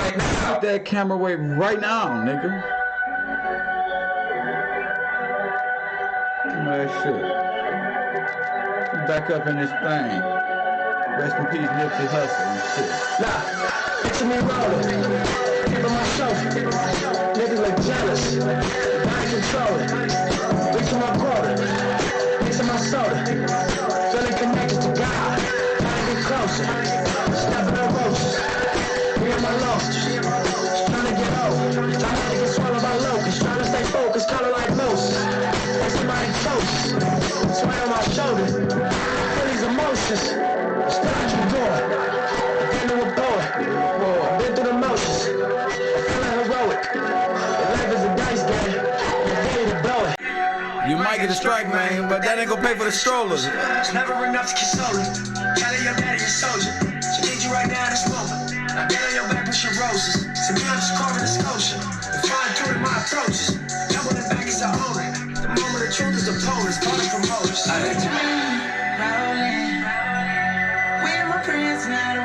right now. Put that camera away right now, nigga. Give me that shit. Back up in this thing. Rest in peace, Nipsey Hussle and shit. Nah, picture me rolling. Tip of my shoulder. Niggas look jealous. Mind controlling. Reaching my quota. Mixing my soda. Feeling connected to God. Trying to get closer. Stepping on roaches. Me and my losses. Trying to get old. Trying not to get swallowed by locusts. Trying to stay focused, kinda like Moses. Like somebody coaches. Sweat on my shoulder. Feel these emotions. Still I keep going. Been to a poet. Been through the motions. Feeling heroic. Life is a dice game. You're ready to blow it. You might get a strike, man, but that ain't gonna pay for the strollers. It's never enough to console her. Tell your daddy a soldier. She needs you right now this moment. I get on your back with your roses. To me, I'm just carving a sculpture. Fine tuning my approaches. Jumping back as I own it. The moment of truth is opponents. Calling for motors. Where my friends not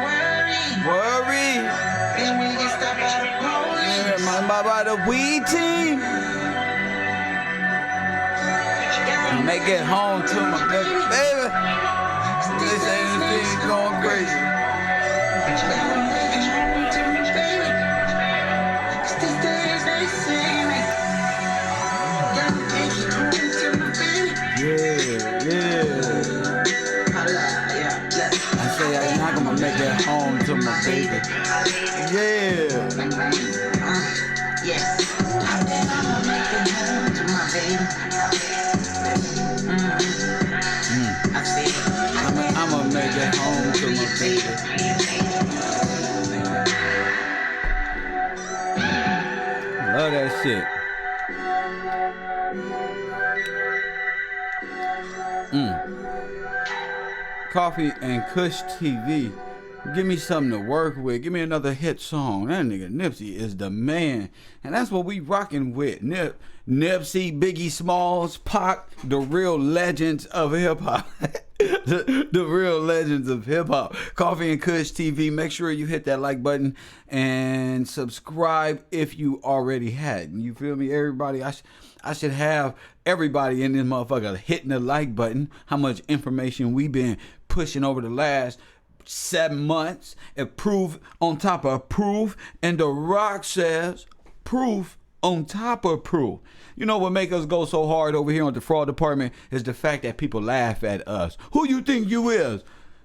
Worry. and we get stopped by the police. Yeah, by the weed team. Make it home to my baby. They say this thing's going crazy. I say I'm not gonna make it home to my baby. Yeah. Yes. I'm gonna make it home to my baby. I said, I'm gonna make it home to my baby. Love that shit. Coffee and Kush TV. Give me something to work with. Give me another hit song. That nigga Nipsey is the man. And that's what we rocking with. Nipsey, Biggie Smalls, Pac, the real legends of hip hop. the real legends of hip hop. Coffee and Kush TV. Make sure you hit that like button and subscribe if you already hadn't. You feel me, everybody? I should have everybody in this motherfucker hitting the like button. How much information we been pushing over the last 7 months, and proof on top of proof, and The Rock says proof on top of proof. You know what make us go so hard over here on the fraud department is the fact that people laugh at us. Who you think you is?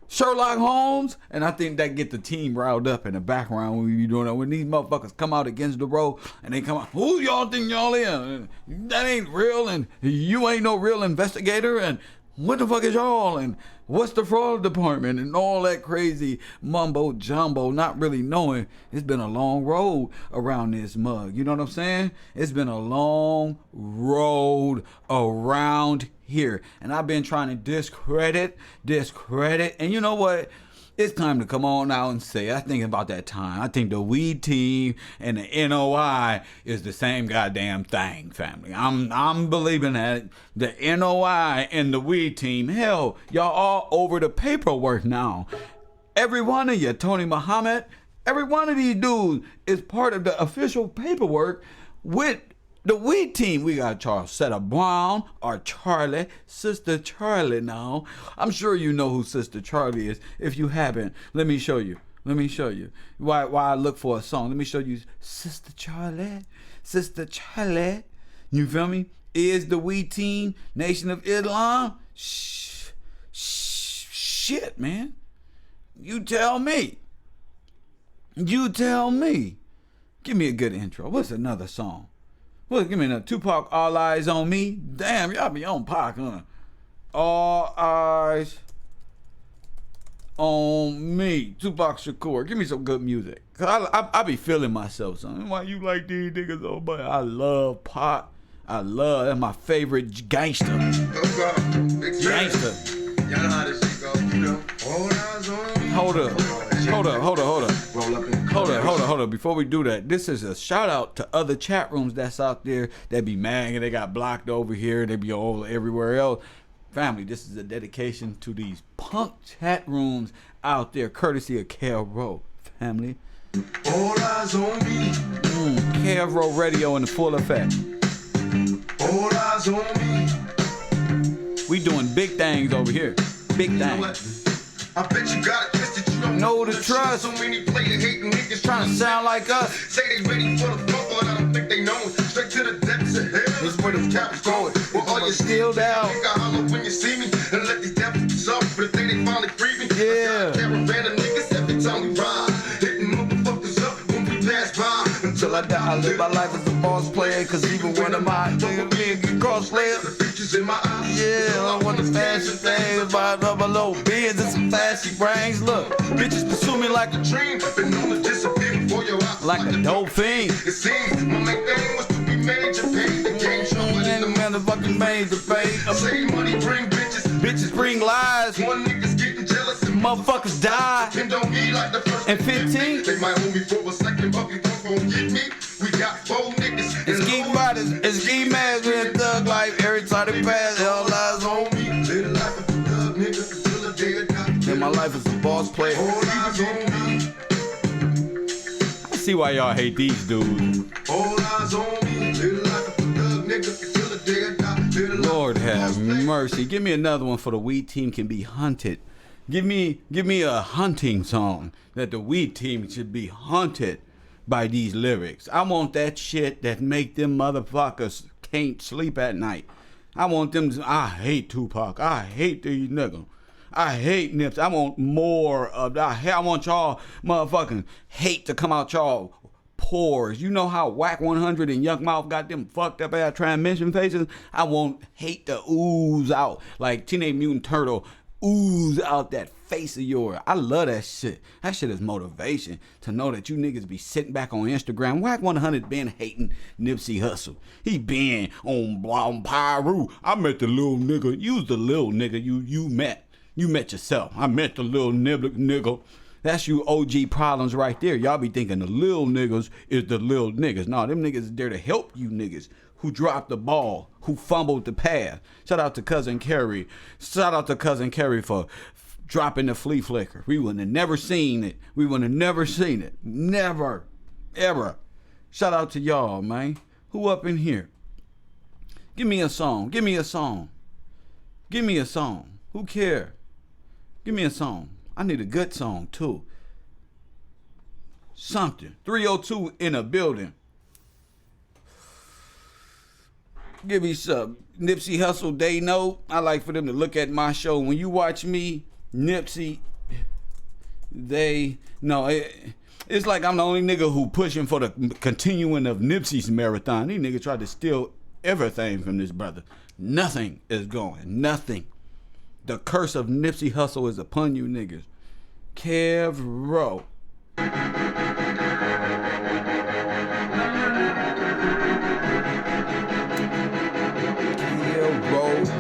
Sherlock Holmes? And I think that get the team riled up in the background when you doing that. When these motherfuckers come out against the road and they come out, who y'all think y'all is? That ain't real, and you ain't no real investigator, and what the fuck is y'all, and what's the fraud department, and all that crazy mumbo jumbo, not really knowing. It's been a long road around this mug. You know what I'm saying? It's been a long road around here, and I've been trying to discredit, and you know what? It's time to come on out and say, I think about that time. I think the weed team and the NOI is the same goddamn thing, family. I'm believing that the NOI and the weed team, hell, y'all all over the paperwork now. Every one of you, Tony Muhammad, every one of these dudes is part of the official paperwork with the weed team. We got Charlesetta Brown, or Charlie, Sister Charlie now. I'm sure you know who Sister Charlie is. If you haven't, let me show you. Why I look for a song. Let me show you Sister Charlie. Sister Charlie. You feel me? Is the weed team Nation of Islam? Shit, man. You tell me. Give me a good intro. What's another song? Look, give me another. Tupac, All Eyes on Me. Damn, y'all be on Pac, huh? All Eyes on Me. Tupac Shakur. Give me some good music. Cause I be feeling myself, son. Why you like these niggas so much? I love Pac. That's my favorite gangster. Gangster. Y'all know how this shit go, you know. All eyes on me. Hold up. Before we do that, this is a shout out to other chat rooms that's out there that be mad and they got blocked over here. They be all everywhere else. Family, this is a dedication to these punk chat rooms out there, courtesy of Kel Rowe. Family, All eyes on me. Kev Radio in the full effect. All eyes on me. We doing big things over here. Big You know things. what? I bet you got it twisted. You don't Know the trust. So many player hating niggas Trying to sound like us. say they ready for the fumble, and I don't think they know it. Straight to the depths of hell. This is where the caps going. Well, all you Still down. nigga holler when you see me and let these devils up. But the day they finally free me, Yeah. I got a caravan of niggas every time we ride, hitting motherfuckers up when we pass by. Till I die, I live my life as a boss player. Cause even when I'm out, nigga, get cross player. The features in my eyes. Yeah, I want the fashion things, buy double low bids and some flashy brains. Look, bitches pursue me like a Dream, been known to disappear before your eyes. like a dope fiend. It seems my main thing was to be major, paid the game show, but in And the the motherfucking made the fade. save money, bring bitches. Bitches bring lies, One niggas getting jealous and motherfuckers die. and don't be like the first. And 15? They might hold me for a second, but before gon' get me, we got 4 niggas. It's ski riders, it's ski mags with thug life. Every time they pass, all eyes on me. me. Live the life of a thug nigga till the day I die. And my life is a boss player. All eyes on me. I see why y'all hate these dudes. All eyes on me. Live the life of a thug nigga till the day I die. Live the life Lord of a have boss player. mercy. Give me another one for the weed team can be hunted. Give me a hunting song that the weed team should be hunted by these lyrics. I want that shit that make them motherfuckers can't sleep at night. I want them to, I hate Tupac. I hate these niggas. I hate Nips. I want more of that. I want y'all motherfucking hate to come out y'all pores. You know how Whack 100 and Young Mouth got them fucked up ass transmission faces? I want hate to ooze out like Teenage Mutant Turtle ooze out that face of yours. I love that shit. That shit is motivation to know that you niggas be sitting back on Instagram. Whack 100 been hating Nipsey Hussle. He been on Pyru. I met the little nigga. You was the little nigga you met. You met yourself. I met the little nigga. That's you OG problems right there. Y'all be thinking the little niggas is the little niggas. No, them niggas is there to help you niggas who dropped the ball, who fumbled the pass. Shout out to Cousin Kerry. Shout out to Cousin Kerry for dropping the flea flicker. We wouldn't have never seen it. We wouldn't have never seen it. Never. Ever. Shout out to y'all, man. Who up in here? Give me a song. Give me a song. Give me a song. Who care? Give me a song. I need a good song, too. Something. 302 in a building. Give me some. Nipsey Hussle, they know. I like for them to look at my show. When you watch me, Nipsey, they know. It's like I'm the only nigga who pushing for the continuing of Nipsey's marathon. These niggas tried to steal everything from this brother. Nothing is going. Nothing. The curse of Nipsey Hussle is upon you niggas. Kev Rowe.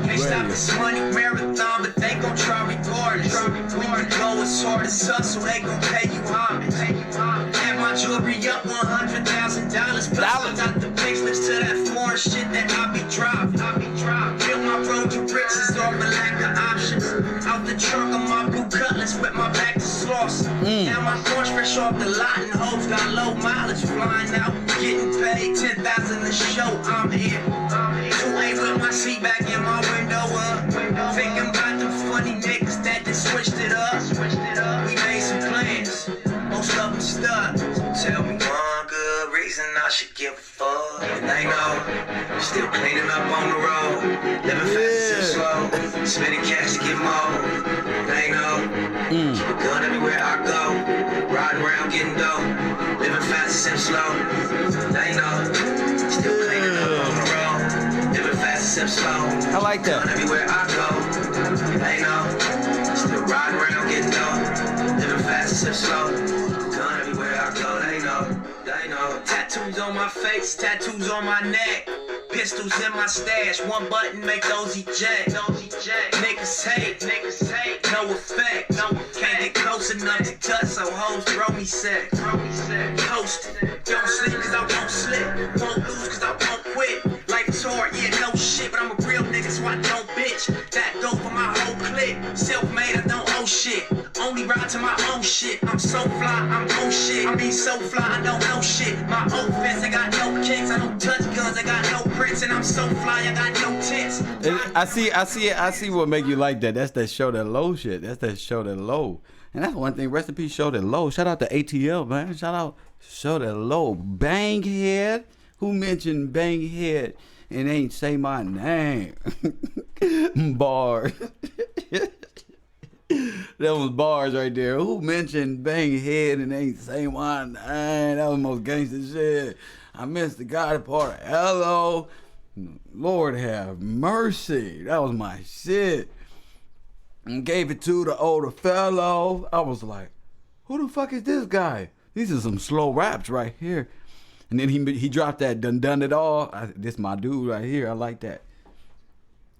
They stop this money marathon, but they gon' try regardless. When you go as hard as hustle, they gon' pay you homage. And my jewelry up $100,000. Plus I got the facelifts to that foreign shit that I be driving. Built my road to riches off a lack of options. Out the trunk of my blue Cutlass with my back to Slauson. Now my Porsche fresh off the lot and hoes got low mileage flying out. Getting paid $10,000 a show, I'm here. 2A with my seat back in my window up. Thinking about the funny niggas that just switched it up. We made some plans, most of them stuck. So tell me one good reason I should give a fuck. And they know, still cleaning up on the road. Living fast and slow, spending cash to get more. They know, keep a gun everywhere I go. Riding around getting dough, living fast and slow. They know, still cleaning up on the road. Living fast and slow. I like that. Gun everywhere I go. They know, still riding around getting dough. Living fast and slow. Gun everywhere I go. They know. Tattoos on my face, tattoos on my neck. Pistols in my stash, one button make those eject. Niggas hate, no effect. Can't get close enough to touch, so hoes throw me sick. Coast, don't sleep cause I won't slip. Won't lose cause I won't quit. Life is hard, yeah, no shit, but I'm a real nigga, so I don't bitch. That go for my whole clique. Self-made, I don't owe shit. Only only ride to my own shit. I'm so fly, I'm own shit. I mean so fly, I don't know shit. My own fence, I got no kicks. I don't touch guns, I got no prints. And I'm so fly, I got no tits. I see what make you like that. That's that show that low shit. That's that show that low. And that's one thing. Rest in peace, show that low. Shout out to ATL, man. Shout out, show that low. Banghead. Who mentioned Banghead and ain't say my name? Bars. That was bars right there. Who mentioned Banghead and ain't say my name? That was most gangster shit. I missed the God part of hello. Lord have mercy. That was my shit. And gave it to the older fellow. I was like, who the fuck is this guy? These are some slow raps right here. And then he dropped that done it all. This my dude right here. I like that.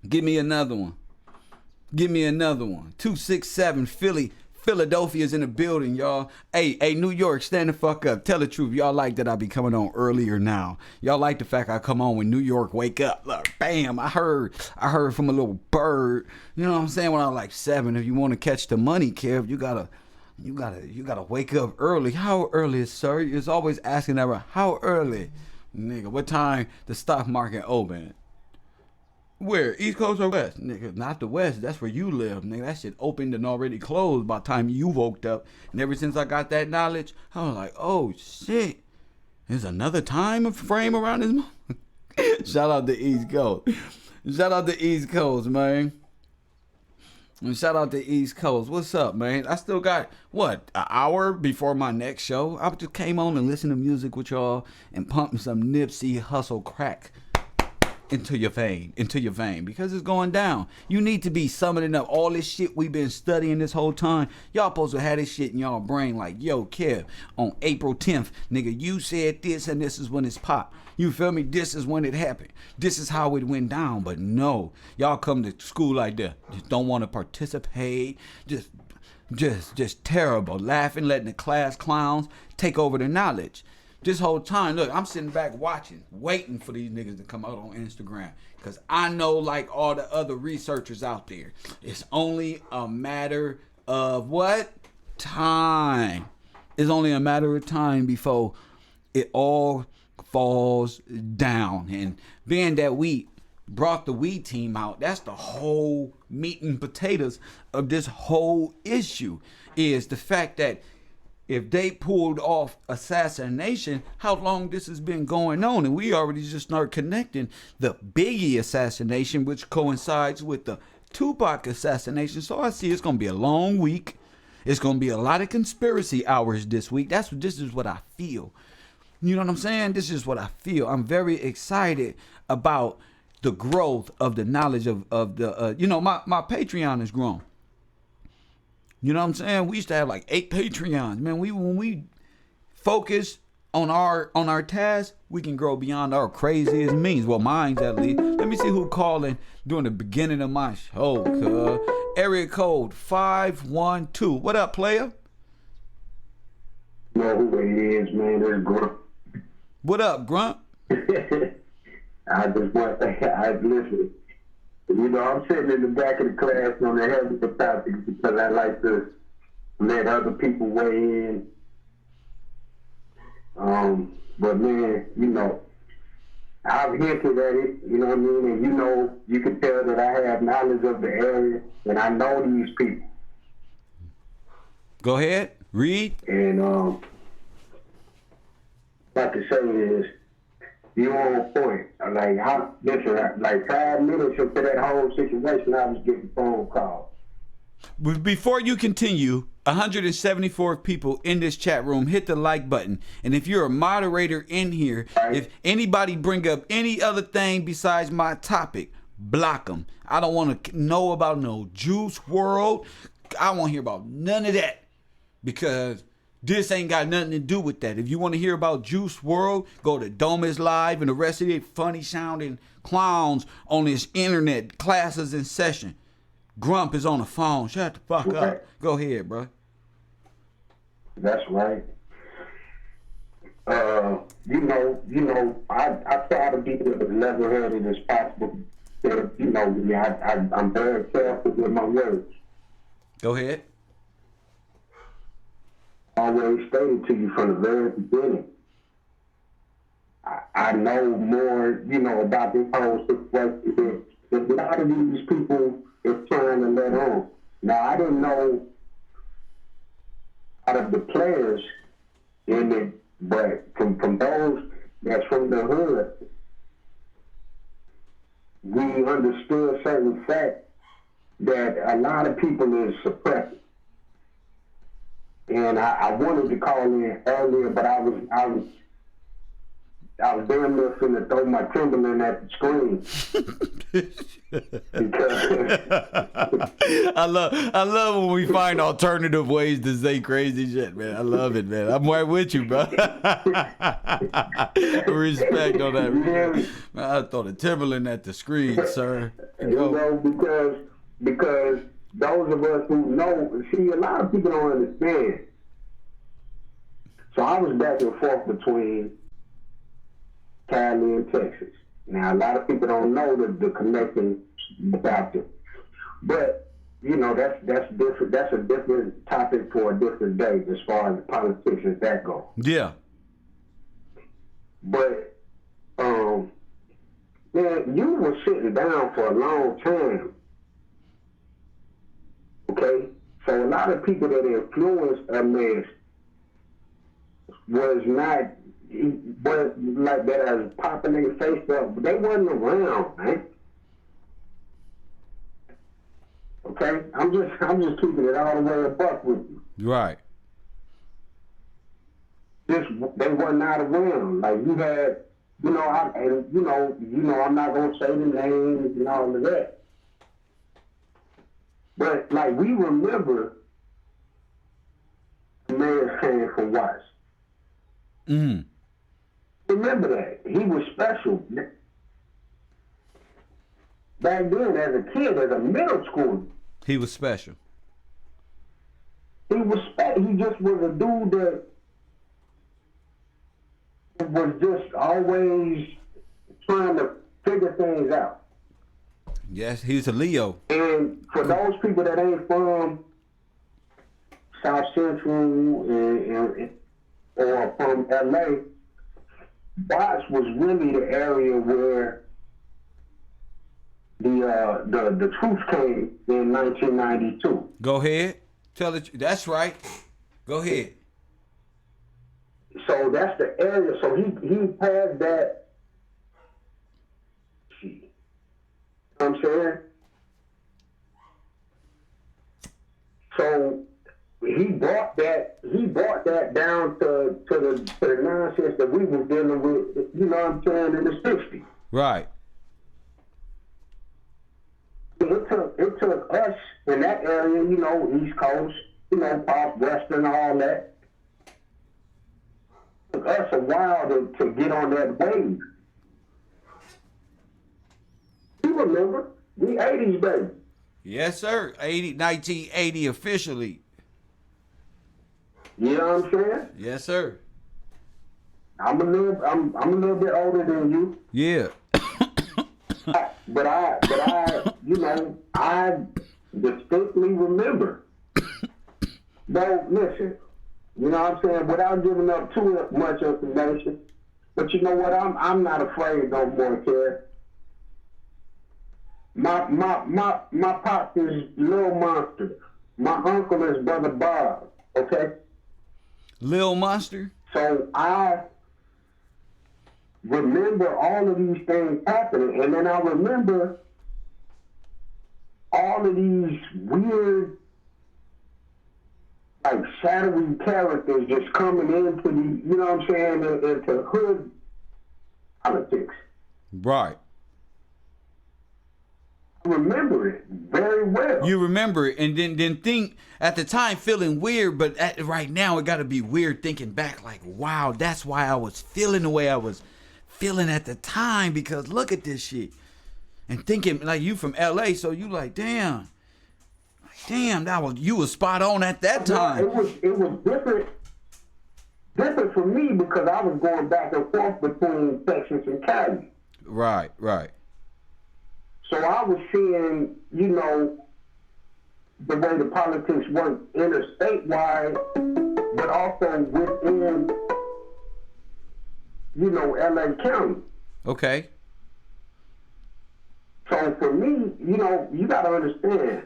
Give me another one. Give me another one. 267 Philadelphia's in the building, y'all. Hey, New York, stand the fuck up. Tell the truth. Y'all like that I be coming on earlier now. Y'all like the fact I come on when New York wake up. Look, bam, I heard from a little bird. You know what I'm saying? When I was like 7, if you want to catch the money, Kev, you gotta wake up early. How early, sir? It's always asking that. How early, nigga? What time the stock market open? Where? East Coast or West? Nigga, not the West. That's where you live, nigga. That shit opened and already closed by the time you woke up. And ever since I got that knowledge, I was like, oh shit. There's another time frame around this month. Shout out to East Coast. Shout out to East Coast, man. And shout out to East Coast. What's up, man? I still got, an hour before my next show? I just came on and listened to music with y'all and pumping some Nipsey Hussle crack into your vein, because it's going down. You need to be summoning up all this shit we've been studying this whole time. Y'all supposed to have this shit in y'all brain like, yo, Kev, on April 10th, nigga, you said this and this is when it's popped. You feel me? This is when it happened. This is how it went down. But no, y'all come to school like that. Just don't want to participate. Just terrible. Laughing, letting the class clowns take over the knowledge. This whole time, look, I'm sitting back watching, waiting for these niggas to come out on Instagram. Because I know, like all the other researchers out there, it's only a matter of what? Time. It's only a matter of time before it all falls down. And being that we brought the weed team out, that's the whole meat and potatoes of this whole issue, is the fact that if they pulled off assassination, how long this has been going on. And we already just start connecting the Biggie assassination, which coincides with the Tupac assassination. So I see it's going to be a long week. It's going to be a lot of conspiracy hours this week. This is what I feel. You know what I'm saying? This is what I feel. I'm very excited about the growth of the knowledge of the, my Patreon has grown. You know what I'm saying? We used to have like 8 Patreons. Man, when we focus on our task, we can grow beyond our craziest means. Well, mine's at least. Let me see who calling during the beginning of my show, cuz. Area code 512. What up, player? You know who it is, man. It's Grunt. What up, Grunt? I listen. You know, I'm sitting in the back of the class on the heavy topics because I like to let other people weigh in. But man, you know, I've hinted at it, you know what I mean? And you know, you can tell that I have knowledge of the area and I know these people. Go ahead, read. And what to say is, you're on point. Like 5 minutes into that whole situation, I was getting phone calls. Before you continue, 174 people in this chat room, hit the like button. And if you're a moderator in here, right, if anybody bring up any other thing besides my topic, block them. I don't want to know about no Juice WRLD. I won't hear about none of that, because this ain't got nothing to do with that. If you want to hear about Juice WRLD, go to Dome is Live and the rest of the funny sounding clowns on this internet. Classes in session. Grump is on the phone. Shut the fuck up. Go ahead, bro. That's right. You know, I try to be as level-headed as possible. You know, I'm very careful with my words. Go ahead. always stated to you from the very beginning. I know more, about this whole situation than a lot of these people is trying to let on. Now, I didn't know out of the players in it, but from those that's from the hood, we understood certain facts that a lot of people is suppressing. And I wanted to call in earlier, but I was damn near finna throw my Timberland at the screen. I love when we find alternative ways to say crazy shit, man. I love it, man. I'm right with you, bro. Respect on that. Man, I throw the Timberland at the screen, sir. Because those of us who know, see, a lot of people don't understand. So I was back and forth between Cali and Texas. Now, a lot of people don't know the connection about them. But, that's different. That's a different topic for a different day as far as the politics as that goes. Yeah. But, man, you were sitting down for a long time. Okay? So a lot of people that influenced a man was not, but like that as popping their face up, they wasn't around, man. Okay? I'm just keeping it all the way a buck with you. Right. They were not around. Like you had, I'm not gonna say the names and all of that. But like we remember the man came from Watts. Mm. Remember that. He was special. Back then, as a kid, as a middle schooler, He was special. he was special. He just was a dude that was just always trying to figure things out. Yes, he's a Leo. And for those people that ain't from South Central or from LA, Watts was really the area where the truth came in 1992. Go ahead. Tell it. That's right. Go ahead. So that's the area. So he had that. You know what I'm saying? So he brought that down to the nonsense that we were dealing with, you know what I'm saying, in the 60s. Right. It took us in that area, East Coast, pop, Western, all that. It took us a while to get on that wave. You remember, the 80s, baby. Yes, sir. 1980 officially. You know what I'm saying? Yes, sir. I'm a little bit older than you. Yeah. But I distinctly remember. Though, listen, you know what I'm saying, without giving up too much information, but you know what, I'm not afraid no more, kid. My pops is Lil Monster. My uncle is Brother Bob, okay? Lil Monster? So I remember all of these things happening, and then I remember all of these weird, like, shadowy characters just coming into the, you know what I'm saying, into hood politics. Right. I remember it very well. You remember it, and then think at the time feeling weird, but right now it got to be weird thinking back like, wow, that's why I was feeling the way I was feeling at the time, because look at this shit. And thinking like you from LA, so you like, damn, you was spot on at that time. It was different for me because I was going back and forth between Texas and Cali. Right. So I was seeing, the way the politics work interstate-wide, but also within, LA County. Okay. So for me, you got to understand.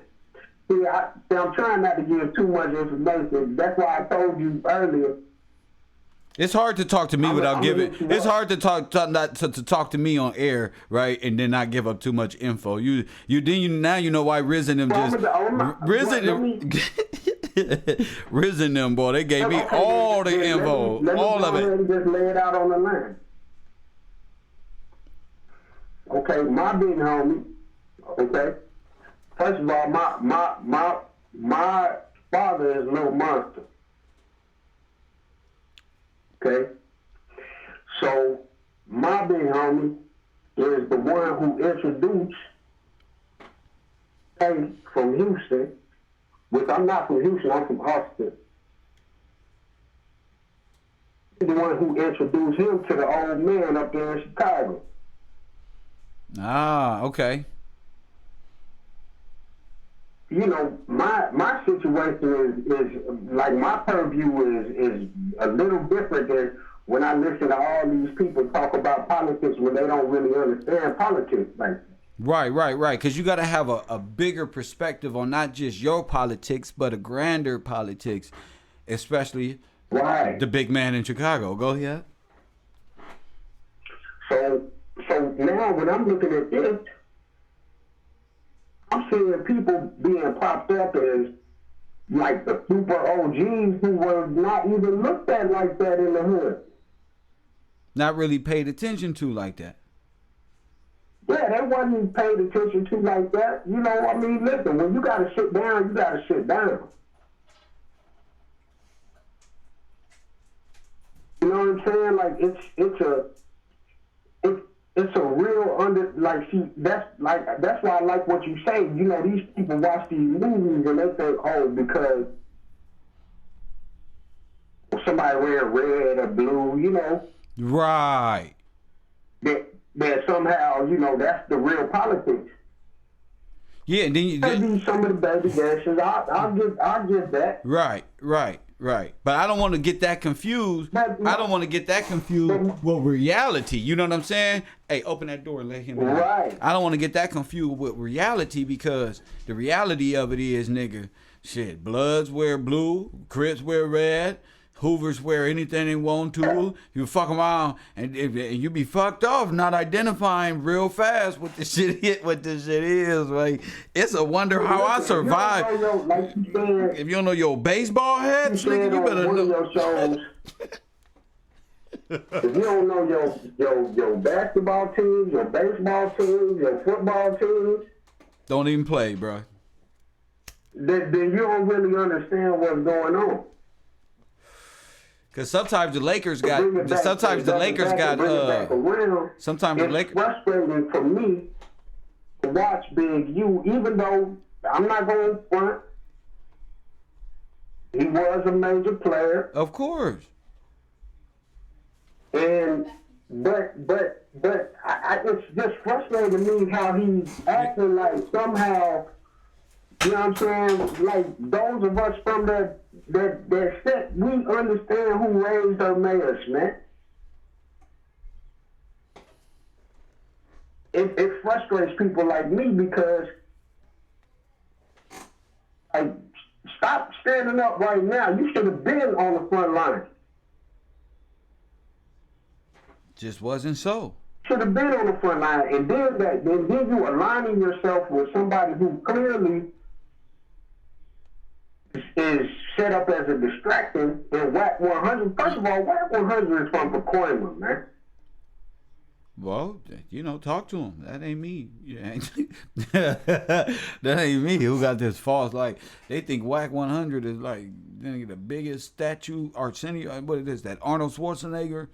See, I'm trying not to give too much information. That's why I told you earlier. It's hard to talk to me without giving. It's hard to talk to me on air, right, and then not give up too much info. Now you know why Riz and them Riz and them, boy, they gave me all the info, all of it. Just lay it out on the line. Okay, my big homie. Okay, first of all, my father is Little Monster. Okay, so my big homie is the one who introduced me from Houston, which I'm not from Houston, I'm from Austin. The one who introduced him to the old man up there in Chicago. Ah, okay. My situation is like my purview is a little different than when I listen to all these people talk about politics when they don't really understand politics like that. Right. Because you got to have a bigger perspective on not just your politics, but a grander politics, especially the big man in Chicago. Go ahead. So now when I'm looking at this, I'm seeing people being popped up as like the super OGs who were not even looked at like that in the hood. Not really paid attention to like that. Yeah, they wasn't paid attention to like that. Listen, when you gotta sit down, you gotta sit down. You know what I'm saying? Like it's a real that's why I like what you say. These people watch these movies and they think, oh, because somebody wear red or blue, Right. That somehow, that's the real politics. Yeah, and then you be some of the baby dancers. I'll get that. Right. But I don't want to get that confused. I don't want to get that confused with reality. You know what I'm saying? Hey, open that door and let him in. Right. I don't want to get that confused with reality because the reality of it is, nigga, shit, Bloods wear blue, Crips wear red, Hoovers wear anything they want to. You fuck around and you be fucked off not identifying real fast what this shit is. Like, it's a wonder how I survive. If you don't know your baseball hats, nigga, you better know. If you don't know your basketball teams, your baseball teams, your football teams, don't even play, bro. Then you don't really understand what's going on. Cause sometimes the Lakers got. It's frustrating for me to watch Big U, even though I'm not going front. He was a major player, of course. But it's just frustrating to me how he's acting like somehow. You know what I'm saying? Like those of us from that set, we understand who raised our mayors, man. It frustrates people like me because, like, stop standing up right now. You should have been on the front line. Just wasn't so. Should have been on the front line, and then you aligning yourself with somebody who clearly is set up as a distraction in WAC 100. First of all, WAC 100 is from Pacoima, man. Well, talk to him. That ain't me. That ain't me. Who got this false? Like, they think WAC 100 is like the biggest statue, Arsenio, what it is, that Arnold Schwarzenegger.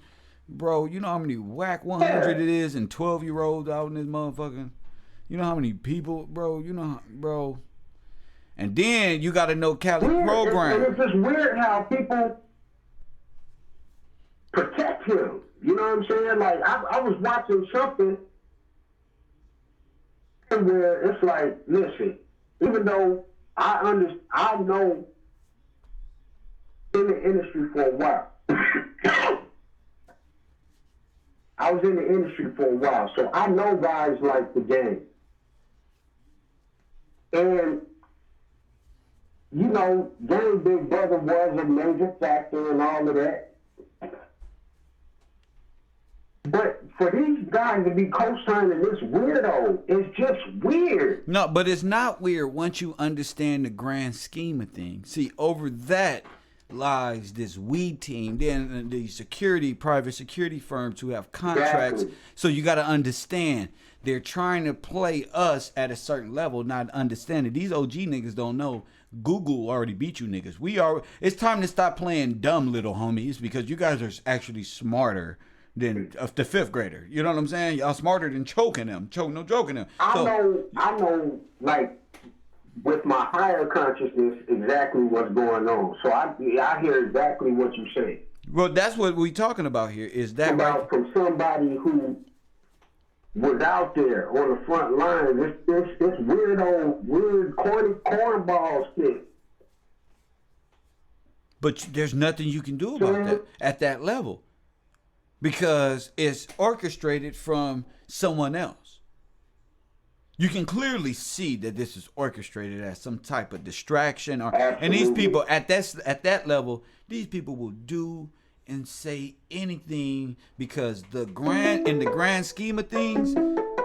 Bro, you know how many WAC 100 it is and 12-year-olds out in this motherfucking. You know how many people, bro? Bro. And then you got to know Cali program. It's just weird how people protect him. You know what I'm saying? Like, I was watching something where it's like, listen, even though I know in the industry for a while. I was in the industry for a while, so I know guys like the game. And, you know, Game Big Brother was a major factor and all of that. But for these guys to be co-signing this weirdo, it's just weird. No, but it's not weird once you understand the grand scheme of things. See, over that lies this weed team, then the private security firms who have contracts. Exactly. So you got to understand, they're trying to play us at a certain level, not understanding. These OG niggas don't know Google already beat you niggas. It's time to stop playing dumb, little homies, because you guys are actually smarter than the fifth grader. You know what I'm saying? Y'all smarter than choking them. No joking them. I know, like, with my higher consciousness, exactly what's going on. So I hear exactly what you say. Well, that's what we're talking about here. Is that right? From somebody who was out there on the front line, this weird cornball shit. But there's nothing you can do about that at that level, because it's orchestrated from someone else. You can clearly see that this is orchestrated as some type of distraction, and these people at that level, these people will do and say anything, because in the grand scheme of things,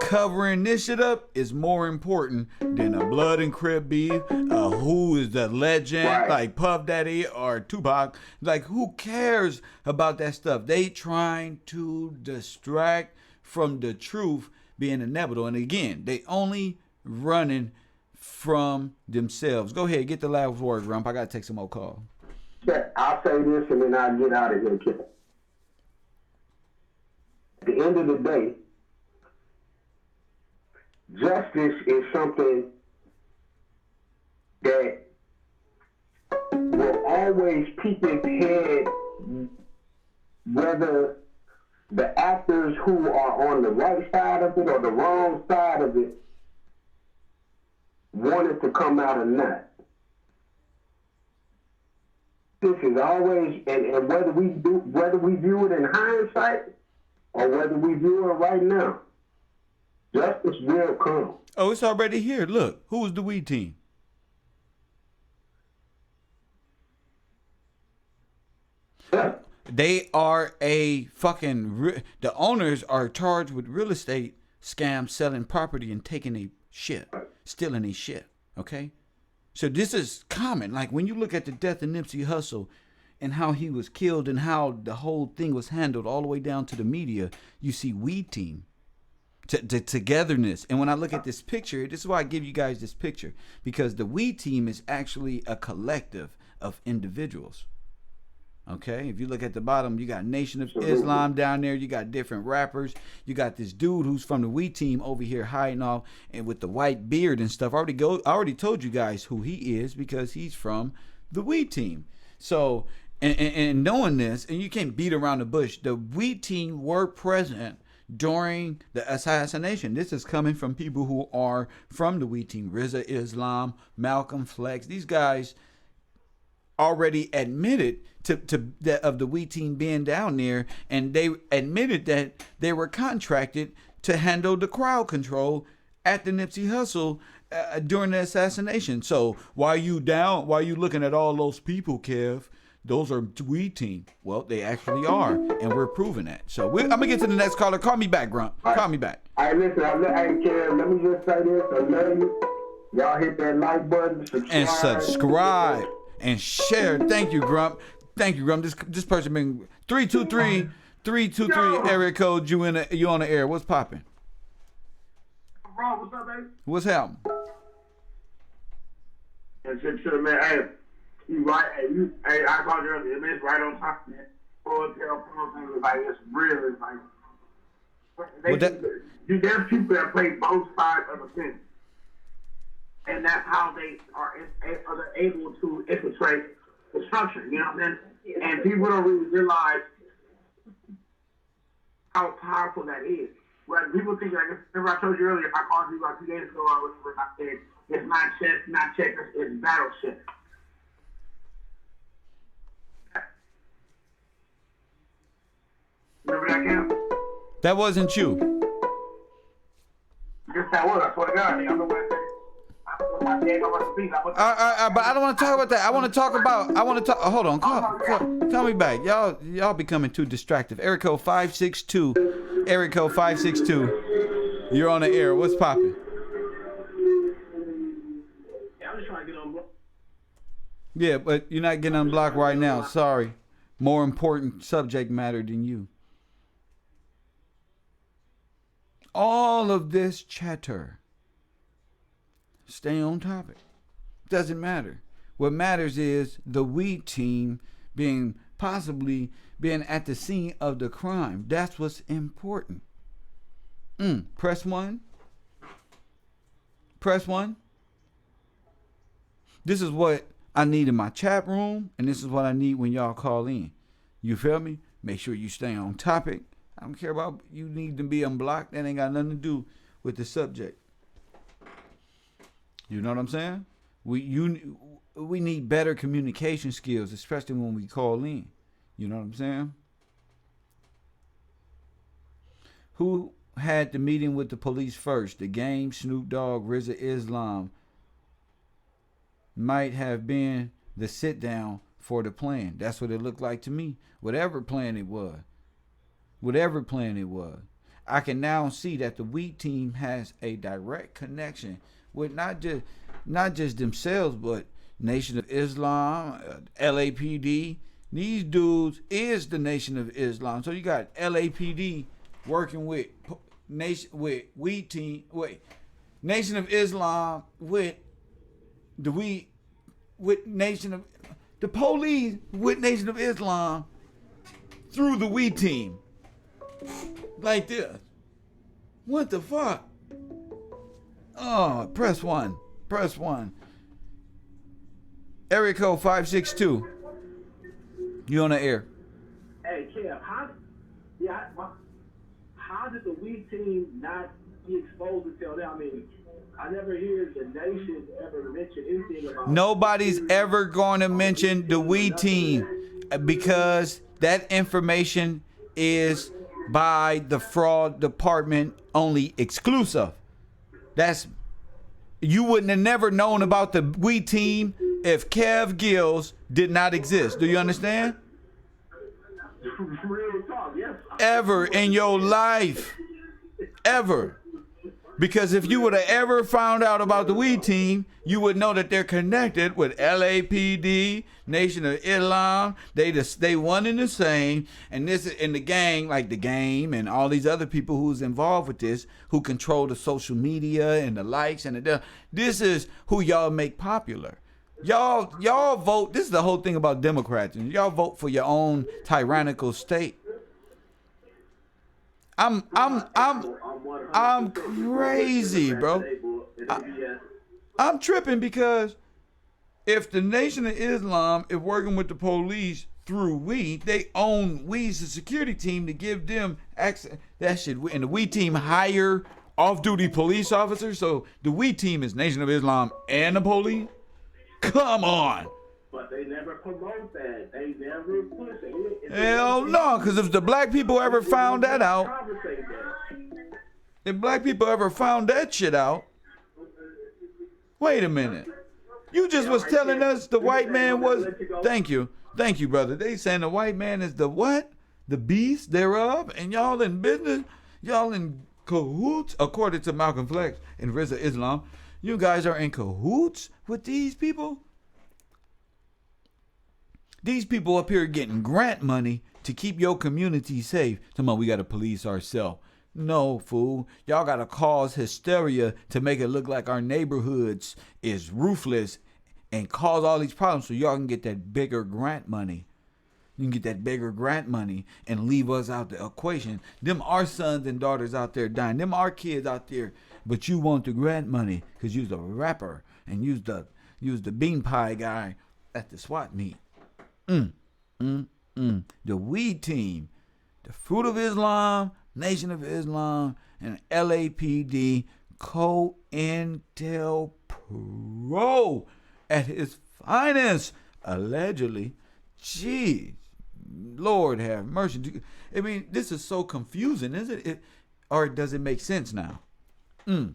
covering this shit up is more important than a blood and crib beef, who is the legend, right, like Puff Daddy or Tupac. Like, who cares about that stuff? They trying to distract from the truth being inevitable. And again, they only running from themselves. Go ahead, get the last word, Rump. I gotta take some more call. I'll say this and then I'll get out of here, kid. At the end of the day, justice is something that will always peek its head, whether the actors who are on the right side of it or the wrong side of it want it to come out or not. This is always, and whether we view it in hindsight or whether we view it right now, justice will come. Oh, it's already here. Look, who's the weed team? Yeah. They are a fucking. The owners are charged with real estate scams, selling property and taking a shit, stealing a shit. Okay, so this is common. Like, when you look at the death of Nipsey Hussle and how he was killed and how the whole thing was handled, all the way down to the media, you see weed team. The togetherness. And when I look at this picture, this is why I give you guys this picture, because the weed team is actually a collective of individuals. Okay, if you look at the bottom, you got Nation of Islam down there. You got different rappers. You got this dude who's from the weed team over here hiding off and with the white beard and stuff. I already told you guys who he is, because he's from the weed team. So, and knowing this, and you can't beat around the bush, the weed team were present during the assassination. This is coming from people who are from the weed team. Rizza Islam, Malcolm Flex. These guys already admitted to that of the weed team being down there, and they admitted that they were contracted to handle the crowd control at the Nipsey Hussle during the assassination. So why you looking at all those people, Kev? Those are weed team. Well, they actually are, and we're proving that. So I'm gonna get to the next caller. Call me back, Grump. Call me back. All right, listen, Kev, let me just say this. I love you. Y'all hit that like button, subscribe and share. Thank you, Grump. Thank you, Grump. This person been 323 area code. You on the air? What's popping? Bro, what's up, baby? What's happening? And shit, man. Hey, you right? Hey, I called you earlier. It's right on top of that. Cointel, like, it's real. It's like there's people that play both sides of the fence, and that's how they are able to infiltrate the structure. You know what I'm saying? And people don't really realize how powerful that is. When people think, like, remember I told you earlier, I called you about 2 days ago, I said, it's not chess, not checkers, it's battleship. Remember that, Cam? That wasn't you. Yes, that was. I swear to God, nigga. I'm the one that said, my dad go rest in peace. But I don't want to talk about that. I want to talk about. Hold on. Call me back. Y'all becoming too distractive. Area code 562. Area code 562. You're on the air. What's popping? Yeah, I'm just trying to get on board. Yeah, but you're not getting unblocked right now. Sorry. More important subject matter than you. All of this chatter. Stay on topic. Doesn't matter. What matters is the we team possibly being at the scene of the crime. That's what's important. Press 1. Press 1. This is what I need in my chat room, and this is what I need when y'all call in. You feel me? Make sure you stay on topic. I don't care about you need to be unblocked. That ain't got nothing to do with the subject. You know what I'm saying? We need better communication skills, especially when we call in. You know what I'm saying? Who had the meeting with the police first? The Game, Snoop Dogg, RZA Islam might have been the sit down for the plan. That's what it looked like to me. Whatever plan it was. I can now see that the we team has a direct connection with not just themselves, but Nation of Islam, LAPD. These dudes is the Nation of Islam. So you got LAPD working with Nation of Islam with the police with Nation of Islam through the we team. Like this. What the fuck? Oh, press 1. Area code 562. You on the air? Hey, Kev, how did the we team not be exposed until now? I mean, I never hear the nation ever mention anything about. Nobody's ever going to mention the we team because that information is by the fraud department only exclusive. You wouldn't have never known about the we team if Kev Gills did not exist. Do you understand? Real talk, yes. Ever in your life. Ever. Because if you would have ever found out about the we team, you would know that they're connected with LAPD, Nation of Islam. They one and the same. And this in the gang, like the Game and all these other people who's involved with this, who control the social media and the likes and the. This is who y'all make popular. Y'all vote. This is the whole thing about Democrats. Y'all vote for your own tyrannical state. I'm crazy, bro. I'm tripping because if the Nation of Islam is working with the police through they own we's the security team to give them access. That shit, and the we team hire off-duty police officers. So the we team is Nation of Islam and the police. Come on. But they never promote that. They never push it. Hell no, because if the black people ever found that out, if black people ever found that shit out, wait a minute. You just was telling us the white man was, thank you, brother. They saying the white man is the what? The beast thereof, and y'all in business, y'all in cahoots, according to Malcolm Flex and RZA Islam. You guys are in cahoots with these people? These people up here getting grant money to keep your community safe. Come on, we got to police ourselves. No, fool. Y'all got to cause hysteria to make it look like our neighborhoods is ruthless and cause all these problems so y'all can get that bigger grant money. You can get that bigger grant money and leave us out the equation. Them our sons and daughters out there dying. Them our kids out there. But you want the grant money because you's a rapper and you's the bean pie guy at the SWAT meet. The we team, the Fruit of Islam, Nation of Islam, and LAPD, Cointel Pro at his finest, allegedly. Jeez, Lord have mercy. I mean, this is so confusing, isn't it? Or does it make sense now? I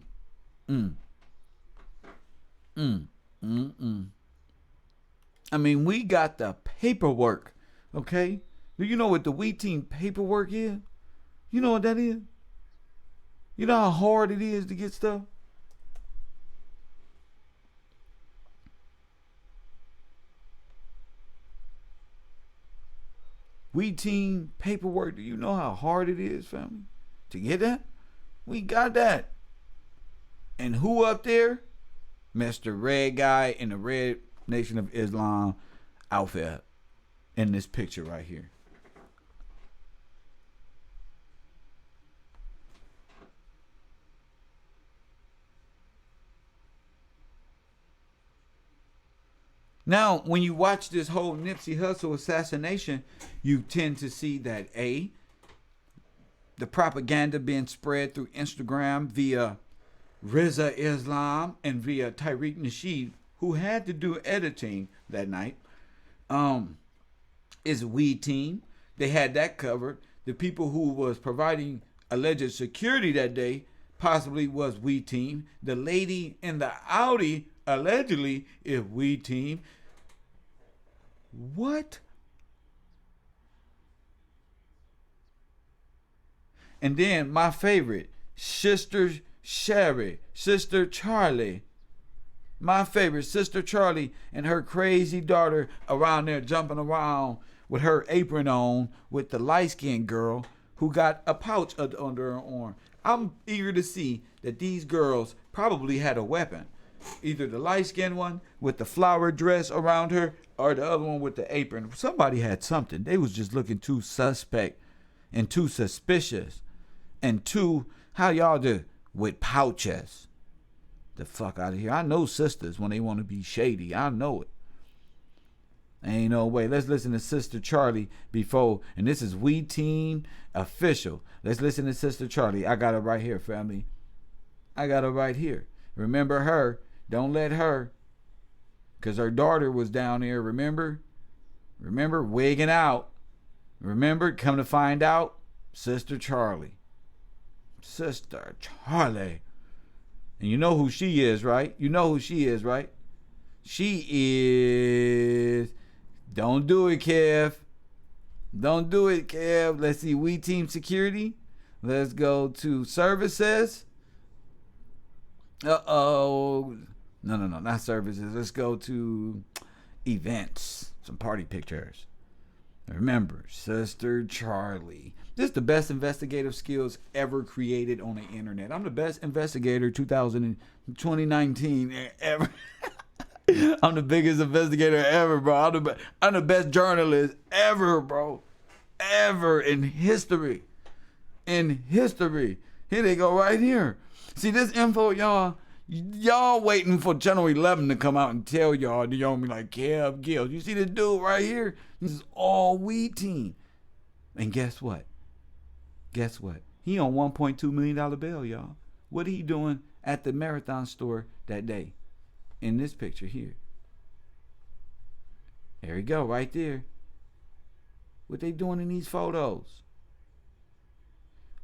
mean, we got the paperwork, okay? Do you know what the We Team paperwork is? You know what that is? You know how hard it is to get stuff? We Team paperwork, do you know how hard it is, family? To get that? We got that. And who up there? Mr. Red Guy in the Red Nation of Islam outfit in this picture right here. Now, when you watch this whole Nipsey Hussle assassination, you tend to see that the propaganda being spread through Instagram via Rizza Islam and via Tariq Nasheed, who had to do editing that night, is We Team. They had that covered. The people who was providing alleged security that day possibly was We Team. The lady in the Audi allegedly is We Team. What? And then my favorite, Sister Sherry, Sister Charlie. My favorite, Sister Charlie and her crazy daughter around there jumping around with her apron on with the light-skinned girl who got a pouch under her arm. I'm eager to see that these girls probably had a weapon. Either the light-skinned one with the flower dress around her or the other one with the apron. Somebody had something. They was just looking too suspect and too suspicious and too, how y'all do, with pouches. The fuck out of here. I know sisters when they want to be shady. I know it. Ain't no way. Let's listen to Sister Charlie before, and this is We Team official. Let's listen to Sister Charlie. I got it right here, family. I got it right here. Remember her. Don't let her. Because her daughter was down there, remember? Remember, wigging out. Remember, come to find out, Sister Charlie. Sister Charlie. And you know who she is, right? You know who she is, right? She is... Don't do it, Kev. Don't do it, Kev. Let's see, We Team Security. Let's go to Services. Uh-oh. No, not Services. Let's go to Events. Some party pictures. Remember, Sister Charlie. This is the best investigative skills ever created on the internet. I'm the best investigator 2019 ever. I'm the biggest investigator ever, bro. I'm the best journalist ever, bro. Ever in history. In history. Here they go right here. See this info, y'all waiting for Channel 11 to come out and tell y'all. Y'all be like, Kev Gill. You see this dude right here? This is all We Team. And guess what? Guess what? He on $1.2 million bail, y'all. What he doing at the Marathon store that day? In this picture here. There we go, right there. What they doing in these photos?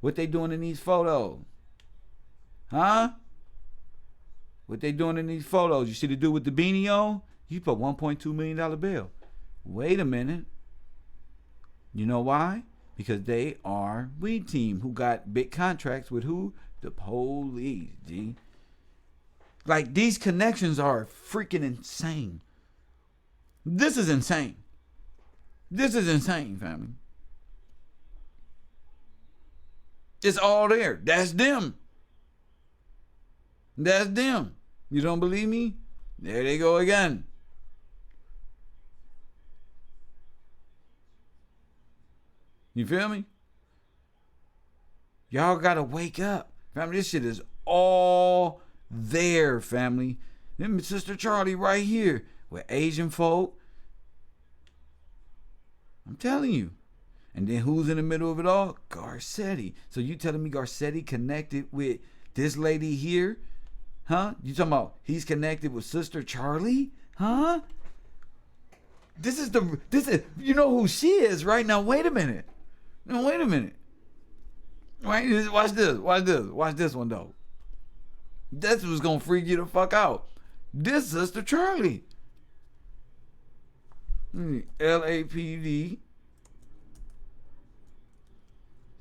What they doing in these photos? Huh? What they doing in these photos? You see the dude with the beanie on? You put $1.2 million bail. Wait a minute. You know why? Because they are We Team who got big contracts with who? The police, G. Like, these connections are freaking insane. This is insane. This is insane, family. It's all there. That's them. That's them. You don't believe me? There they go again. You feel me? Y'all gotta wake up. Family, this shit is all there, family. Then Sister Charlie right here with Asian folk. I'm telling you. And then who's in the middle of it all? Garcetti. So you telling me Garcetti connected with this lady here? Huh? You talking about he's connected with Sister Charlie? Huh? This is you know who she is right now. Wait a minute. No, wait a minute. Right, watch this. Watch this one though. That's what's gonna freak you the fuck out. This Sister Charlie. LAPD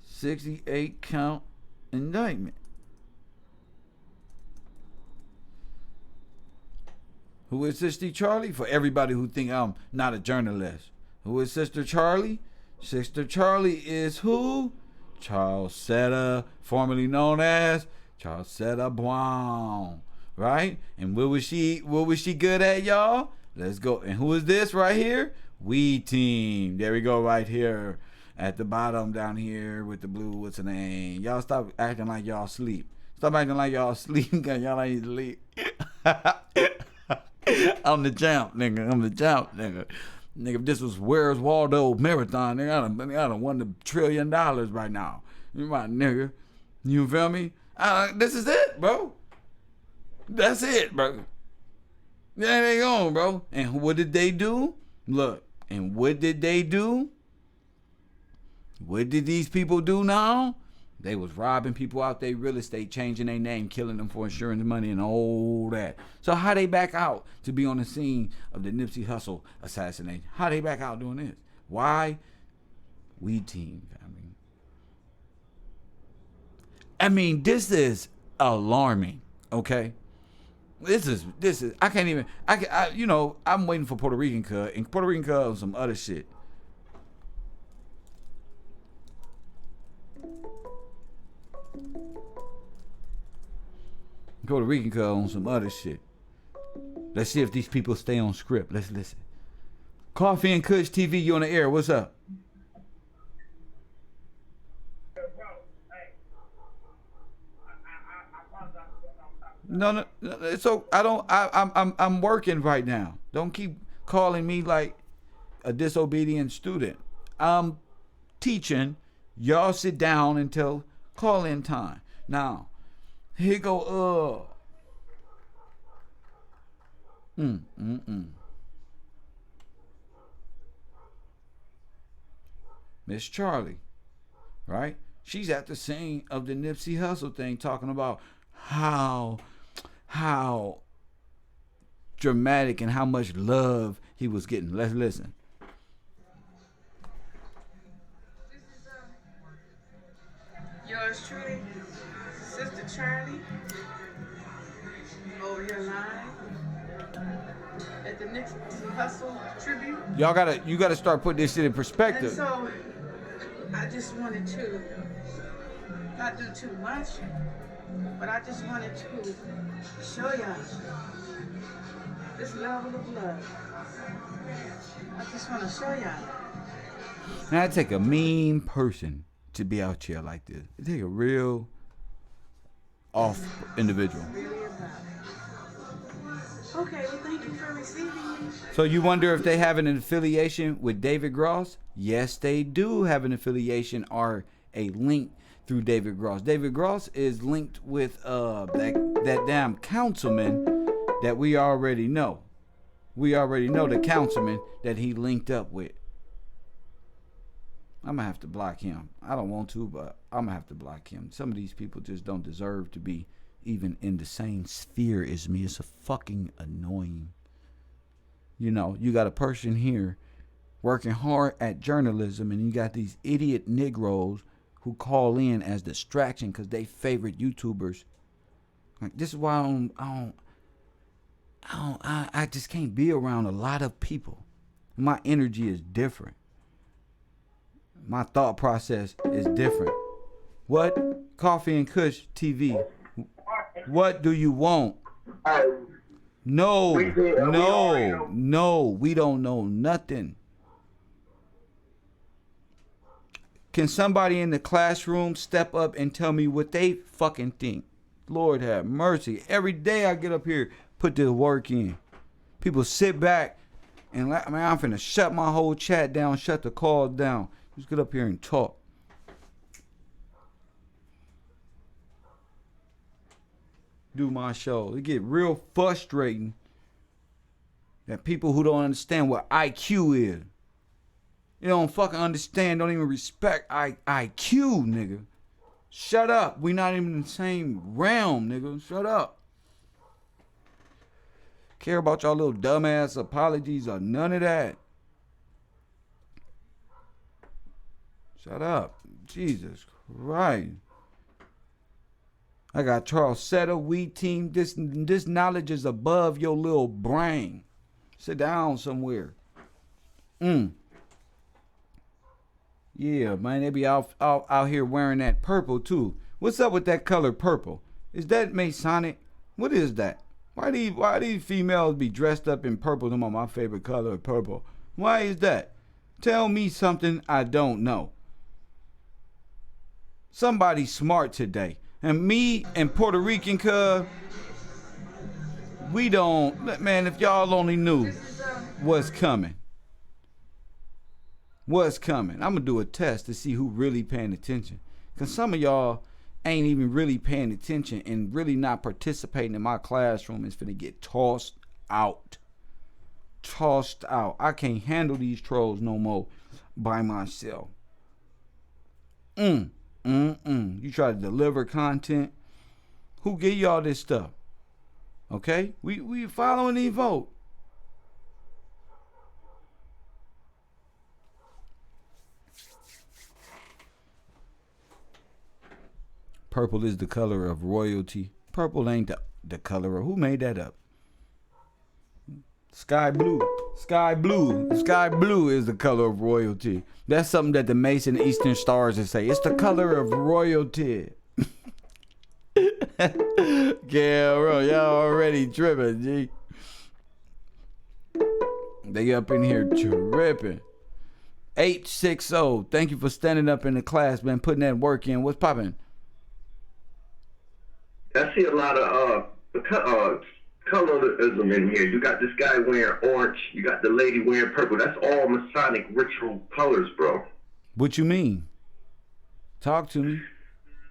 68 count indictment. Who is Sister Charlie? For everybody who think I'm not a journalist. Who is Sister Charlie? Sister Charlie is who? Charles Setta, formerly known as Charles Setta Brown. Right? And what was she good at, y'all? Let's go. And who is this right here? We Team. There we go right here. At the bottom down here with the blue, what's the name? Y'all stop acting like y'all sleep. Stop acting like y'all sleep because y'all ain't sleep. I'm the champ, nigga. Nigga, if this was Where's Waldo Marathon, nigga, I done won $1 trillion right now. You my nigga. You feel me? This is it, bro. That's it, bro. There they go, bro. And what did they do? Look, and what did they do? What did these people do now? They was robbing people out their real estate, changing their name, killing them for insurance money and all that. So how they back out to be on the scene of the Nipsey Hussle assassination? How they back out doing this? Why? We Team, I mean, this is alarming, okay? This is, I can't even, you know, I'm waiting for Puerto Rican cuz, and Puerto Rican cuz on some other shit. Puerto Rican cuz on some other shit. Let's see if these people stay on script. Let's listen. Coffee and Kush TV, you on the air. What's up? No, it's so I'm working right now. Don't keep calling me like a disobedient student. I'm teaching. Y'all sit down until call in time. Now, here go Miss Charlie, right? She's at the scene of the Nipsey Hussle thing, talking about how dramatic and how much love he was getting. Let's listen. Yours truly, Sister Charlie, over here live at the Nipsey Hussle tribute. You gotta start putting this shit in perspective. And so I just wanted to not do too much, but I just wanted to show y'all this level of love. I just want to show y'all. Now, it take a mean person to be out here like this. It take a real off individual. Okay, well, thank you for receiving me. So you wonder if they have an affiliation with David Gross? Yes, they do have an affiliation or a link through David Gross. David Gross is linked with that damn councilman that we already know. We already know the councilman that he linked up with. I'm gonna have to block him. I don't want to, but I'm gonna have to block him. Some of these people just don't deserve to be even in the same sphere as me. It's a fucking annoying. You know, you got a person here working hard at journalism, and you got these idiot Negroes who call in as distraction because they favorite YouTubers. Like, this is why I just can't be around a lot of people. My energy is different. My thought process is different. What? Coffee and Kush TV. What do you want? No, we don't know nothing. Can somebody in the classroom step up and tell me what they fucking think? Lord have mercy. Every day I get up here, put the work in. People sit back and I'm finna shut my whole chat down, shut the calls down. Just get up here and talk. Do my show. It get real frustrating. That people who don't understand what IQ is. You don't fucking understand, don't even respect IQ, nigga. Shut up. We not even in the same realm, nigga. Shut up. Care about y'all little dumbass apologies or none of that. Shut up. Jesus Christ. I got Charles Setter, we team. This knowledge is above your little brain. Sit down somewhere. Yeah, man, they be out here wearing that purple too. What's up with that color purple? Is that Masonic? What is that? Why these females be dressed up in purple? Them are my favorite color, purple. Why is that? Tell me something I don't know. Somebody smart today. And me and Puerto Rican cuz, we don't, man, if y'all only knew what's coming. What's coming. I'm going to do a test to see who really paying attention. Because some of y'all ain't even really paying attention and really not participating in my classroom is finna get tossed out. Tossed out. I can't handle these trolls no more by myself. You try to deliver content. Who give y'all this stuff? Okay? We following the vote. Purple is the color of royalty. Purple ain't the color of, who made that up? Sky blue. Sky blue. Sky blue is the color of royalty. That's something that the Mason Eastern Stars would say. It's the color of royalty. Yeah, bro, y'all already tripping, G. They up in here tripping. 860. Thank you for standing up in the class, man, putting that work in. What's popping? I see a lot of colorism in here. You got this guy wearing orange. You got the lady wearing purple. That's all Masonic ritual colors, bro. What you mean? Talk to me.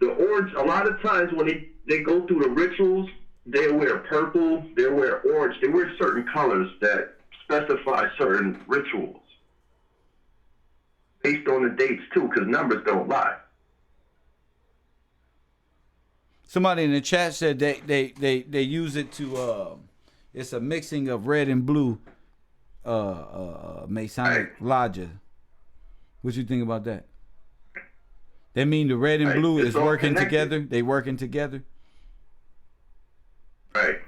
The orange, a lot of times when they go through the rituals, they wear purple, they wear orange. They wear certain colors that specify certain rituals. Based on the dates, too, because numbers don't lie. Somebody in the chat said they use it to it's a mixing of red and blue Masonic lodges. What you think about that? That mean the red and blue is working together? They working together? Right.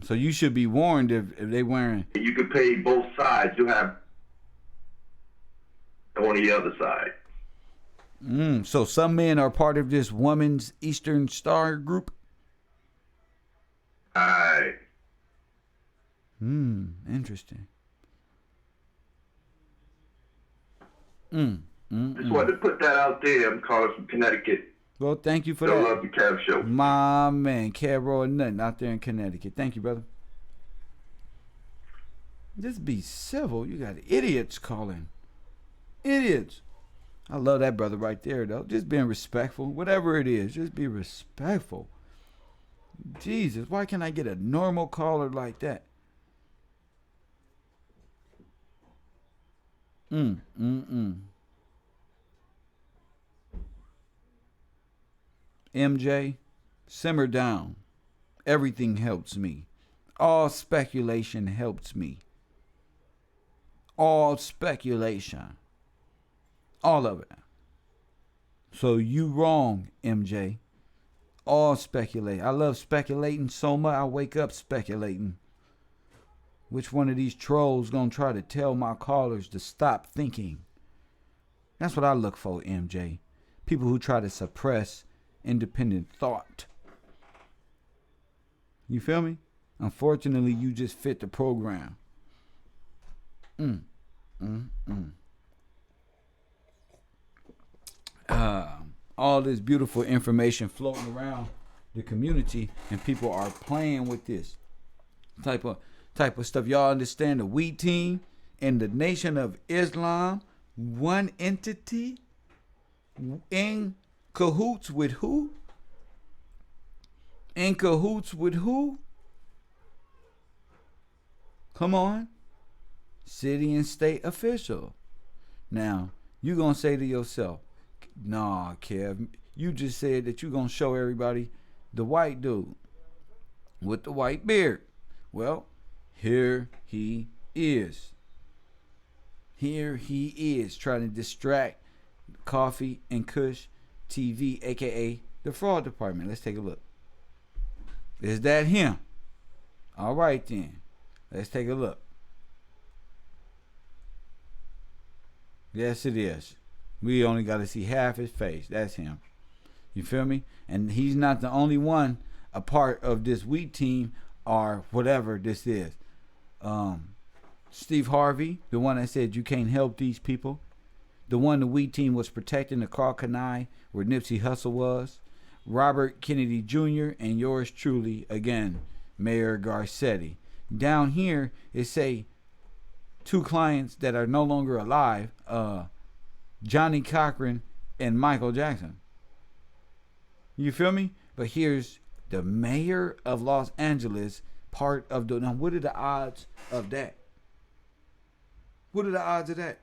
So you should be warned if they wearing. You could pay both sides. You have on the other side. So some men are part of this woman's Eastern Star group? Right. Interesting. Just wanted to put that out there. I'm calling from Connecticut. Well, thank you for Still that. love the Cav Show. My man, Carol and nothing out there in Connecticut. Thank you, brother. Just be civil. You got idiots calling. Idiots. I love that brother right there, though. Just being respectful. Whatever it is, just be respectful. Jesus, why can't I get a normal caller like that? MJ, simmer down. Everything helps me. All speculation helps me. All speculation. All of it. So you wrong, MJ. All speculate. I love speculating so much. I wake up speculating. Which one of these trolls gonna try to tell my callers to stop thinking? That's what I look for, MJ. People who try to suppress independent thought. You feel me? Unfortunately, you just fit the program. All this beautiful information floating around the community, and people are playing with this type of stuff. Y'all understand the We Team and the Nation of Islam, one entity, in cahoots with who? In cahoots with who? Come on. city and state official. Now, you going to say to yourself, nah, Kev, you just said that you going to show everybody the white dude with the white beard. Well, here he is. Here he is trying to distract Coffee and Kush TV, aka the fraud department. Let's take a look. Is that him? All right then. Let's take a look. Yes, it is. We only got to see half his face. That's him. You feel me? And he's not the only one a part of this wheat team or whatever this is. Steve Harvey, the one that said you can't help these people. The one the wheat team was protecting the Carl Kanai where Nipsey Hussle was. Robert Kennedy Jr. and yours truly, again, Mayor Garcetti. Down here, it say two clients that are no longer alive, Johnny Cochran and Michael Jackson. You feel me? But here's the mayor of Los Angeles, part of the... Now, what are the odds of that? What are the odds of that?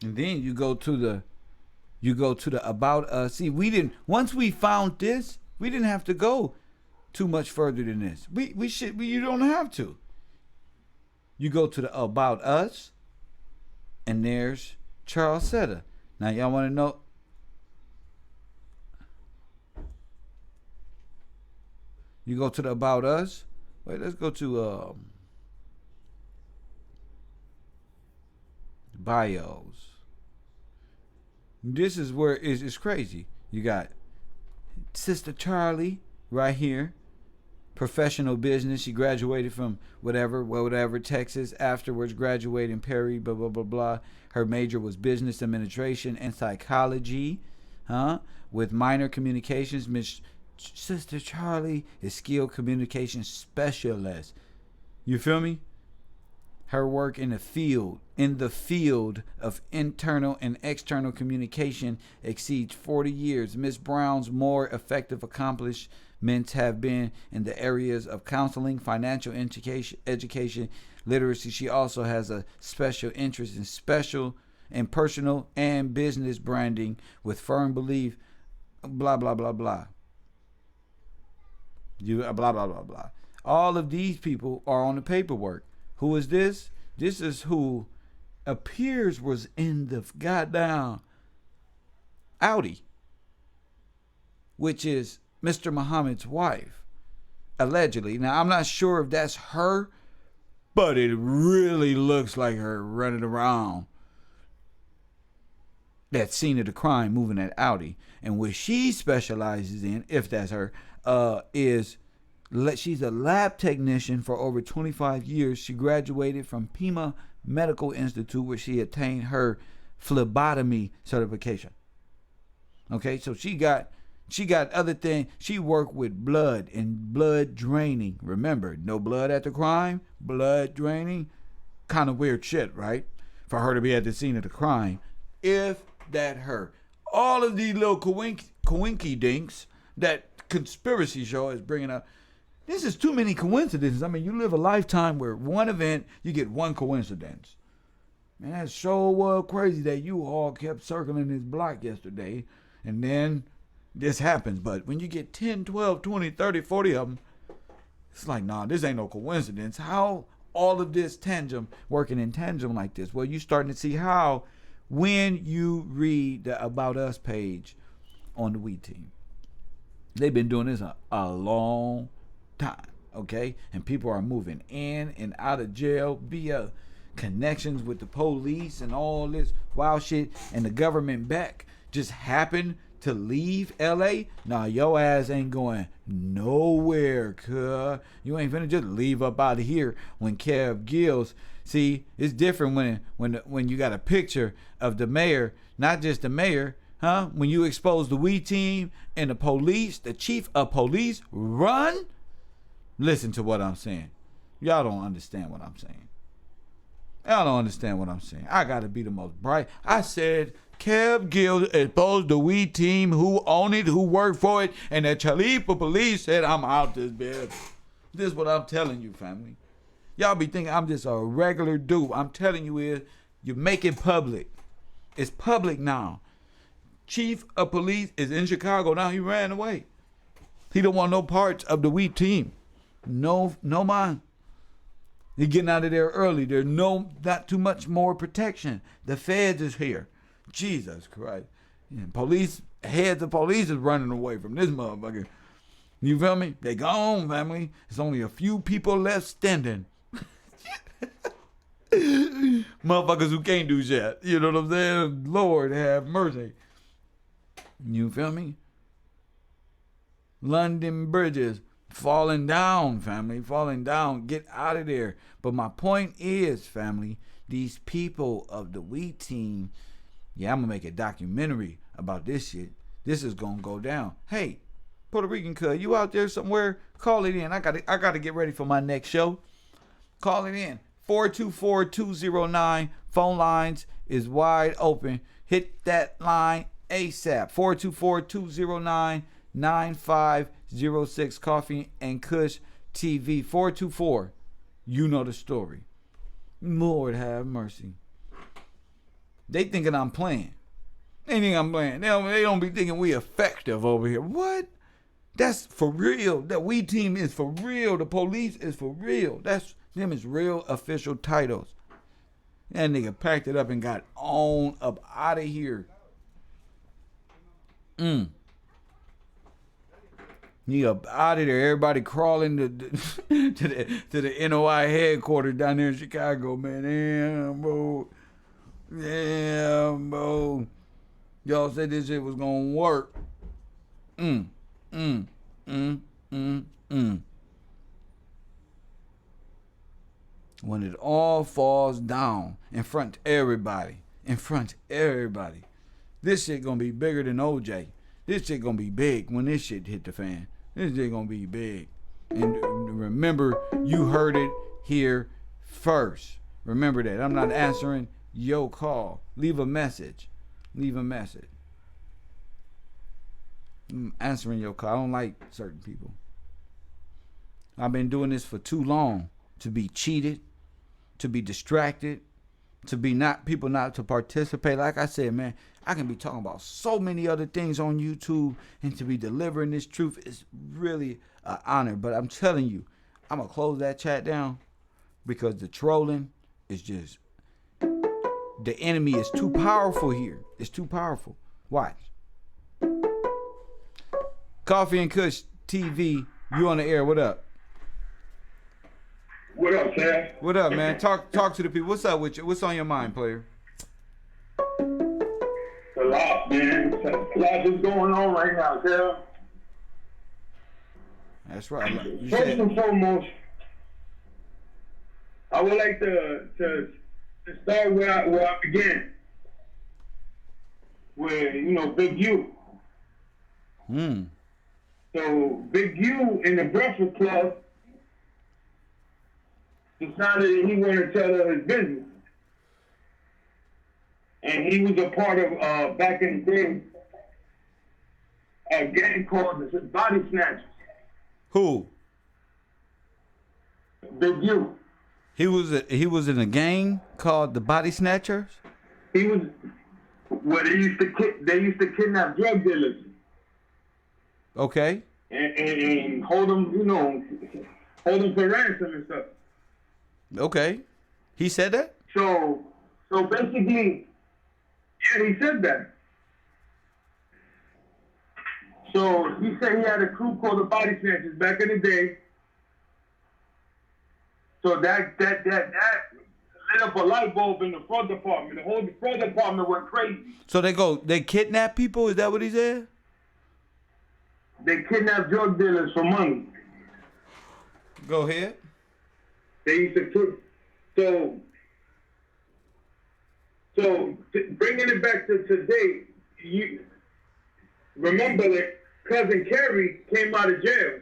And then you go to the about us. See, once we found this, we didn't have to go too much further than this. You don't have to. You go to the about us, and there's Charles Setta. Now y'all want to know? You go to the about us. Wait, let's go to bios. This is where it's crazy. You got Sister Charlie right here. Professional business. She graduated from whatever, Texas. Afterwards graduated in Perry, blah, blah, blah, blah. Her major was business administration and psychology. With minor communications. Miss Sister Charlie is skilled communication specialist. You feel me? Her work in the field of internal and external communication exceeds 40 years. Miss Brown's more effective accomplishments have been in the areas of counseling, financial education, literacy. She also has a special interest in personal and business branding with firm belief, blah, blah, blah, blah. Blah, blah, blah, blah. All of these people are on the paperwork. Who is this? This is who appears was in the goddamn Audi, which is Mr. Muhammad's wife, allegedly. Now, I'm not sure if that's her, but it really looks like her running around that scene of the crime moving that Audi. And what she specializes in, if that's her, is... She's a lab technician for over 25 years. She graduated from Pima Medical Institute where she attained her phlebotomy certification. Okay, so she got other things. She worked with blood and blood draining. Remember, no blood at the crime, blood draining. Kind of weird shit, right? For her to be at the scene of the crime. If that her. All of these little coinky dinks that conspiracy show is bringing up. This is too many coincidences. I mean, you live a lifetime where one event, you get one coincidence. Man, that's so crazy that you all kept circling this block yesterday, and then this happens. But when you get 10, 12, 20, 30, 40 of them, it's like, nah, this ain't no coincidence. How all of this tandem working in tandem like this? Well, you're starting to see how when you read the About Us page on the Wheat Team. They've been doing this a long time, okay? And people are moving in and out of jail via connections with the police and all this wild shit, and the government back just happened to leave LA. Nah, your ass ain't going nowhere, cuh. You ain't finna just leave up out of here. When Kev Gills, see, it's different when you got a picture of the mayor, not just the mayor, when you expose the Wheat Team and the police, the chief of police run. Listen to what I'm saying. Y'all don't understand what I'm saying. Y'all don't understand what I'm saying. I gotta be the most bright. I said Kev Gill exposed the Wheat Team, who owned it, who worked for it, and the Chalipa police said, I'm out this bitch. This is what I'm telling you, family. Y'all be thinking I'm just a regular dude. I'm telling you is you make it public. It's public now. Chief of police is in Chicago now. He ran away. He don't want no parts of the wheat team. No mind. He getting out of there early. There's not too much more protection. The feds is here. Jesus Christ. And heads of police is running away from this motherfucker. You feel me? They gone, family. There's only a few people left standing. Motherfuckers who can't do shit. You know what I'm saying? Lord have mercy. You feel me? London bridges falling down, family. Falling down. Get out of there. But my point is, family, these people of the wheat team, yeah, I'm going to make a documentary about this shit. This is going to go down. Hey, Puerto Rican cuz, you out there somewhere? Call it in. I got to get ready for my next show. Call it in. 424-209. Phone lines is wide open. Hit that line ASAP. 424-209-9506. Coffee and Kush TV. 424. You know the story. Lord have mercy. They thinking I'm playing. They think I'm playing. They don't be thinking we effective over here. What? That's for real. That we team is for real. The police is for real. Them is real official titles. That nigga packed it up and got on up out of here. He up out of there. Everybody crawling to the NOI headquarters down there in Chicago, man. Damn, bro. Y'all said this shit was gonna work. When it all falls down in front of everybody. This shit gonna be bigger than OJ. This shit gonna be big when this shit hit the fan. This shit gonna be big. And remember, you heard it here first. Remember that. I'm not answering your call. Leave a message. I'm answering your call. I don't like certain people. I've been doing this for too long to be cheated, to be distracted, to be people not to participate. Like I said, man, I can be talking about so many other things on YouTube, and to be delivering this truth is really an honor. But I'm telling you, I'm going to close that chat down because the trolling is just, the enemy is too powerful here. It's too powerful. Watch. Coffee and Kush TV, you on the air. What up? What up, Sam? What up, man? Talk to the people. What's up with you? What's on your mind, player? A lot, man. A lot is going on right now, Sam. That's right. First and foremost, I would like to start where I began. With, Big U. So Big U in the Breakfast Club decided that he wanted to tell her his business. And he was a part of, back in the day, a gang called the Body Snatchers. Who? Big U. He was in a gang called the Body Snatchers? He was, they used to kidnap drug dealers. Okay. And hold them, hold them for ransom and stuff. Okay. He said that? So basically, yeah, he said that. So he said he had a crew called the Body Snatchers back in the day. So that lit up a light bulb in the front department. The whole front department went crazy. So they kidnap people? Is that what he said? They kidnap drug dealers for money. Go ahead. They used to so bringing it back to today, you remember that cousin Kerry came out of jail.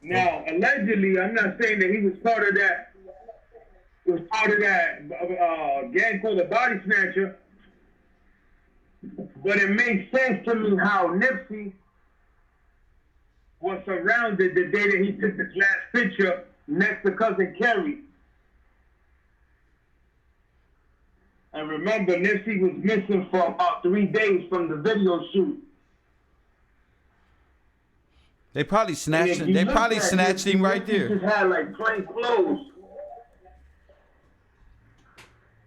Now, allegedly, I'm not saying that he was part of that. Gang called the Body Snatcher. But it makes sense to me how Nipsey was was surrounded the day that he took this last picture next to cousin Kerry. And remember, Nipsey was missing for about 3 days from the video shoot. They probably snatched him. They probably snatched him right He there. just had like plain clothes.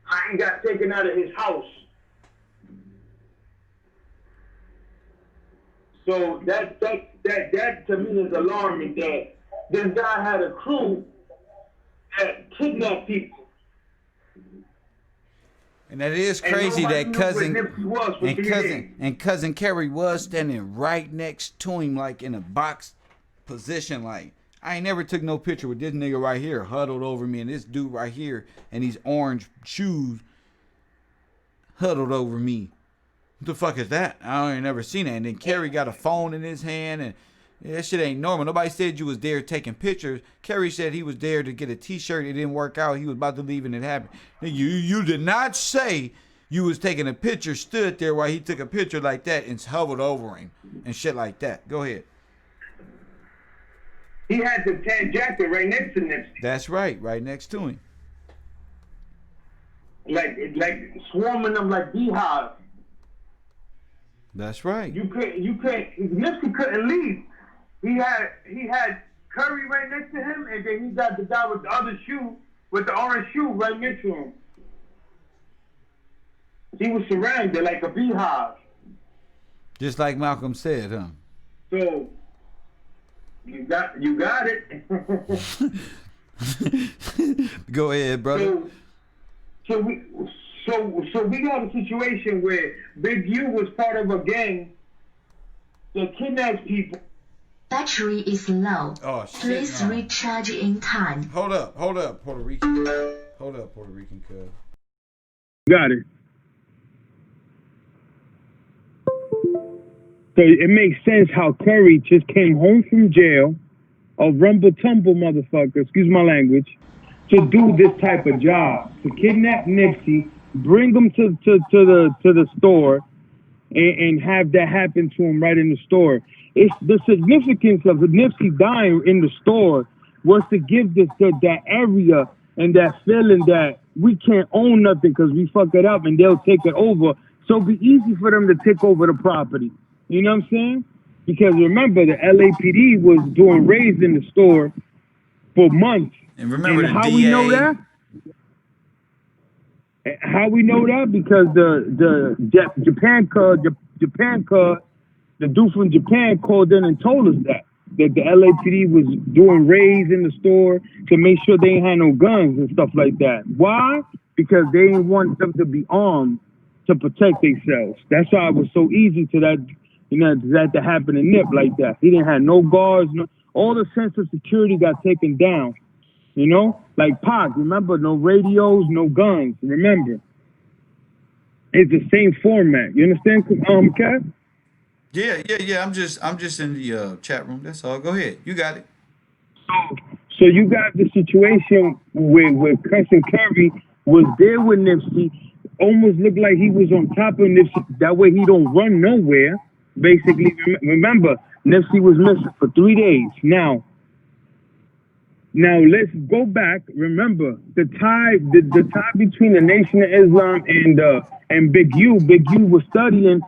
I ain't got taken out of his house. So that to me is alarming that this guy had a crew that kidnapped people. And that is crazy that cousin Kerry was standing right next to him, like in a box position. Like, I ain't never took no picture with this nigga right here huddled over me, and this dude right here and these orange shoes huddled over me. What the fuck is that? I ain't never seen that. And then Kerry got a phone in his hand, and that shit ain't normal. Nobody said you was there taking pictures. Kerry said he was there to get a t-shirt. It didn't work out. He was about to leave and it happened. You did not say you was taking a picture, stood there while he took a picture like that and hovered over him and shit like that. Go ahead. He had the tan jacket right next to Nipsey. That's right next to him. Like swarming them like beehives. That's right. You couldn't. Nipsey couldn't leave. He had Curry right next to him, and then he got the guy with the other shoe, with the orange shoe right next to him. He was surrounded like a beehive. Just like Malcolm said, huh? So you got it. Go ahead, brother. So we got a situation where Big U was part of a gang that kidnaps people. Battery is low. Oh, shit, Please no. recharge in time. Hold up, Puerto Rican. Hold up, Puerto Rican cuz. Got it. So it makes sense how Curry just came home from jail, a rumble-tumble motherfucker, excuse my language, to do this type of job, to kidnap Nipsey, bring him to the store, and have that happen to him right in the store. It's the significance of Nipsey dying in the store was to give that area and that feeling that we can't own nothing because we fuck it up and they'll take it over. So it'll be easy for them to take over the property. You know what I'm saying? Because remember, the LAPD was doing raids in the store for months. And remember, and the how DA. we know that? How we know that? Because the Japan card, the dude from Japan called in and told us that the LAPD was doing raids in the store to make sure they ain't had no guns and stuff like that. Why? Because they didn't want them to be armed to protect themselves. That's why it was so easy to that to happen to Nip like that. He didn't have no guards, all the sense of security got taken down. You know, like Pac, remember, no radios, no guns. Remember, it's the same format. You understand, Kat? Yeah. I'm just in the chat room. That's all. Go ahead. You got it. So you got the situation where cousin Curry was there with Nipsey, almost looked like he was on top of Nipsey. That way he don't run nowhere. Basically, remember, Nipsey was missing for 3 days. Now let's go back. Remember the tie between the Nation of Islam and Big U. Big U was studying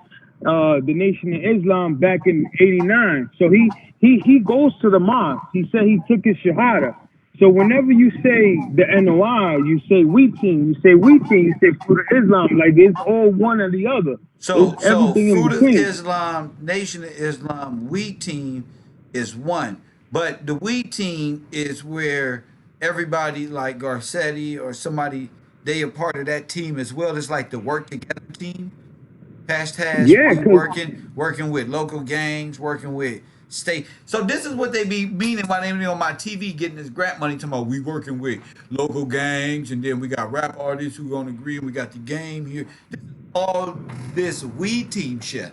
the Nation of Islam back in '89. So he goes to the mosque. He said he took his shahada. So whenever you say the NOI, you say we team. You say we team. You say Fruit of Islam. Like it's all one or the other. So It's everything in Fruit of between. Islam, Nation of Islam, We Team is one. But the We Team is where everybody like Garcetti or somebody, they are part of that team as well. It's like the work together team. Hashtag working with local gangs, working with state. So this is what they be meaning while they be on my TV getting this grant money. Talking about we working with local gangs, and then we got rap artists who gonna agree, and we got the game here. All this We Team shit.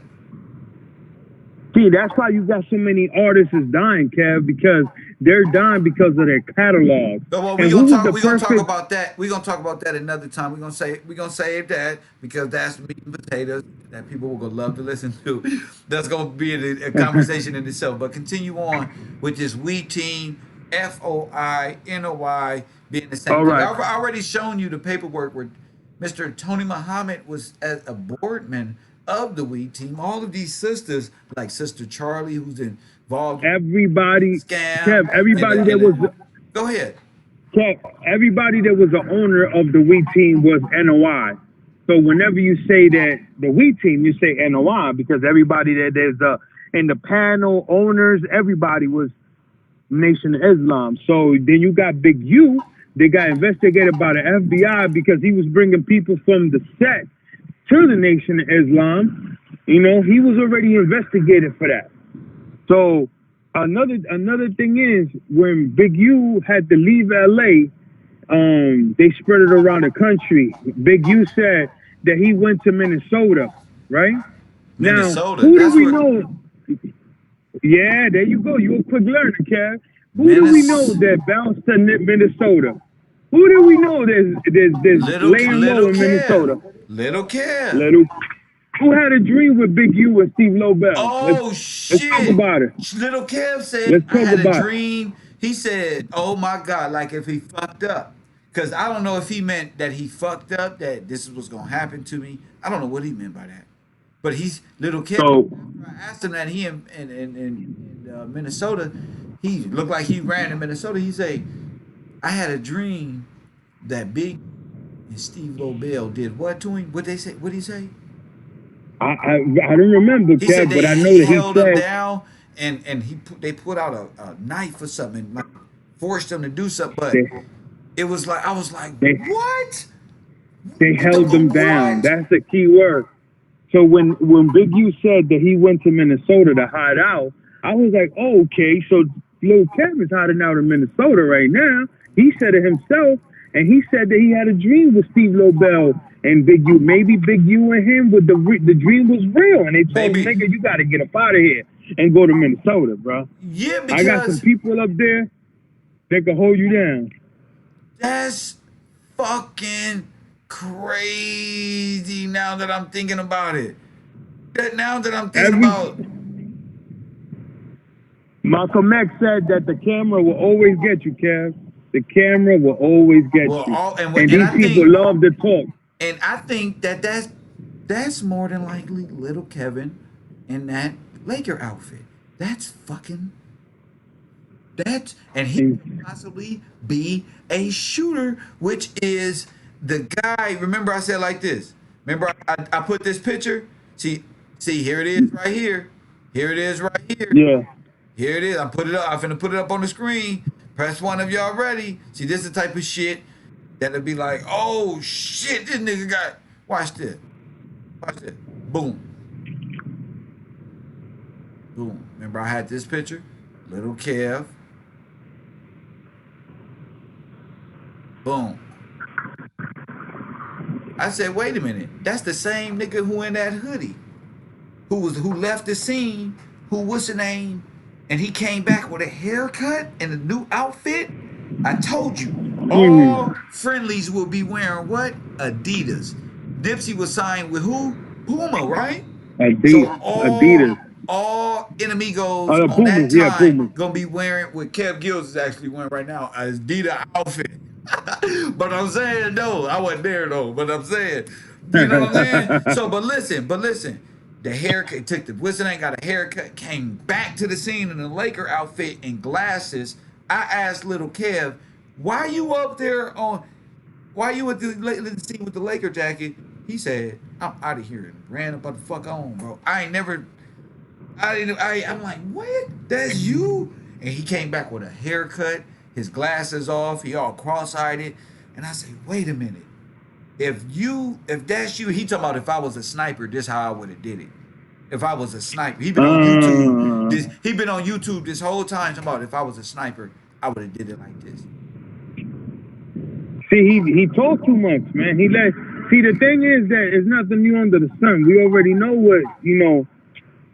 See, that's why you got so many artists is dying, Kev, because they're dying because of their catalog. Well, And who was the we gonna talk perfect? about that. We're gonna talk about that another time. We're gonna save that because that's meat and potatoes that people will gonna love to listen to. That's gonna be a conversation in itself. But continue on with this We Team FOINOY being the same All thing. right. I've already shown you the paperwork where Mr. Tony Muhammad was as a boardman of the We Team. All of these sisters, like Sister Charlie, who's involved in Everybody, scam Kev, everybody that was go ahead. Kev, everybody that was the owner of the We Team was NOI. So whenever you say that the We Team, you say NOI because everybody that there's in the panel owners, everybody was Nation of Islam. So then you got Big U. They got investigated by the FBI because he was bringing people from the set to the Nation of Islam. You know, he was already investigated for that. So another thing is when Big U had to leave LA, they spread it around the country. Big U said that he went to Minnesota, right? Now, Minnesota. who do That's we where know? Yeah, there you go. You a quick learner, Kev. Who do we know Minnesota. that bounced to Minnesota? Who do we know there's laying low Little in Kev. Minnesota? Little Kev. Little. Who had a dream with Big U and Steve Lobel? Oh Let's talk shit. about it. Little Kev said Let's I talk had a about it. dream. He said, "Oh my god, like if he fucked up." Cuz I don't know if he meant that he fucked up that this was going to happen to me. I don't know what he meant by that. But he's Little Kev. So After I asked him that he in Minnesota, he looked like he ran in Minnesota. He said, "I had a dream that Big and Steve Lobel did what to him? What they say? What did he say?" I don't remember, He said Kev, but I know he that he held him said down and they put out a knife or something and like forced him to do something. But they it was like I was like, they, what? they What the held them down. what? That's the key word. So when Big U said that he went to Minnesota to hide out, I was like, oh, okay, so Lil Kev is hiding out in Minnesota right now. He said it himself, and he said that he had a dream with Steve Lobel and Big U. Maybe Big U and him with the dream was real, and they told him, Maybe nigga, you got to get up out of here and go to Minnesota, bro. yeah, I got some because people up there that can hold you down. that's fucking crazy. Now that I'm thinking about it, now that I'm thinking Every about Malcolm X said that the camera will always get you, Kev. The camera will always get well, you. all And and these people love to talk. I think that's more than likely little Kevin in that Laker outfit. That's fucking that, and he could And possibly be a shooter, which is the guy. Remember, I said like this. Remember, I put this picture. See, here it is right here. Here it is right here. yeah, Here it is. I put it up. I'm finna put it up on the screen. Press one if y'all ready. See, this is the type of shit that'll be like, oh shit, this nigga got. Watch this. Watch this. Boom. Boom. Remember, I had this picture. Little Kev. Boom. I said, wait a minute. That's the same nigga who in that hoodie, who left the scene, what's the name, and he came back with a haircut and a new outfit. I told you, all friendlies will be wearing what? Adidas. Dipsy was signed with who? Puma, right? So Adidas. all enemigos on that Pumas, yeah, time Pumas. gonna be wearing what Kev Gills is actually wearing right now, a Adidas outfit. But I'm saying no, I wasn't there though. But I'm saying, you know what I'm saying? So, but listen, the haircut took the Whistle ain't got a haircut, came back to the scene in a Laker outfit and glasses. I asked little Kev, why you up there on? Why you at the scene with the Laker jacket? He said, I'm out of here and ran about the fuck on, bro. I'm like, what? That's you? And he came back with a haircut, his glasses off, he all cross-eyed. And I said, wait a minute. If that's you, he talking about if I was a sniper, this how I would have did it. If I was a sniper. He been on YouTube. He been on YouTube this whole time talking about if I was a sniper, I would have did it like this. See, he talked too much, man. See, the thing is that it's nothing new under the sun. We already know what,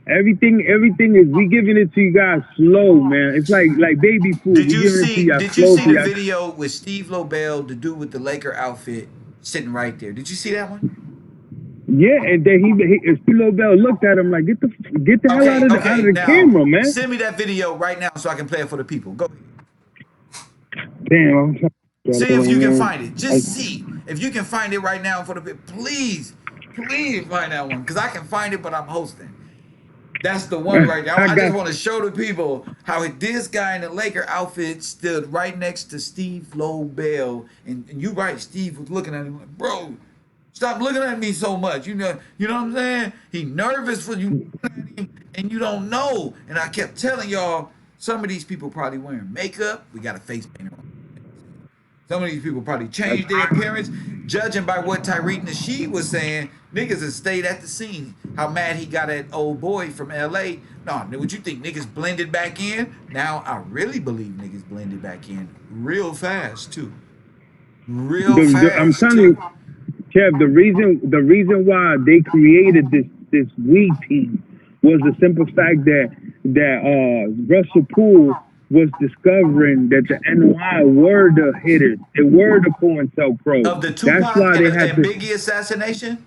Everything is we giving it to you guys slow, man. It's like baby food. Did We you giving it to see? y'all Did you slow see to the y'all. video with Steve Lobel, the dude with the Laker outfit, sitting right there? Did you see that one? Yeah, and then he Steve Bell looked at him like, get the hell out Okay, of okay. the Now camera, man. send me that video right now so I can play it for the people. Go ahead. Damn, I'm trying to See get it if right you can now. find it. Just see if you can find it right now for the people. Please, please find that one because I can find it, but I'm hosting. That's the one right now. I I just got want to show the people how this guy in the Laker outfit stood right next to Steve Lobel, and you right, Steve was looking at him like, bro, stop looking at me so much. You know what I'm saying? He nervous for you looking at him, and you don't know. And I kept telling y'all, some of these people probably wearing makeup. We got a face painter on. Some of these people probably changed their appearance. Judging by what Tyreek Nasheed was saying, niggas have stayed at the scene. How mad he got at old boy from LA. No, what you think? Niggas blended back in? Now I really believe niggas blended back in real fast too. Real I'm fast telling you, too. Kev, the reason why they created this weed team was the simple fact that Russell Poole was discovering that the NY were the hitters. They were the Cointel pros. Of the That's Tupac why and, they had and to. Biggie assassination,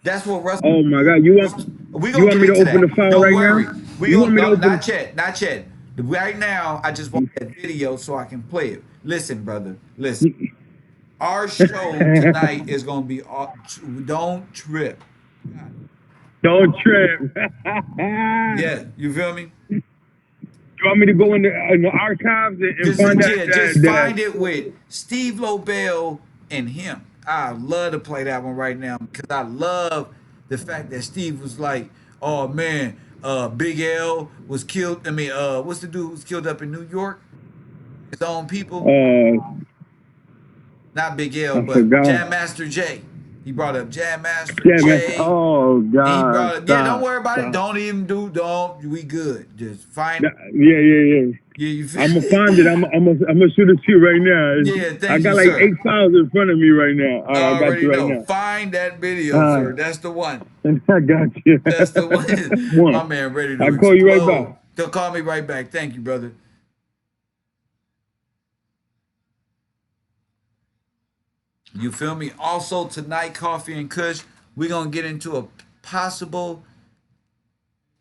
that's what Russell. Oh my God, We you gonna want get me to into open the that. file Don't right worry. now? We You want gonna me to no, open? not yet. Right now, I just want that video so I can play it. Listen, brother. Listen. Our show tonight is gonna be don't trip. Don't trip. Yeah, you feel me? You want me to go in the archives and find out Just that find it with Steve Lobel and him. I love to play that one right now because I love the fact that Steve was like, "Oh man, Big L was killed. I mean, what's the dude who was killed up in New York? His own people. Not Big L, I but forgot. Jam Master Jay. He brought up Jam Master Yeah, man. Jay. Oh And he God, brought up, yeah, don't stop, worry about it. stop. Don't. We good. Just find. Yeah. Yeah, you I'm gonna feel. find it. I'm gonna shoot it to you right now. Yeah, I thank you, got like sir. 8 files in front of me right now. All I right, I got already you right know. now. Find that video, All sir. right, That's the one. I got you. That's the one. My One. man ready to I'll call you right explode. back. They'll call me right back. Thank you, brother. You feel me? Also tonight, Coffee and Kush, we're gonna get into a possible.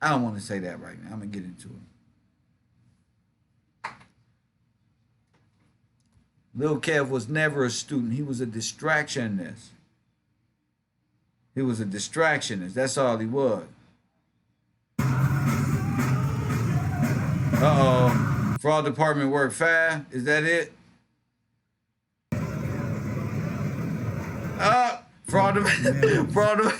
I don't want to say that right now. I'm gonna get into it. Lil Kev was never a student. He was a distractionist. He was a distractionist. That's all he was. Uh-oh. Fraud department work fast. Is that it? Fraud, fraud,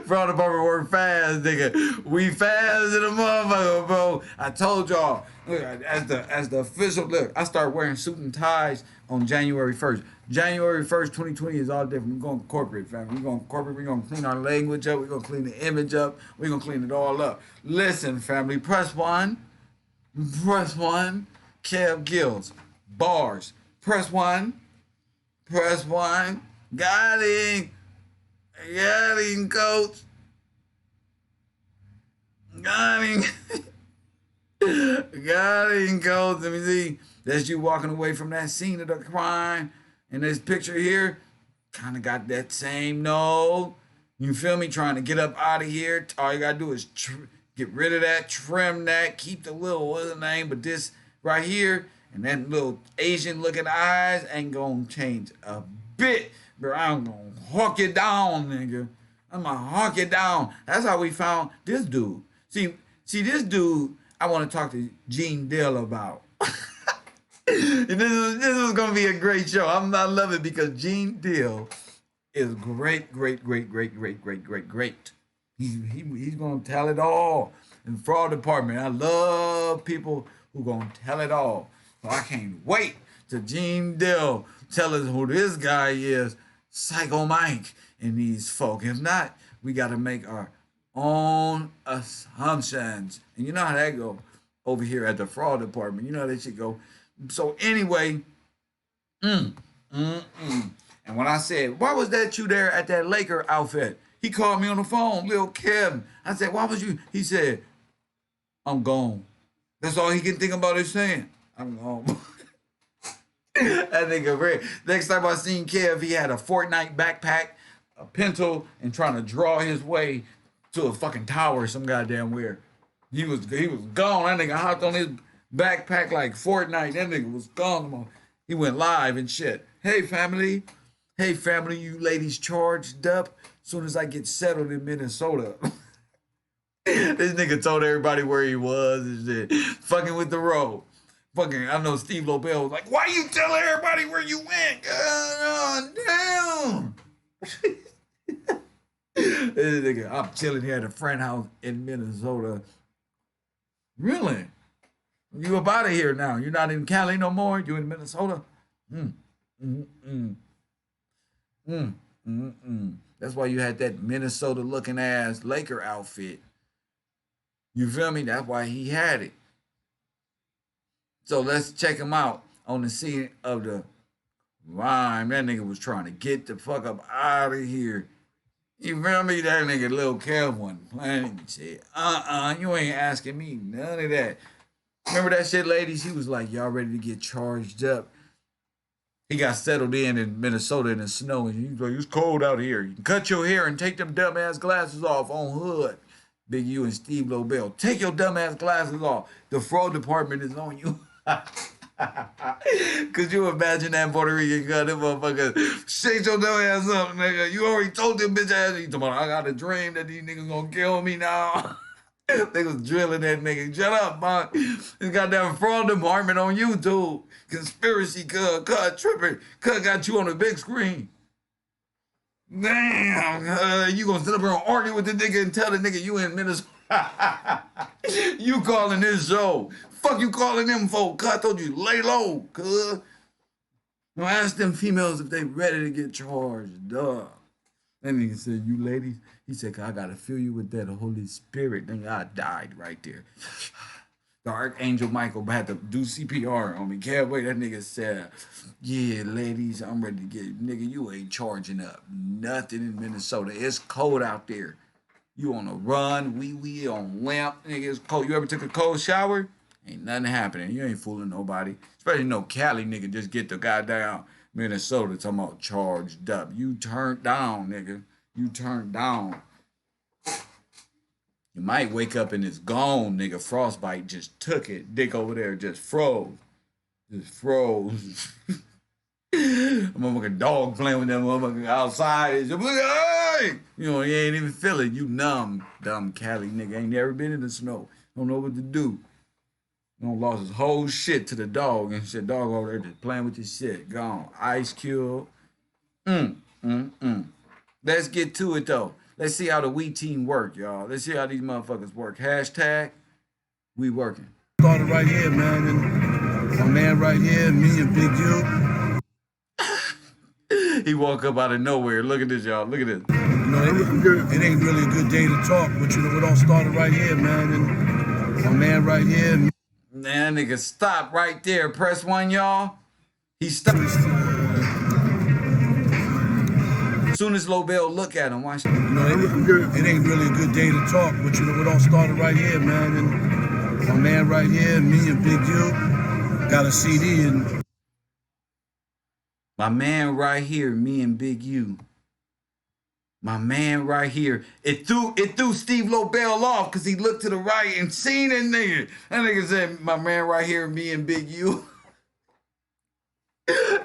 fraud department work fast, nigga. We fast in the motherfucker, bro. I told y'all. Look, as the official look, I start wearing suit and ties on January 1st. January 1st, 2020 is all different. We're going corporate, fam. We're going corporate. We're going to clean our language up. We're going to clean the image up. We're going to clean it all up. Listen, family, press one. Press one. Kev Gills. Bars. Press one. Press one. Got him. Got him, coach. Got him. Got him, coach. Let me see. That's you walking away from that scene of the crime. And this picture here kind of got that same no. You feel me? Trying to get up out of here. All you got to do is get rid of that, trim that, keep the little, what's the name? But this right here and that little Asian looking eyes ain't going to change a bit. Bro, I'm going to hawk it down, nigga. I'm going to hawk it down. That's how we found this dude. See, this dude I want to talk to Gene Dill about. And this is going to be a great show. I love it because Gene Dill is great. He's going to tell it all. In fraud department, I love people who going to tell it all. So I can't wait to Gene Dill tell us who this guy is. Psycho Mike and these folk. If not, we got to make our own assumptions. And you know how that go over here at the fraud department. You know how that shit go. So anyway, And when I said, why was that you there at that Laker outfit? He called me on the phone, Lil Kevin. I said, why was you? He said, I'm gone. That's all he can think about is saying, I'm gone. That nigga red. Next time I seen Kev, he had a Fortnite backpack, a pencil, and trying to draw his way to a fucking tower some goddamn where. He was gone. That nigga hopped on his backpack like Fortnite. That nigga was gone. He went live and shit. Hey family, you ladies charged up. Soon as I get settled in Minnesota. This nigga told everybody where he was and shit. Fucking with the road. Fucking, I know Steve Lobel was like, why you tell everybody where you went? Damn. This nigga, I'm chilling here at a friend house in Minnesota. Really? You up out of here now. You're not in Cali no more. You in Minnesota? That's why you had that Minnesota looking ass Laker outfit. You feel me? That's why he had it. So let's check him out on the scene of the rhyme. That nigga was trying to get the fuck up out of here. You feel me? That nigga Lil Kev wasn't playing. He said, you ain't asking me none of that. Remember that shit, ladies? He was like, y'all ready to get charged up? He got settled in Minnesota in the snow, and he's like, it's cold out here. You can cut your hair and take them dumbass glasses off on Hood. Big U and Steve Lobel. Take your dumbass glasses off. The fraud department is on you. Could you imagine that Puerto Rican gun? Them motherfuckers shake your dumb ass up, nigga. You already told them bitch ass. You talking about, I got a dream that these niggas gonna kill me now. They was drilling that nigga. Shut up, man. This goddamn fraud department on YouTube. Conspiracy, cut tripping. Cut got you on the big screen. Damn, you gonna sit up here and argue with the nigga and tell the nigga you in Minnesota? You calling this show? Fuck you calling them folk? Cuz I told you lay low, cuz. Now ask them females if they ready to get charged. Duh. That nigga said, you ladies. He said, I gotta fill you with that Holy Spirit. Then I died right there. The Archangel Michael had to do CPR on me. Can't wait. That nigga said, yeah, ladies, I'm ready to get, nigga, you ain't charging up nothing in Minnesota. It's cold out there. You on a run, we on lamp, nigga, it's cold. You ever took a cold shower? Ain't nothing happening. You ain't fooling nobody. Especially no Cali nigga just get the goddamn Minnesota talking about charged up. You turned down, nigga. You turned down. You might wake up and it's gone, nigga. Frostbite just took it. Dick over there just froze. Just froze. A motherfucking dog playing with that motherfucker outside. It's just, hey! You know, you ain't even feel it. You numb, dumb Cali nigga. Ain't never been in the snow. Don't know what to do. Don't lost his whole shit to the dog and shit. Dog over there just playing with his shit. Gone. Ice Cube. Let's get to it though. Let's see how the We team work, y'all. Let's see how these motherfuckers work. Hashtag we working. Started right here, man. And my man right here, me and Big U. He woke up out of nowhere. Look at this, y'all. Look at this. You know, it ain't really a good day to talk, but you know, it all started right here, man. And my man right here. Man, nigga, stop right there. Press one, y'all. He stopped. Soon as Lobel look at him, watch. You know, it ain't really a good day to talk, but you know, it all started right here, man. And my man right here, me and Big U, got a CD and. My man right here, me and Big U. My man right here. It threw Steve Lobel off because he looked to the right and seen that nigga. That nigga said, my man right here, me and Big U.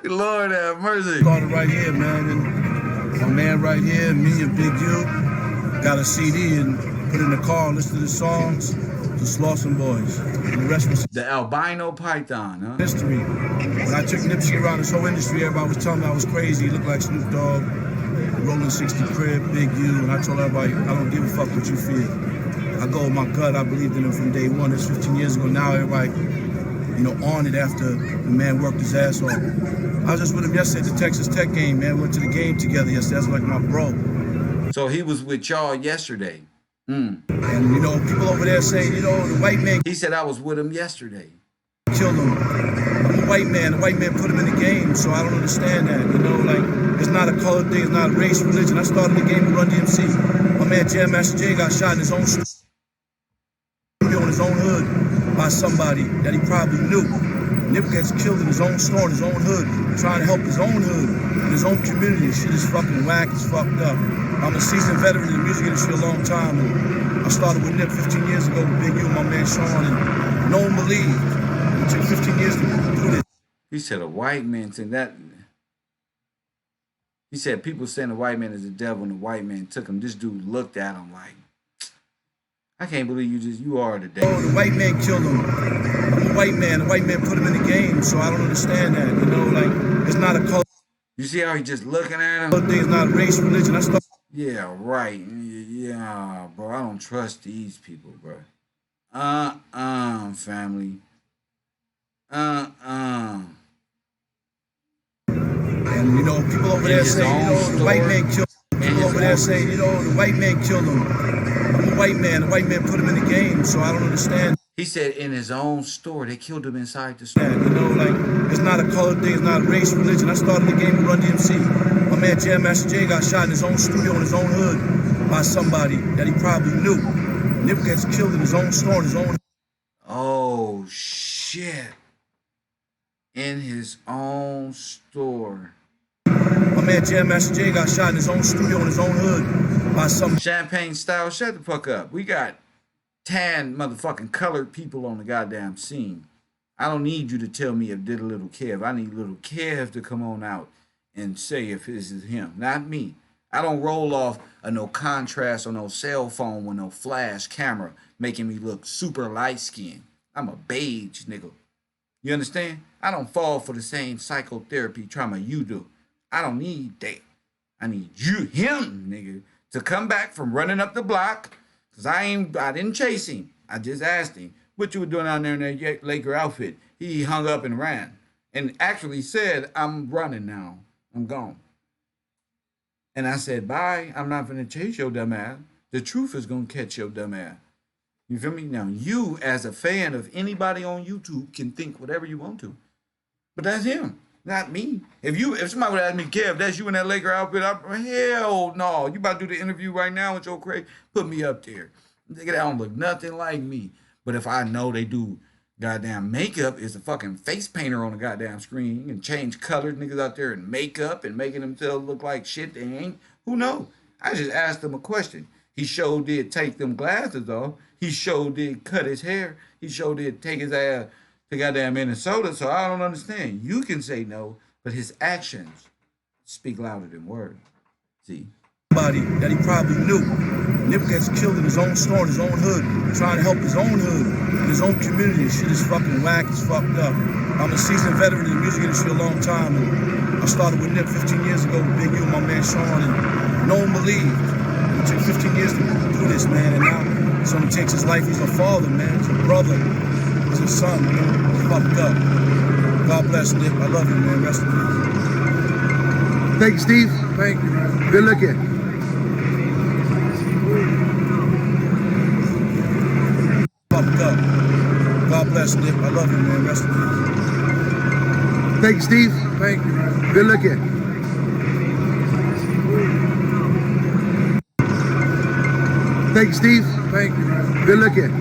Lord have mercy. Started right here, man. And my man right here, me and Big U, got a CD and put in the car, listen to the songs, the Slauson Boys. And the rest was the albino python, huh? history. When I took Nipsey around this whole industry, everybody was telling me I was crazy. He looked like Snoop Dogg, Rolling 60 Crib, Big U. And I told everybody, I don't give a fuck what you feel. I go with my gut. I believed in him from day one. It's 15 years ago now. Everybody, you know, on it after the man worked his ass off. I was just with him yesterday at the Texas Tech game, man. Went to the game together yesterday. That's like my bro. So he was with y'all yesterday. And, you know, people over there say, you know, the white man. He said I was with him yesterday. Killed him. white man. The white man put him in the game, so I don't understand that. You know, like, it's not a color thing, it's not race, religion. I started the game with Run DMC. My man Jam Master Jay got shot in his own studio in his own hood by somebody that he probably knew. Nip gets killed in his own store, in his own hood, trying to help his own hood, in his own community. Shit is fucking whack, it's fucked up. I'm a seasoned veteran in the music industry a long time. And I started with Nip 15 years ago with Big U, my man Sean, and no one believed. It took 15 years to do this. He said a white man said that. He said people saying the white man is the devil and the white man took him. This dude looked at him like, I can't believe you are the devil. Oh, the white man killed him. I'm a white man. The white man put him in the game, so I don't understand that. You know, like, it's not a color. You see how he just looking at him? Thing is not race, religion. Yeah, right. Yeah, bro. I don't trust these people, bro. Family. And you know, people over there saying, you know, the white man killed him. People over there saying, you know, the white man killed him. I'm a white man. The white man put him in the game, so I don't understand. He said in his own store, they killed him inside the store. Yeah, you know, like, it's not a color thing, it's not race, religion. I started the game with Run DMC. My man Jam Master Jay got shot in his own studio in his own hood by somebody that he probably knew. Nip gets killed in his own store, in his own. Oh, shit. In his own store. My man Jam Master Jay got shot in his own studio in his own hood by some Champagne style. Shut the fuck up. We got tan motherfucking colored people on the goddamn scene. I don't need you to tell me if did a little Kev. I need little Kev to come on out and say if this is him, not me. I don't roll off a no contrast or no cell phone with no flash camera making me look super light skinned. I'm a beige nigga. You understand? I don't fall for the same psychotherapy trauma you do. I don't need that. I need him, nigga, to come back from running up the block. Cause I didn't chase him. I just asked him, what you were doing out there in that Laker outfit? He hung up and ran. And actually said, I'm running now. I'm gone. And I said, bye. I'm not gonna chase your dumb ass. The truth is gonna catch your dumb ass. You feel me? Now, you as a fan of anybody on YouTube can think whatever you want to. But that's him, not me. If somebody would ask me, Kev, that's you in that Laker outfit, hell no. You about to do the interview right now with your Craig? Put me up there. Nigga, that don't look nothing like me. But if I know they do goddamn makeup, is a fucking face painter on the goddamn screen and change colors, niggas out there in makeup and making themselves look like shit they ain't, who knows? I just asked him a question. He sure did take them glasses off. He sure did cut his hair. He sure did take his ass to goddamn Minnesota, so I don't understand. You can say no, but his actions speak louder than words. See? Somebody that he probably knew. Nip gets killed in his own store, in his own hood, trying to help his own hood, in his own community. Shit is fucking whack, it's fucked up. I'm a seasoned veteran in the music industry a long time, and I started with Nip 15 years ago with Big U, my man Sean, and no one believed. It took 15 years to do this, man, and now someone takes his life. He's a father, man, he's a brother, he's a son, man. It's fucked up. God bless Nip, I love you, man, rest in peace. Thank you, Steve. Thank you. Good looking. Fucked up. God bless Nip, I love you, man, rest in peace. Thank you, Steve. Thank you. Good looking. Thank you, Steve. Thank you. Good looking.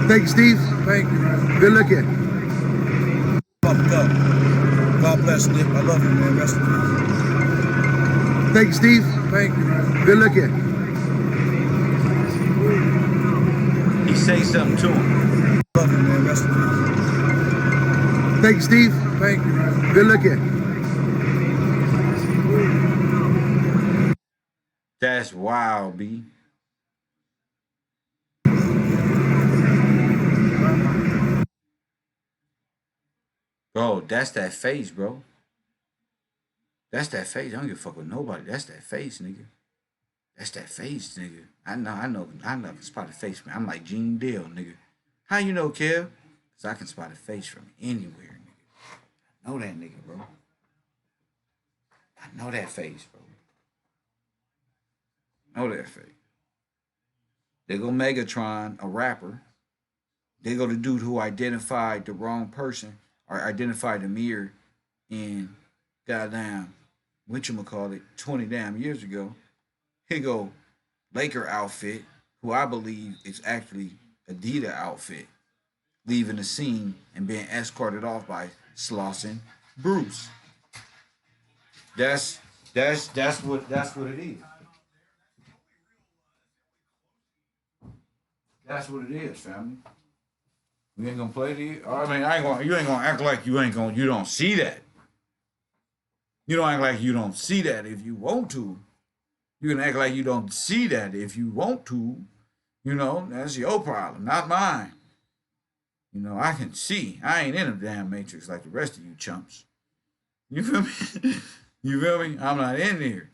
Thank you, Steve. Thank you. Good looking. Fucked up. God bless Nip, I love you, man, rest in peace. Thank you, Steve. Thank you. Good looking. He say something to him. Love you, man, rest in peace. Thank you, Steve. Thank you. Good looking. That's wild, B. Bro, that's that face, bro. That's that face. I don't give a fuck with nobody. That's that face, nigga. That's that face, nigga. I know. I can spot the face, man. I'm like Gene Deal, nigga. How you know, Kev? Because I can spot a face from anywhere, nigga. I know that nigga, bro. I know that face, bro. Know that face. They go Megatron, a rapper. They go the dude who identified the wrong person or identified the mirror in goddamn whatchamacallit 20 damn years ago. Here go Laker outfit, who I believe is actually Adidas outfit, leaving the scene and being escorted off by Slauson Bruce. That's what it is. That's what it is, family. We ain't gonna play the. I mean, you ain't gonna act like you don't see that. You don't act like you don't see that if you want to. You can act like you don't see that if you want to. You know, that's your problem, not mine. You know, I can see. I ain't in a damn matrix like the rest of you chumps. You feel me? You feel me? I'm not in there.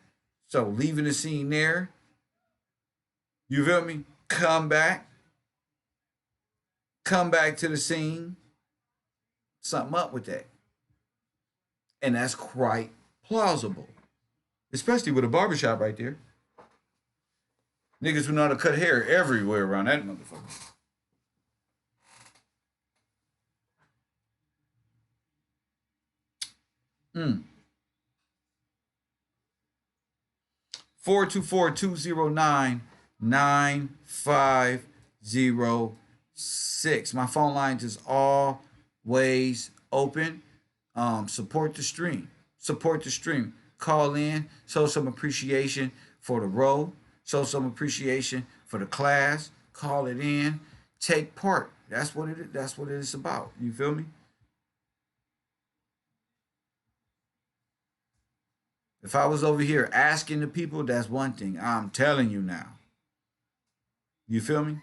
So leaving the scene there. You feel me? Come back to the scene. Something up with that. And that's quite plausible. Especially with a barbershop right there. Niggas who know how to cut hair everywhere around that motherfucker. 424-209-9506. My phone lines is always open. Support the stream. Support the stream. Call in. Show some appreciation for the row. Show some appreciation for the class. Call it in. Take part. That's what it is. That's what it is about. You feel me? If I was over here asking the people, that's one thing. I'm telling you now. You feel me?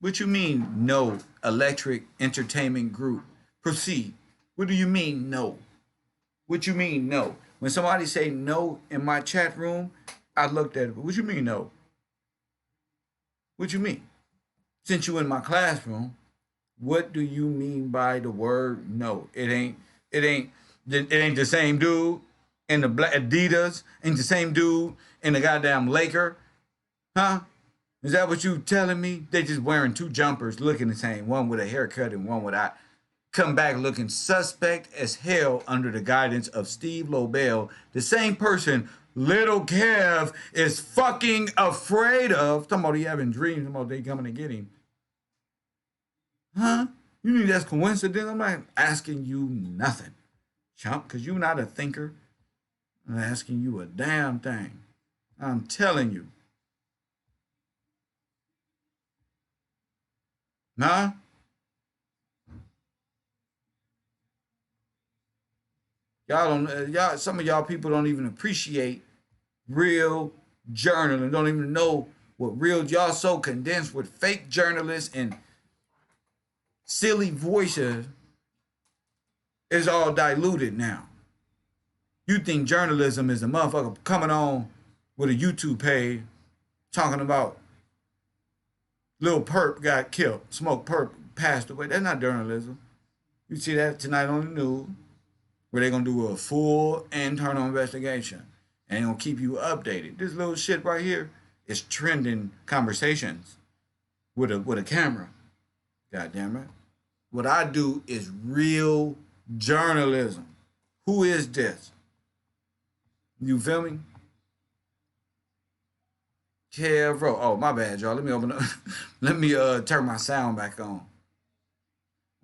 What you mean, no electric entertainment group? Proceed. What do you mean, no? What you mean, no? When somebody say no in my chat room, I looked at it. What you mean, no? What you mean? Since you in my classroom, what do you mean by the word no? It ain't the same dude in the black Adidas, ain't the same dude in the goddamn Laker, huh? Is that what you telling me? They just wearing two jumpers looking the same, one with a haircut and one without. Come back looking suspect as hell under the guidance of Steve Lobel, the same person Little Kev is fucking afraid of. Talking about he having dreams about they coming to get him. Huh? You think that's coincidence? I'm not asking you nothing, chump, because you're not a thinker. I'm asking you a damn thing. I'm telling you. Nah? Some of y'all people don't even appreciate real journaling. Don't even know what real, y'all so condensed with fake journalists and silly voices is all diluted now. You think journalism is a motherfucker coming on with a YouTube page talking about Lil Perp got killed, Smoke Perp passed away. That's not journalism. You see that tonight on the news, where they're gonna do a full internal investigation and they're gonna keep you updated. This little shit right here is trending conversations with a camera. God damn it. What I do is real journalism. Who is this? You feel me? Kev, oh my bad, y'all. Let me open up. Let me turn my sound back on.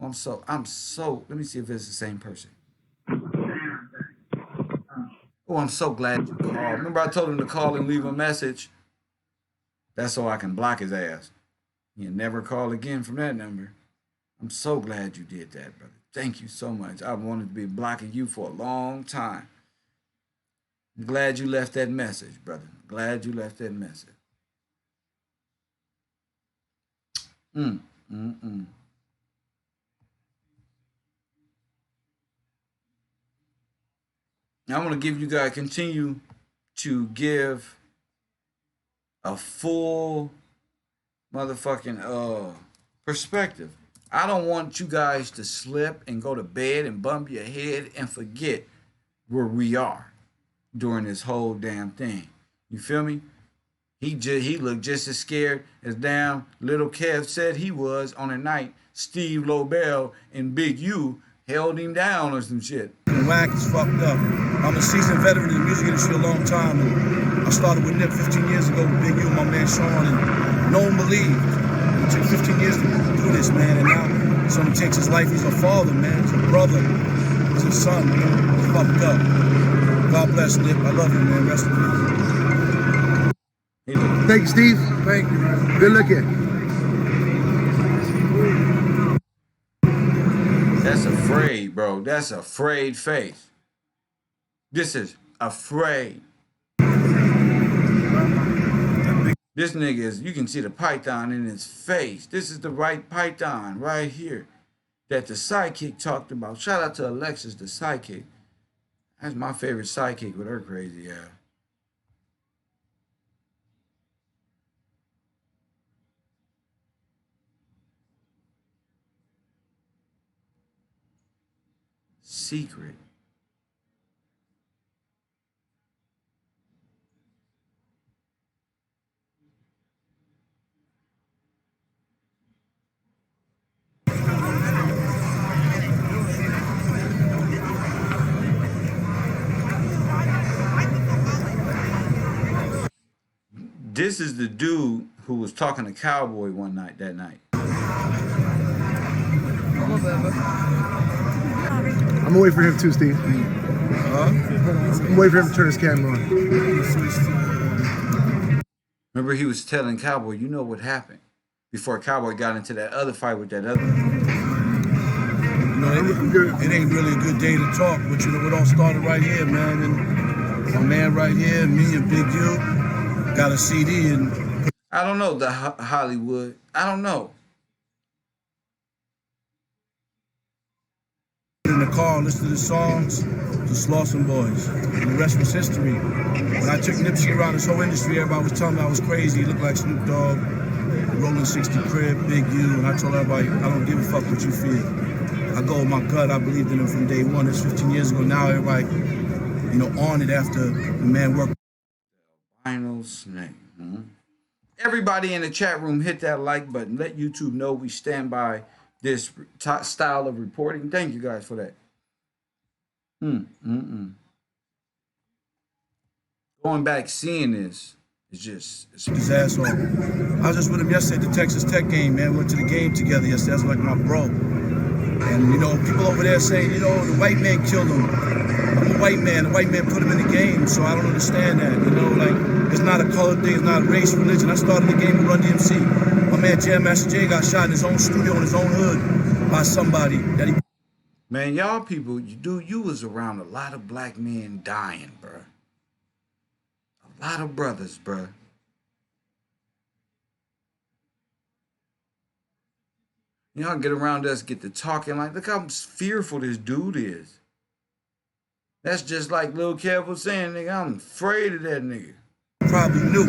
I'm so. Let me see if it's the same person. Oh, I'm so glad you called. Remember I told him to call and leave a message? That's so I can block his ass. He'll never call again from that number. I'm so glad you did that, brother. Thank you so much. I wanted to be blocking you for a long time. I'm glad you left that message, brother. Glad you left that message. I'm going to give you guys, continue to give a full motherfucking perspective. I don't want you guys to slip and go to bed and bump your head and forget where we are during this whole damn thing. You feel me? He looked just as scared as damn little Kev said he was on the night Steve Lobel and Big U held him down or some shit. Whack is fucked up. I'm a seasoned veteran in the music industry a long time. And I started with Nip 15 years ago with Big U and my man Sean, and no one believed. It took 15 years to do this, man, and now someone takes his life. He's a father, man. He's a brother. He's a son, man. He's fucked up. God bless Nip. I love you, man. Rest in peace. Thank you, Steve. Thank you. Good looking. That's afraid, bro. That's afraid face. This is afraid. This nigga is, you can see the python in his face. This is the right python right here that the sidekick talked about. Shout out to Alexis, the sidekick. That's my favorite sidekick with her crazy ass. Secret. This is the dude who was talking to Cowboy that night. I'm gonna wait for him too, Steve. I'm waiting for him to turn his camera on. Remember, he was telling Cowboy, you know what happened before Cowboy got into that other fight with that other. You know, it ain't really a good day to talk, but you know, it all started right here, man. And my man right here, me and Big U, got a CD and. I don't know, the Hollywood. I don't know. In the car, listen to the songs, just lost some boys. And the rest was history. When I took Nipsey around this whole industry, everybody was telling me I was crazy. He looked like Snoop Dogg, Rolling 60 Crib, Big U. And I told everybody, I don't give a fuck what you feel. I go with my gut. I believed in him from day one. It's 15 years ago. Now everybody, you know, on it after the man worked. Final snake. Mm-hmm. Everybody in the chat room, hit that like button. Let YouTube know we stand by this style of reporting. Thank you guys for that. Going back, seeing this, it's just... his ass off. I was just with him yesterday at the Texas Tech game, man. We went to the game together yesterday. That's like my bro. And, you know, people over there saying, you know, the white man killed him. I'm a white man. The white man put him in the game, so I don't understand that. You know, like, it's not a color thing. It's not race, religion. I started the game with Run DMC. My man Jam Master Jay got shot in his own studio in his own hood by somebody that he... Man, y'all people, you was around a lot of black men dying, bro. A lot of brothers, bro. Y'all get around us, get to talking like, look how fearful this dude is. That's just like Lil Kev was saying, nigga, I'm afraid of that nigga. Probably knew.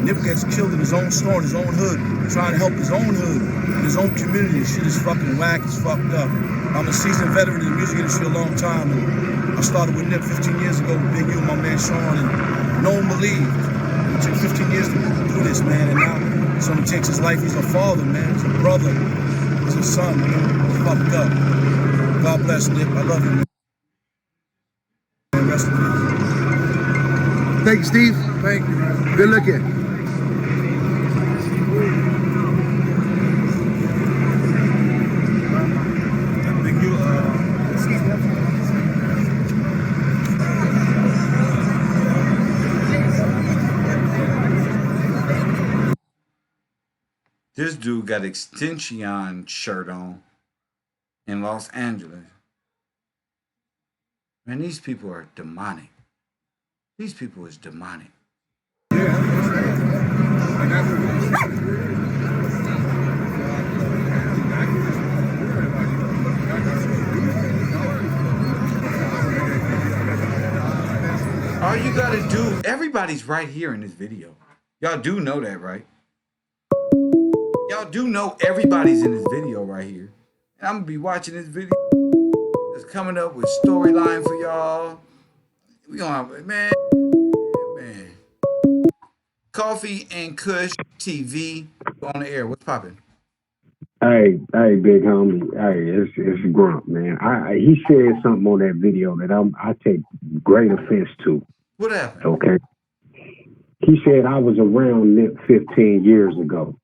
Nip gets killed in his own store, in his own hood, trying to help his own hood, in his own community. Shit is fucking whack, it's fucked up. I'm a seasoned veteran in the music industry a long time, and I started with Nip 15 years ago with Big U and my man Sean, and no one believed. It took 15 years to do this, man, and now someone takes his life. He's a father, man. He's a brother. He's a son, man. He's fucked up. God bless Nip. I love you, man. Rest in peace. Thank you, Steve. Thank you. Good looking. This dude got extension shirt on in Los Angeles. Man, these people are demonic. These people is demonic. All you gotta do, everybody's right here in this video. Y'all do know that, right? Y'all do know everybody's in this video right here. And I'm gonna be watching this video. It's coming up with storyline for y'all. We gonna have, man. Coffee and Kush TV on the air. What's popping? Hey, big homie. Hey, it's Grump, man. He said something on that video that I take great offense to. What happened? Okay. He said I was around Nip 15 years ago.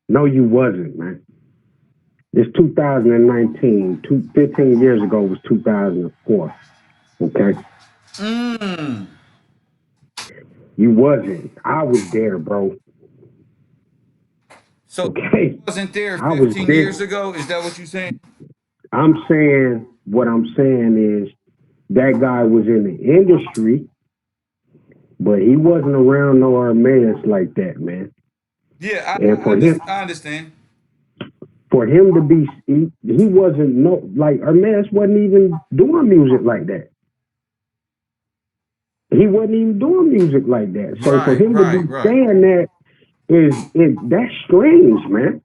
No, you wasn't, man. It's 2019. 15 years ago was 2004. Okay. You wasn't. I was there, bro. So okay. you wasn't there 15 years ago? Is that what you're saying? I'm saying, what I'm saying is that guy was in the industry, but he wasn't around no Armaeus like that, man. Yeah, I understand. For him to be, he wasn't like Armaeus wasn't even doing music like that. He wasn't even doing music like that. So for him to be saying that that's strange, man.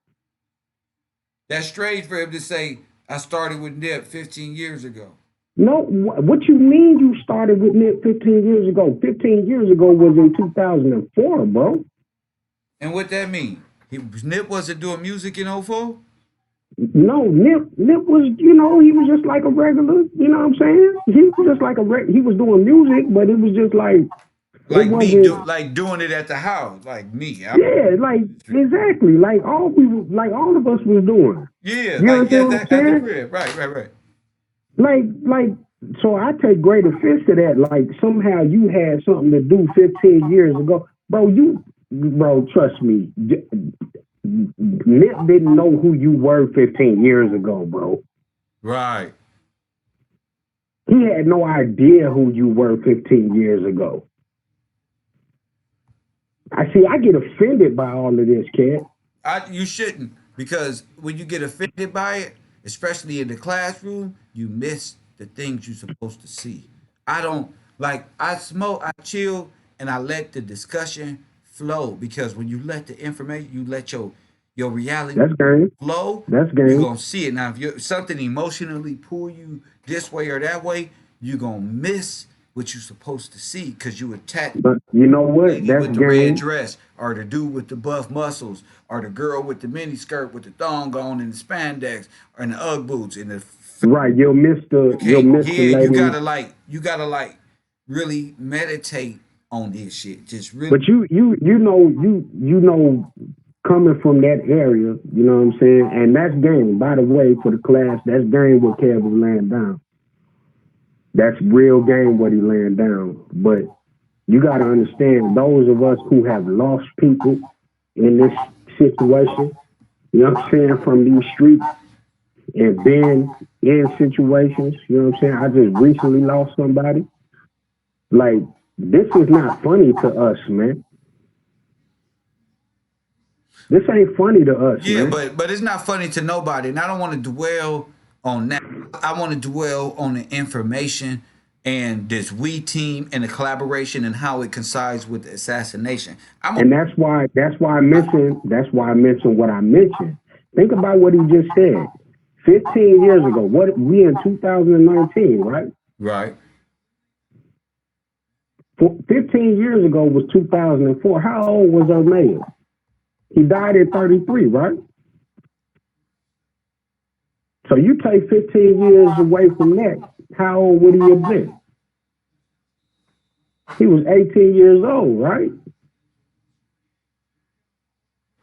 That's strange for him to say, I started with Nip 15 years ago. No, what you mean you started with Nip 15 years ago? 15 years ago was in 2004, bro. And what that mean? Nip wasn't doing music in 04? No, Nip was, he was just like a regular, you know what I'm saying? He was just like he was doing music, but it was just like me, doing it at the house, like me. Exactly, like all of us was doing. Yeah, you understand what I'm saying? Right. Like, so I take great offense to that. Like somehow you had something to do 15 years ago, bro. Trust me, Nip didn't know who you were 15 years ago, bro. Right. He had no idea who you were 15 years ago. I get offended by all of this, kid. You shouldn't, because when you get offended by it, especially in the classroom, you miss the things you're supposed to see. I smoke, I chill, and I let the discussion flow, because when you let the information, you let your reality flow, you're gonna see it. Now, if something emotionally pull you this way or that way, you're gonna miss what you're supposed to see, because you attach. But you know what? That's with the red dress, or the dude with the buff muscles, or the girl with the mini skirt with the thong on and the spandex, and the UGG boots and the. Right, you'll miss the lady. You gotta really meditate on this shit. Just really. But you know, coming from that area, you know what I'm saying? And that's game, by the way, for the class, that's game what Kev was laying down. That's real game what he laying down. But you got to understand, those of us who have lost people in this situation, you know what I'm saying, from these streets and been in situations, you know what I'm saying? I just recently lost somebody. Like, this is not funny to us, man. This ain't funny to us, man. Yeah, but it's not funny to nobody. And I don't want to dwell on that. I want to dwell on the information and this we team and the collaboration and how it coincides with the assassination. And that's why I mentioned what I mentioned. Think about what he just said. 15 years ago, we in 2019, right? Right. 15 years ago was 2004. How old was Armaeus? He died at 33, right? So you take 15 years away from that, how old would he have been? He was 18 years old, right?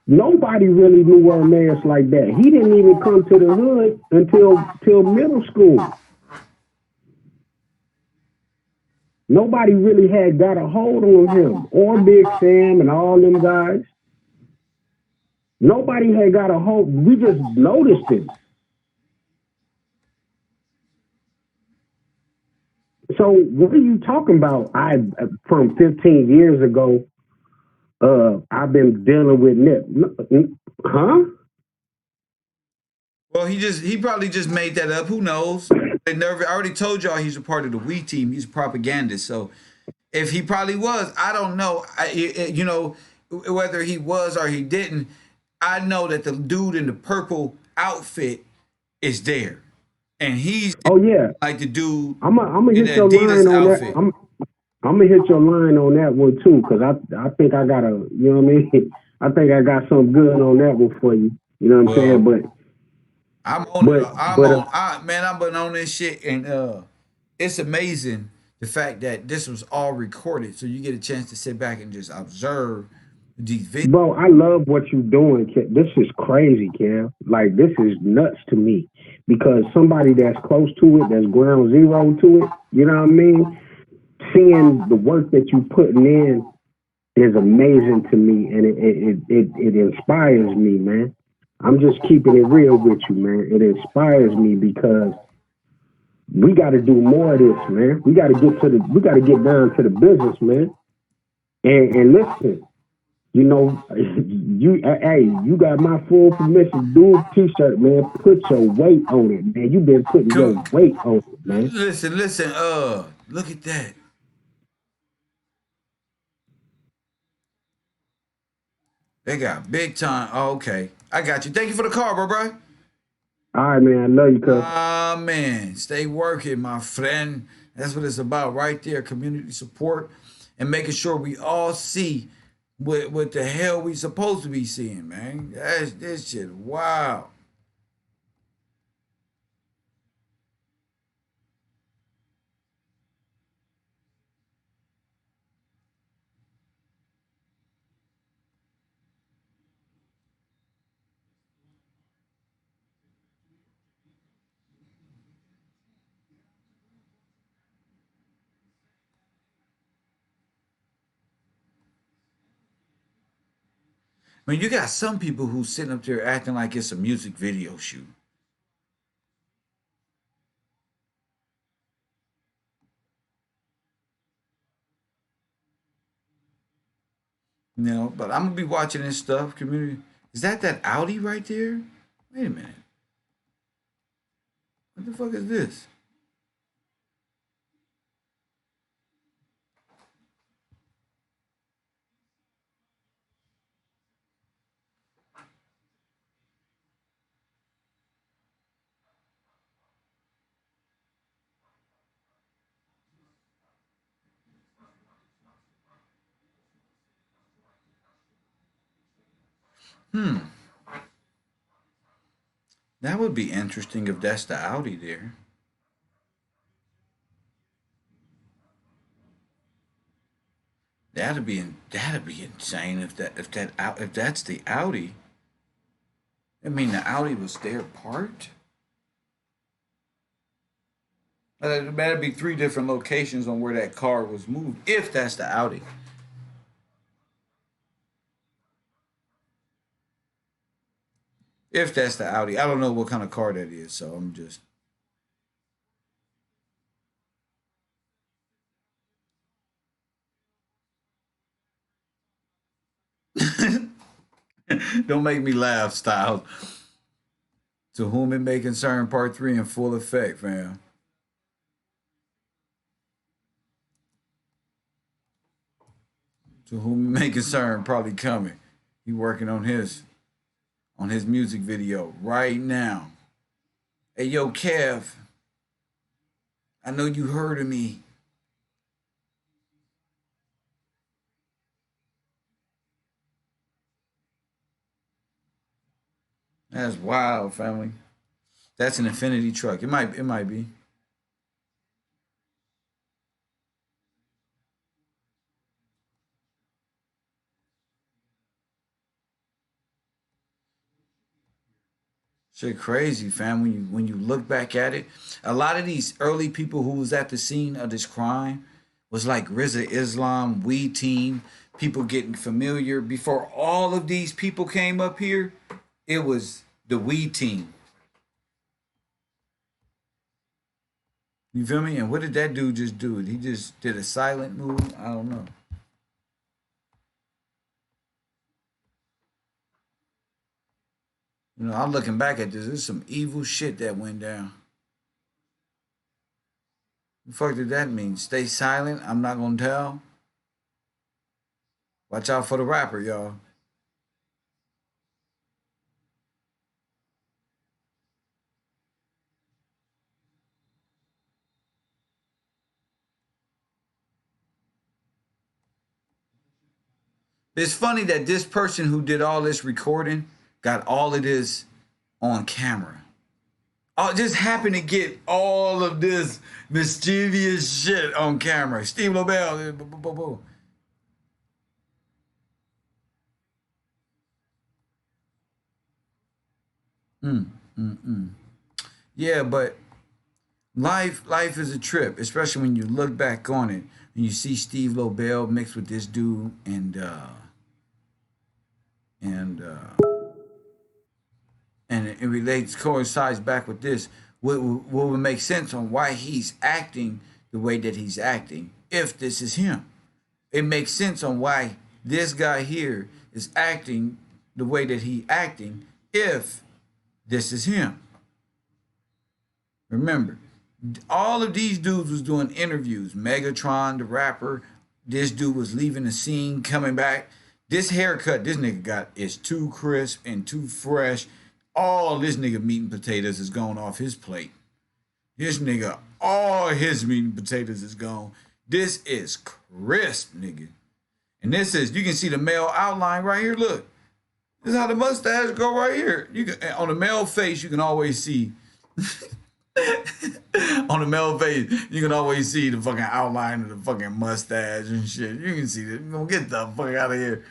Nobody really knew Armaeus like that. He didn't even come to the hood until middle school. Nobody really had got a hold on him, or Big Sam and all them guys. Nobody had got a hold. We just noticed it. So what are you talking about? From 15 years ago, I've been dealing with Nip. Huh? Well, he probably just made that up. Who knows? I already told y'all he's a part of the we team. He's a propagandist. So if he probably was, I don't know. whether he was or he didn't, I know that the dude in the purple outfit is there, and he's Oh yeah, like the dude I'm gonna in hit the your line Adidas on that. outfit. I'm gonna hit your line on that one too, cause I think I got a, you know what I mean. I think I got something good on that one for you. You know what I'm saying? Well, But I'm on it. but I'm but on. Man, I've been on this shit, and it's amazing the fact that this was all recorded, so you get a chance to sit back and just observe these videos. bro, I love what you're doing. This is crazy, Cam. Like this is nuts to me because somebody that's close to it, that's ground zero to it. You know what I mean? Seeing the work that you putting in is amazing to me, and it inspires me, man. I'm just keeping it real with you, man. It inspires me because we got to do more of this, man. We got to get down to the business, man. And listen, you know, you got my full permission. Do a t-shirt, man. Put your weight on it, man. You been putting your weight on it, man. Listen. Look at that. They got big time. Oh, okay, I got you. Thank you for the call, bro. All right, man. I love you, cuz. Ah, man, stay working, my friend. That's what it's about, right there. Community support and making sure we all see what the hell we supposed to be seeing, man. That's this shit. Wow. I mean, you got some people who sitting up there acting like it's a music video shoot. You know, but I'm gonna be watching this stuff. Community, is that Audi right there? Wait a minute. What the fuck is this? Hmm. That would be interesting if that's the Audi there. That'd be insane if that's the Audi. I mean, the Audi was there parked. That'd be three different locations on where that car was moved. If that's the Audi, if that's the Audi, I don't know what kind of car that is, so I'm just. Don't make me laugh, Styles. To whom it may concern, part three in full effect, fam. To whom it may concern, probably coming. He working on his music video right now. Hey yo, Kev, I know you heard of me. That's wild, family. That's an Infinity truck. It might be. Shit crazy, fam. When you look back at it, a lot of these early people who was at the scene of this crime was like RZA Islam, We Team, people getting familiar. Before all of these people came up here, it was the We Team. You feel me? And what did that dude just do? He just did a silent move. I don't know. You know, I'm looking back at this. There's some evil shit that went down. The fuck did that mean? Stay silent. I'm not gonna tell. Watch out for the rapper, y'all. It's funny that this person who did all this recording got all of this on camera. I just happened to get all of this mischievous shit on camera. Steve Lobel. Yeah, but life is a trip, especially when you look back on it and you see Steve Lobel mixed with this dude and and it relates coincides back with this. What would make sense on why he's acting the way that he's acting if this is him? It makes sense on why this guy here is acting the way that he acting if this is him. Remember, all of these dudes was doing interviews. Megatron, the rapper, this dude was leaving the scene, coming back. This haircut this nigga got is too crisp and too fresh. All this nigga meat and potatoes is gone off his plate. This nigga, all his meat and potatoes is gone. This is crisp, nigga. And this is, you can see the male outline right here. Look, this is how the mustache go right here. You can, on the male face, you can always see. On the male face, you can always see the fucking outline of the fucking mustache and shit. You can see that. You gonna get the fuck out of here.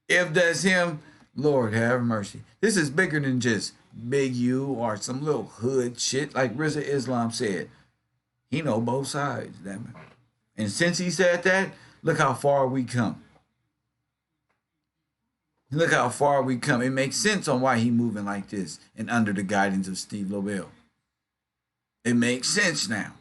If that's him, Lord have mercy. This is bigger than just Big U or some little hood shit. Like Rizza Islam said, he know both sides, damn it. And since he said that, look how far we come. Look how far we come. It makes sense on why he moving like this and under the guidance of Steve Lobel. It makes sense now.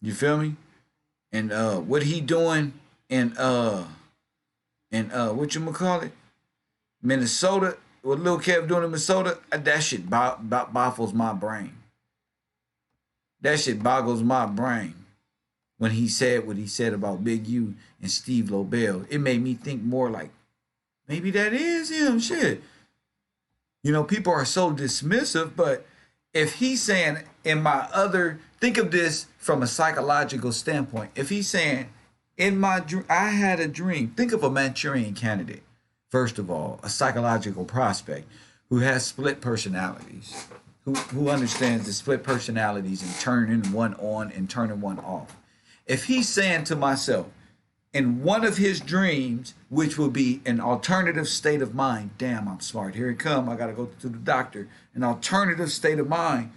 You feel me? And what he doing in what you call it? Minnesota, what Lil Kev doing in Minnesota, that shit baffles my brain. That shit boggles my brain. When he said what he said about Big U and Steve Lobel, it made me think more like, maybe that is him, shit. You know, people are so dismissive, but if he's saying in my other, think of this from a psychological standpoint. If he's saying, in my dream, I had a dream. Think of a Manchurian candidate. First of all, a psychological prospect who has split personalities, who understands the split personalities and turning one on and turning one off. If he's saying to myself, in one of his dreams, which would be an alternative state of mind, damn, I'm smart, here it come, I gotta go to the doctor, an alternative state of mind,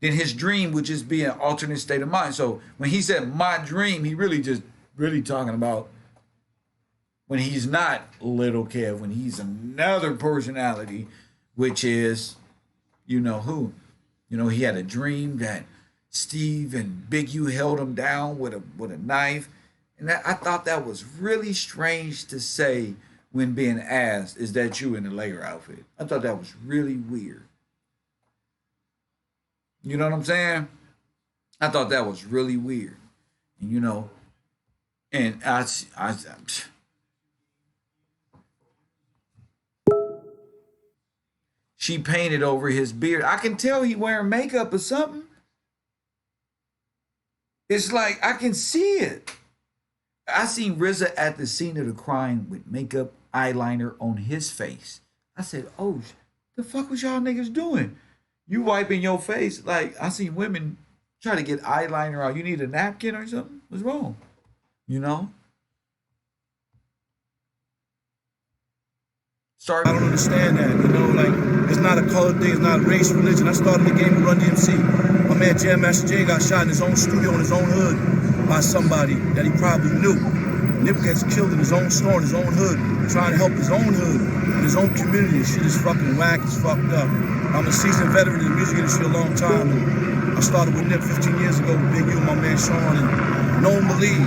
then his dream would just be an alternate state of mind. So when he said my dream, he really talking about when he's not Little Kev, when he's another personality, which is, you know who? You know, he had a dream that Steve and Big U held him down with a knife. And I thought that was really strange to say when being asked, is that you in the Layer outfit? I thought that was really weird. You know what I'm saying? I thought that was really weird. And, you know, and she painted over his beard. I can tell he wearing makeup or something. It's like, I can see it. I seen RZA at the scene of the crime with makeup, eyeliner on his face. I said, oh, the fuck was y'all niggas doing? You wiping your face. Like, I seen women try to get eyeliner out. You need a napkin or something? What's wrong? You know? I don't understand that, you know, like, it's not a color thing, it's not a race, religion. I started the game with Run DMC. My man Jam Master Jay got shot in his own studio in his own hood by somebody that he probably knew. Nip gets killed in his own store, in his own hood, trying to help his own hood, in his own community. Shit is fucking whack, it's fucked up. I'm a seasoned veteran in the music industry a long time, and I started with Nip 15 years ago with Big U, my man Sean, and no one believed.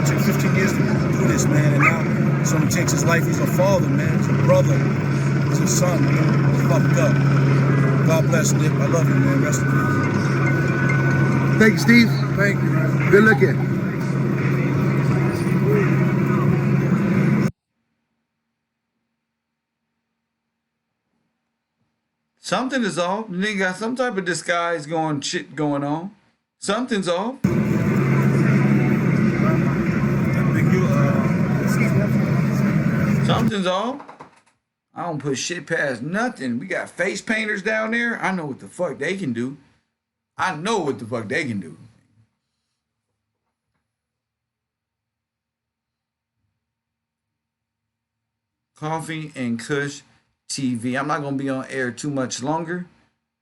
It took 15 years to do this, man, and now someone takes his life. He's a father, man. He's a brother. was his son, you know, fucked up. God bless Nip. I love you, man. Rest in peace. Thank you, Steve. Thank you, man. Good looking. Something is off. The nigga got some type of disguise going on. Something's off. Something's off. I don't put shit past nothing. We got face painters down there. I know what the fuck they can do. I know what the fuck they can do. Coffee and Kush TV. I'm not gonna be on air too much longer.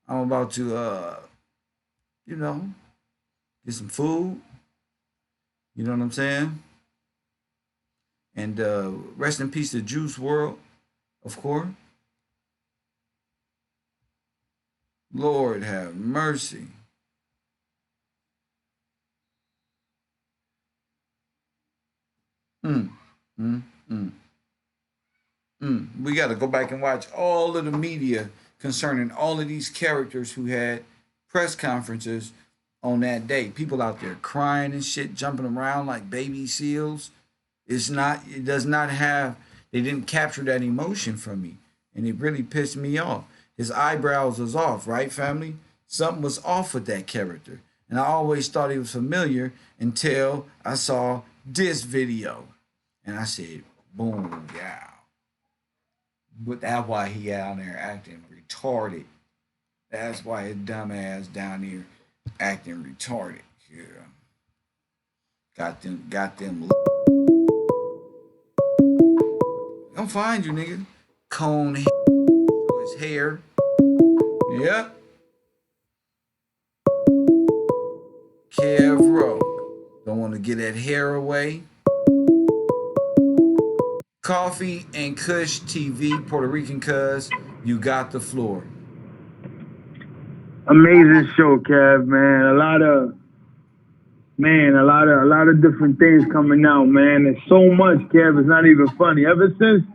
I'm about to you know, get some food. You know what I'm saying? And rest in peace to Juice World, of course. Lord have mercy. Mm, mm, mm. We got to go back and watch all of the media concerning all of these characters who had press conferences on that day. People out there crying and shit, jumping around like baby seals. It does not have, they didn't capture that emotion from me. And it really pissed me off. His eyebrows was off, right, family? Something was off with that character. And I always thought he was familiar until I saw this video. And I said, boom, yeah. But that's why he out there acting retarded. That's why his dumb ass down here acting retarded. Yeah. Got them. Don't find you, nigga. Cone his hair. Yep. Kev Rowe. Don't want to get that hair away. Coffee and Kush TV, Puerto Rican cuz, you got the floor. Amazing show, Kev, man. A lot of different things coming out, man. There's so much, Kev. It's not even funny. Ever since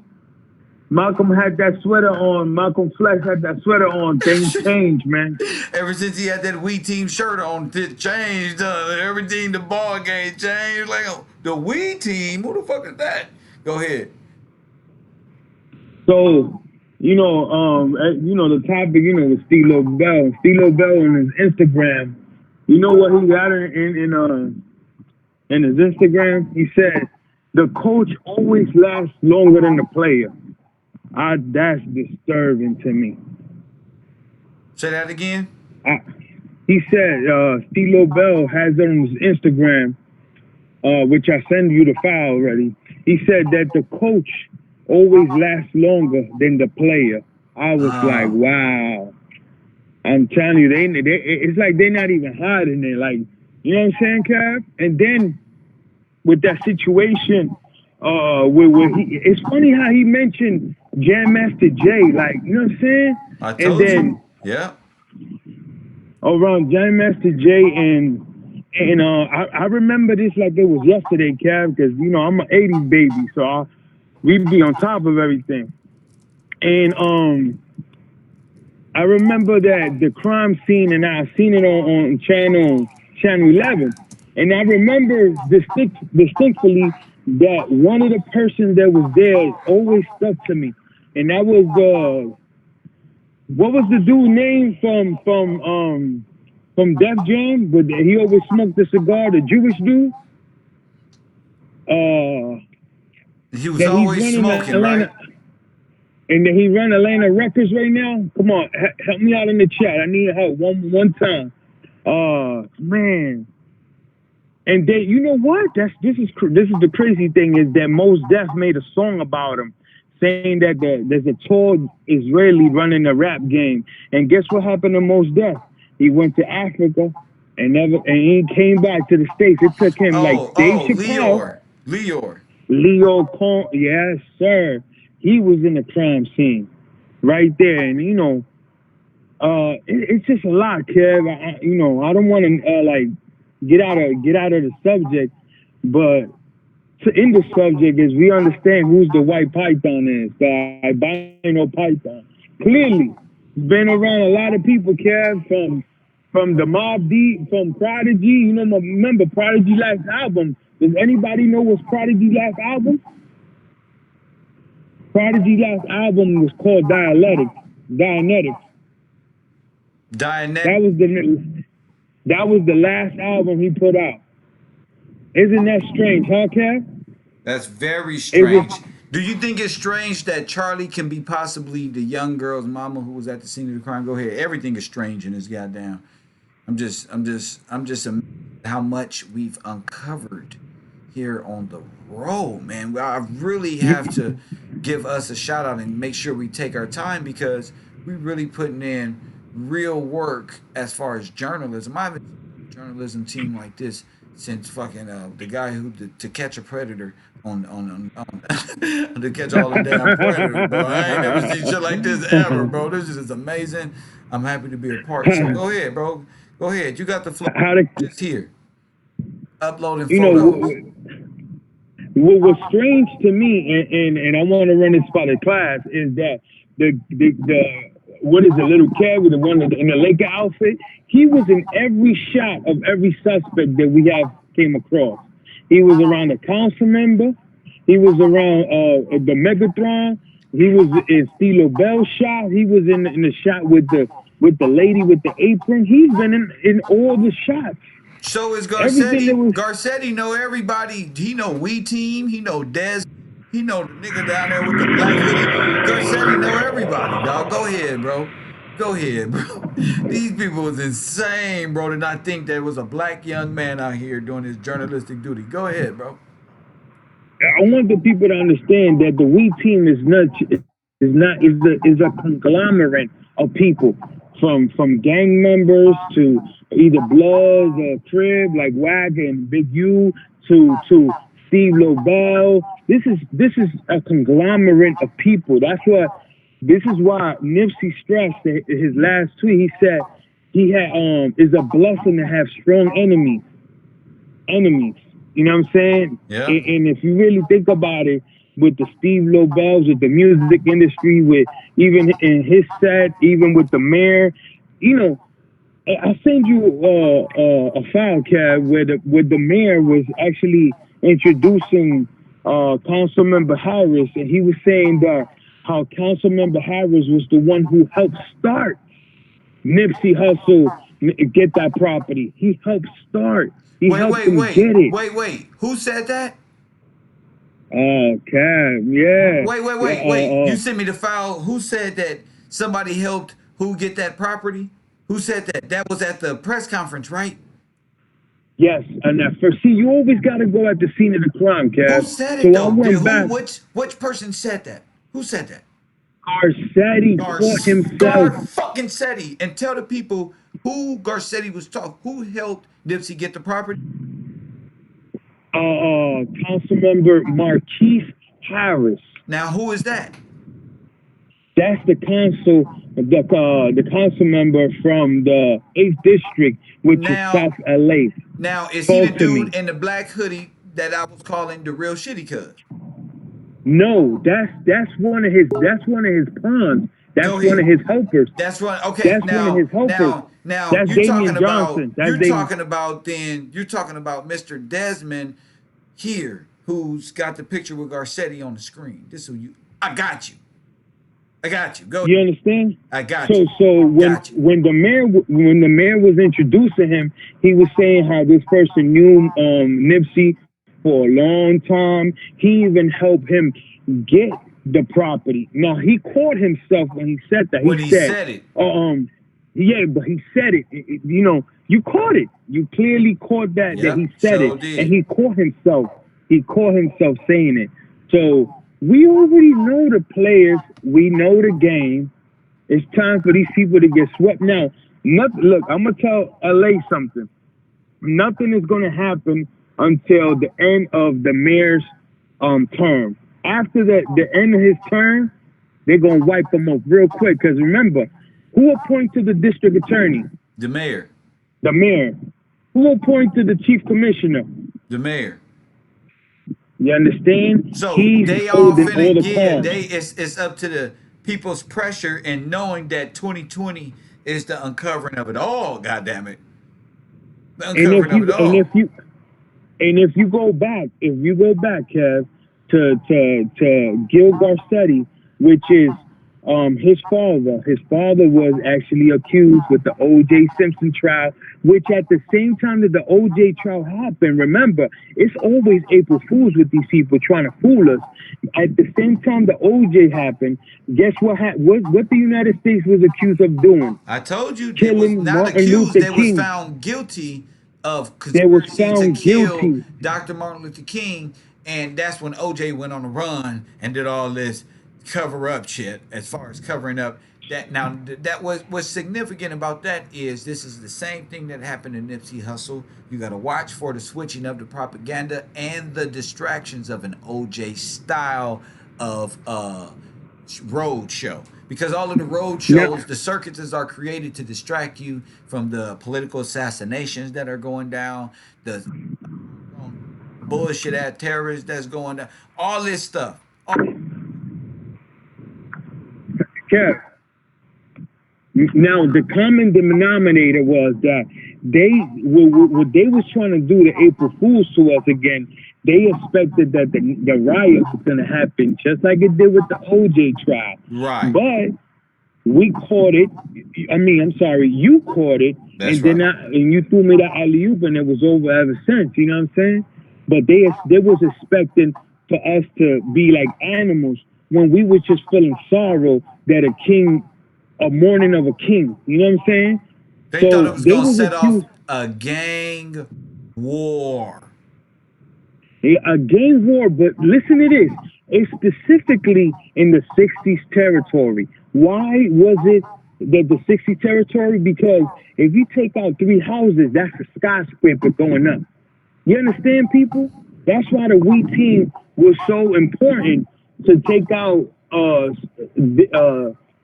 Malcolm had that sweater on, Malcolm Flex had that sweater on, things changed, man. Ever since he had that We Team shirt on, it changed. Everything, the ball game changed. Like, the We Team? Who the fuck is that? Go ahead. So, the topic, was Stilo Bell. Stilo Bell on his Instagram. You know what he got in his Instagram? He said, the coach always lasts longer than the player. That's disturbing to me. Say that again? He said, Stilo Bell has it on his Instagram, which I send you the file already. He said that the coach always lasts longer than the player. I was like, wow. I'm telling you, it's like they're not even hiding it. Like, you know what I'm saying, Kev? And then with that situation, it's funny how he mentioned Jam Master Jay, like, you know what I'm saying? I told you. Yeah. Around Jam Master Jay and I remember this like it was yesterday, Kev, because I'm an '80s baby, so we be on top of everything. And I remember that the crime scene, and I seen it on channel 11, and I remember distinctly that one of the persons that was there always stuck to me, and that was what was the dude name from Def Jam? But he always smoked the cigar, the Jewish dude. He was always smoking, Atlanta, right? And then he run Atlanta Records right now. Come on, help me out in the chat. I need help one time. Man. And they, you know what? This is the crazy thing is that Mos Def made a song about him, saying that there's a tall Israeli running the rap game. And guess what happened to Mos Def? He went to Africa and he came back to the States. It took him like Dave Chappelle. Leo Con, yes, sir. He was in the crime scene right there. And, it's just a lot, Kev. I don't want to, get out of the subject, but in the subject is we understand who's the white python is, the albino python. Clearly, been around a lot of people, Kev, from the Mob Deep, from Prodigy. You know, remember Prodigy last album. Does anybody know what's Prodigy last album? Prodigy last album was called Dianetics. That was the last album he put out. Isn't that strange, huh, Kev? That's very strange. Do you think it's strange that Charlie can be possibly the young girl's mama who was at the scene of the crime? Go ahead. Everything is strange in this goddamn. I'm just amazed how much we've uncovered here on the road, man. I really have to give us a shout out and make sure we take our time because we really putting in real work as far as journalism. I haven't seen a journalism team like this since fucking the guy who to catch a predator on to catch all the damn predators, bro. I ain't never seen shit like this ever, bro. This is amazing. I'm happy to be a part. So go ahead, bro. Go ahead. You got the flow. Just here. Uploading photos. What was strange to me, and I want to run this by the class, is that the what is the little kid with the one in the Laker outfit? He was in every shot of every suspect that we have came across. He was around a council member. He was around the Megatron. He was in Stilo Bell's shot. He was in the shot with the lady with the apron. He's been in all the shots. So is Garcetti. Garcetti know everybody. He know We Team. He know Dez. He know the nigga down there with the black hoodie. Garcetti know everybody, dog. Go ahead, bro. Go ahead, bro. These people was insane, bro, to not think there was a black young man out here doing his journalistic duty. Go ahead, bro. I want the people to understand that the We Team is a conglomerate of people, from gang members to either Bloods or Crib like Wack and Big U to Steve Lobel. This is a conglomerate of people. This is why Nipsey stressed in his last tweet. He said he had it's a blessing to have strong enemies. You know what I'm saying? Yeah. And if you really think about it, with the Steve Lobels, with the music industry, with even in his set, even with the mayor, you know, I sent you a file, Kev, where the mayor was actually introducing Councilmember Harris, and he was saying that how Councilmember Harris was the one who helped start Nipsey Hussle get that property. He helped start. He helped him get it. Wait. Who said that? Oh, Kev, yeah. Wait. You sent me the file. Who said that somebody helped who get that property? Who said that? That was at the press conference, right? Yes, and see, you always got to go at the scene of the crime, Kev. Who said it, though? Which person said that? Who said that? Garcetti caught himself. Garcetti. And tell the people who Garcetti was talking. Who helped Nipsey get the property? Councilmember Marquise Harris. Now, who is that? That's the council member from the 8th district, which is South LA. Now, is he the dude in the black hoodie that I was calling the real shitty cuz? No, that's one of his pawns. That's one of his helpers. That's right. Okay. That's one of his helpers. Now that's you're Damian talking Johnson. about you're talking about Mr. Desmond here, who's got the picture with Garcetti on the screen. This is you. I got you. Go. You understand? I got you. So when the mayor was introducing him, he was saying how this person knew Nipsey for a long time. He even helped him get the property. Now he caught himself when he said that. He said it. Yeah, but he said it. You know, you caught it. You clearly caught that he said it, did. and he caught himself. He caught himself saying it. So we already know the players. We know the game. It's time for these people to get swept. Now, look, I'm gonna tell LA something. Nothing is gonna happen until the end of the mayor's term. After the end of his term, they're gonna wipe him off real quick. Because remember, who appointed the district attorney? The mayor. The mayor. Who appointed the chief commissioner? The mayor. You understand? So He's they all holding all finna the give. cards. It's up to the people's pressure and knowing that 2020 is the uncovering of it all. God damn it, the And if uncovering of it you and if all. you and if you go back, Kev, to Gil Garcetti, which is his father. His father was actually accused with the O.J. Simpson trial, which at the same time that the O.J. trial happened, remember, it's always April Fools with these people trying to fool us. At the same time the O.J. happened, guess what the United States was accused of doing? I told you they was Killing not Martin accused. Luther They was King. found guilty of They was conspiracy to found kill guilty. Dr. Martin Luther King, and that's when OJ went on a run and did all this cover up shit. As far as covering up that, now that was what's significant about that is this is the same thing that happened in Nipsey Hussle. You got to watch for the switching of the propaganda and the distractions of an OJ style of road show, because all of the road Now, shows, the circuses are created to distract you from the political assassinations that are going down, the bullshit at terrorists that's going down, all this stuff. Kev, now the common denominator was that what they was trying to do to April Fools to us again. They expected that the riot was going to happen just like it did with the OJ trial, Right. but we caught it. I mean, I'm sorry, you caught it, That's and then right. and you threw me that alley oop, and it was over ever since. You know what I'm saying? But they was expecting for us to be like animals when we was just feeling sorrow that a mourning of a king. You know what I'm saying? They thought it So was they going to was set off accused a gang war. a gang war, but listen to this. It's specifically in the 60s territory. Why was it that the 60s territory? Because if you take out 3 houses, that's a skyscraper going up. You understand, people? That's why the We Team was so important to take out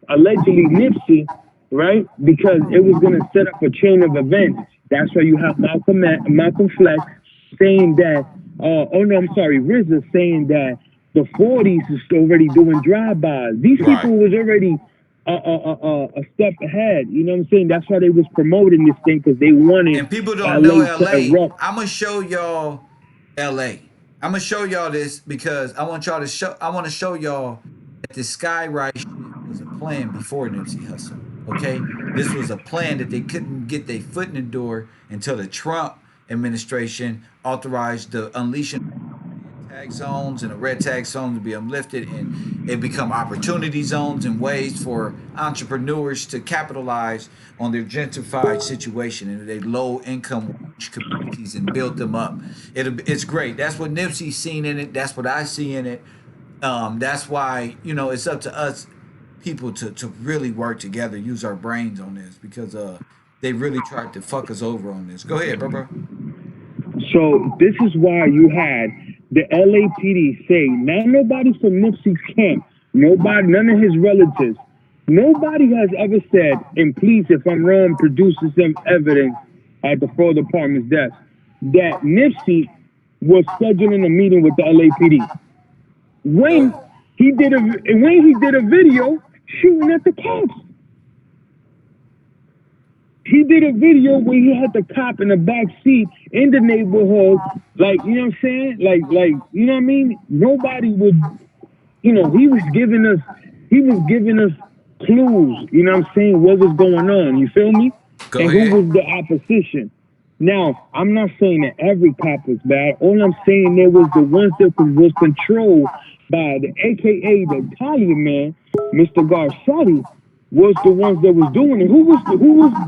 allegedly Nipsey, right? Because it was going to set up a chain of events. That's why you have Malcolm Flex saying that, oh no, I'm sorry, RZA saying that the 40s is already doing drive-bys. These Right. people was already a step ahead. You know what I'm saying? That's why they was promoting this thing, because they wanted And people don't know LA to LA. erupt. I'm gonna show y'all LA. I'm gonna show y'all this because I want y'all to show. I want to show y'all that the Skyride shit was a plan before Nipsey Hussle. Okay, this was a plan that they couldn't get their foot in the door until the Trump administration authorized the unleashing tag zones and the red tag zones to be uplifted, and it become opportunity zones and ways for entrepreneurs to capitalize on their gentrified situation and their low income communities and build them up. It's great. That's what Nipsey's seen in it. That's what I see in it. That's why, it's up to us people to really work together, use our brains on this, because they really tried to fuck us over on this. Go ahead, bro. So this is why you had the LAPD say, now nobody from Nipsey's camp, nobody, none of his relatives, nobody has ever said, and please, if I'm wrong, produces some evidence at the fraud department's desk, that Nipsey was scheduling a meeting with the LAPD when he did a video shooting at the cops. He did a video where he had the cop in the back seat in the neighborhood, like, you know what I'm saying? Like, you know what I mean? Nobody would, he was giving us clues, you know what I'm saying, what was going on, you feel me? Go And who ahead. was the opposition. Now, I'm not saying that every cop was bad. All I'm saying, there was the ones that was controlled by the AKA the Italian man, Mr. Garcetti, was the ones that was doing it. Who was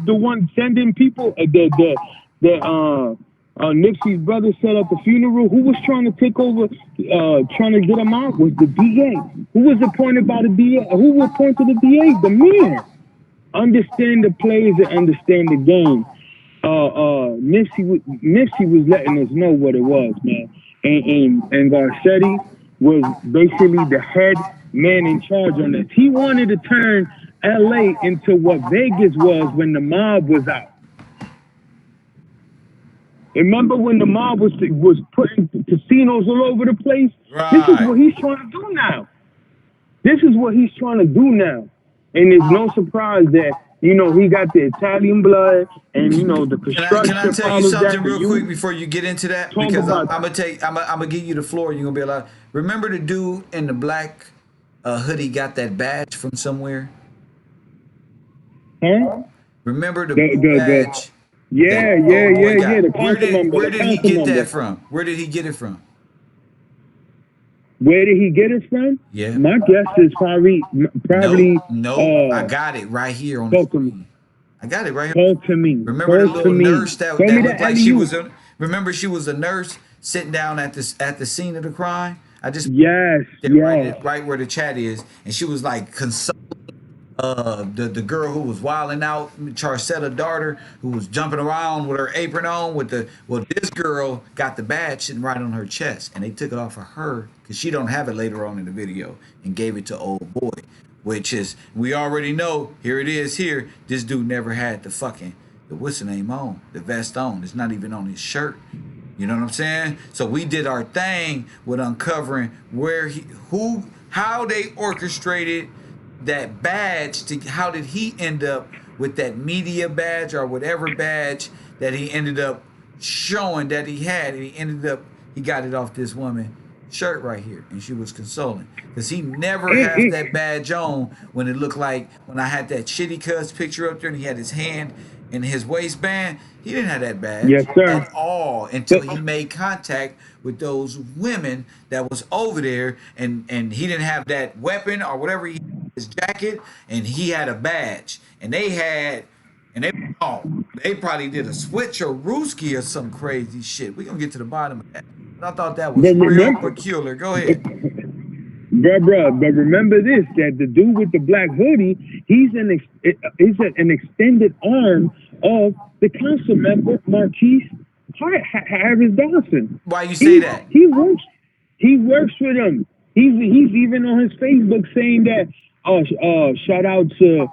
the one sending people? Nipsey's brother said at the funeral. Who was trying to take over, trying to get him out? Was the DA. Who was appointed by the DA? Who was appointed the DA? The man. Understand the plays and understand the game. Nipsey was letting us know what it was, man. And Garcetti was basically the head man in charge on this. He wanted to turn LA into what Vegas was when the mob was out. Remember when the mob was putting casinos all over the place? This is what he's trying to do now. This is what he's trying to do now. And it's no surprise that, you know, he got the Italian blood and, you know, the Can I construction tell you follows that. something real quick before you get into that? Talk Because I'm about gonna give you the floor. You're gonna be allowed. Remember the dude in the black hoodie got that badge from somewhere? huh? Remember the The blue badge yeah, that yeah, old boy yeah, yeah. got? The council member, Where the did he council get member. that from? Where did he get it from? Where did he get it from? Yeah. My guess is probably Nope. I got it right here on the talk to me. screen. I got it right here. Talk to me. Remember the Talk to little me. nurse that Show me the looked like she alley-oop. was a? Remember she was a nurse sitting down at the scene of the crime. I just Yes, yes. right where the chat is, and she was like consoling the girl who was wilding out, Charcetta daughter, who was jumping around with her apron on. This girl got the badge sitting right on her chest, and they took it off of her because she don't have it later on in the video, and gave it to old boy, which is we already know. Here it is. Here, this dude never had the what's the name on the vest on. It's not even on his shirt. You know what I'm saying? So we did our thing with uncovering how they orchestrated that badge how did he end up with that media badge or whatever badge that he ended up showing that he had, and he got it off this woman shirt right here, and she was consoling because he never has that badge on when it looked like when I had that shitty cuz picture up there and he had his hand in his waistband. He didn't have that badge Yes, sir. at all until he made contact with those women that was over there, and he didn't have that weapon or whatever he had in his jacket, and he had a badge, and they probably did a switch or Rooski or some crazy shit. We're gonna get to the bottom of that. But I thought that was real peculiar. Go ahead. Bruh, but remember this, that the dude with the black hoodie, he's an extended arm of the council member, Marquise Harris Dawson. Why you say that? He works with him. He's even on his Facebook saying that, shout out to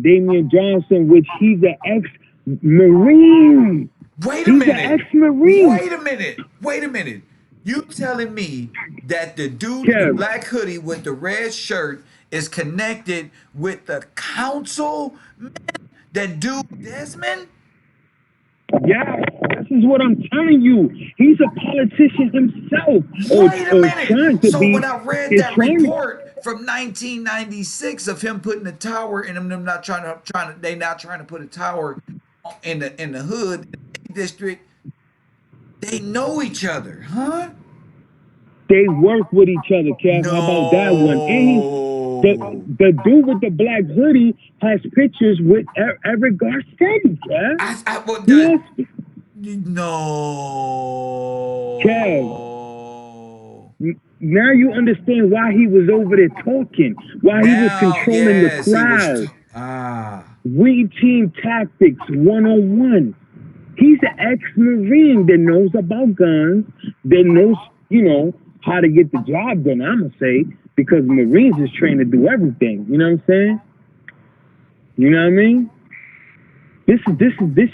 Damian Johnson, which he's an ex-Marine. Wait a minute. He's an ex-Marine. Wait a minute. You telling me that the dude in the black hoodie with the red shirt is connected with the council? That dude Desmond? Yeah, this is what I'm telling you. He's a politician himself. Wait a minute. So when I read that report from 1996 of him putting a tower in them not trying to put a tower in the hood in the district, they know each other, huh? They work with each other, Kev. No. How about that one? And the dude with the black hoodie has pictures with Eric Garcetti, Kev. No. Kev. Now you understand why he was over there talking, why he was controlling the crowd. We team tactics 101. He's an ex-Marine that knows about guns, that knows, you know, how to get the job done, I'm going to say, because Marines is trained to do everything. You know what I'm saying? You know what I mean? This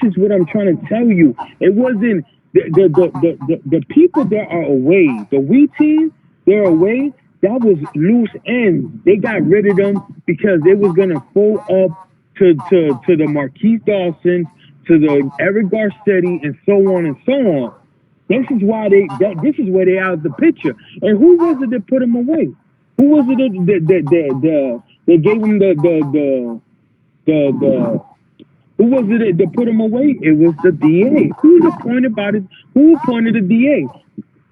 is what I'm trying to tell you. It wasn't the people that are away. The we team, they're away. That was loose ends. They got rid of them because they was gonna fold up to the Marquise Dawson, to the Eric Garcetti, and so on and so on. This is why this is where they out of the picture. And who was it that put them away? Who was it that gave them who was it that put him away? It was the DA. Who appointed the DA?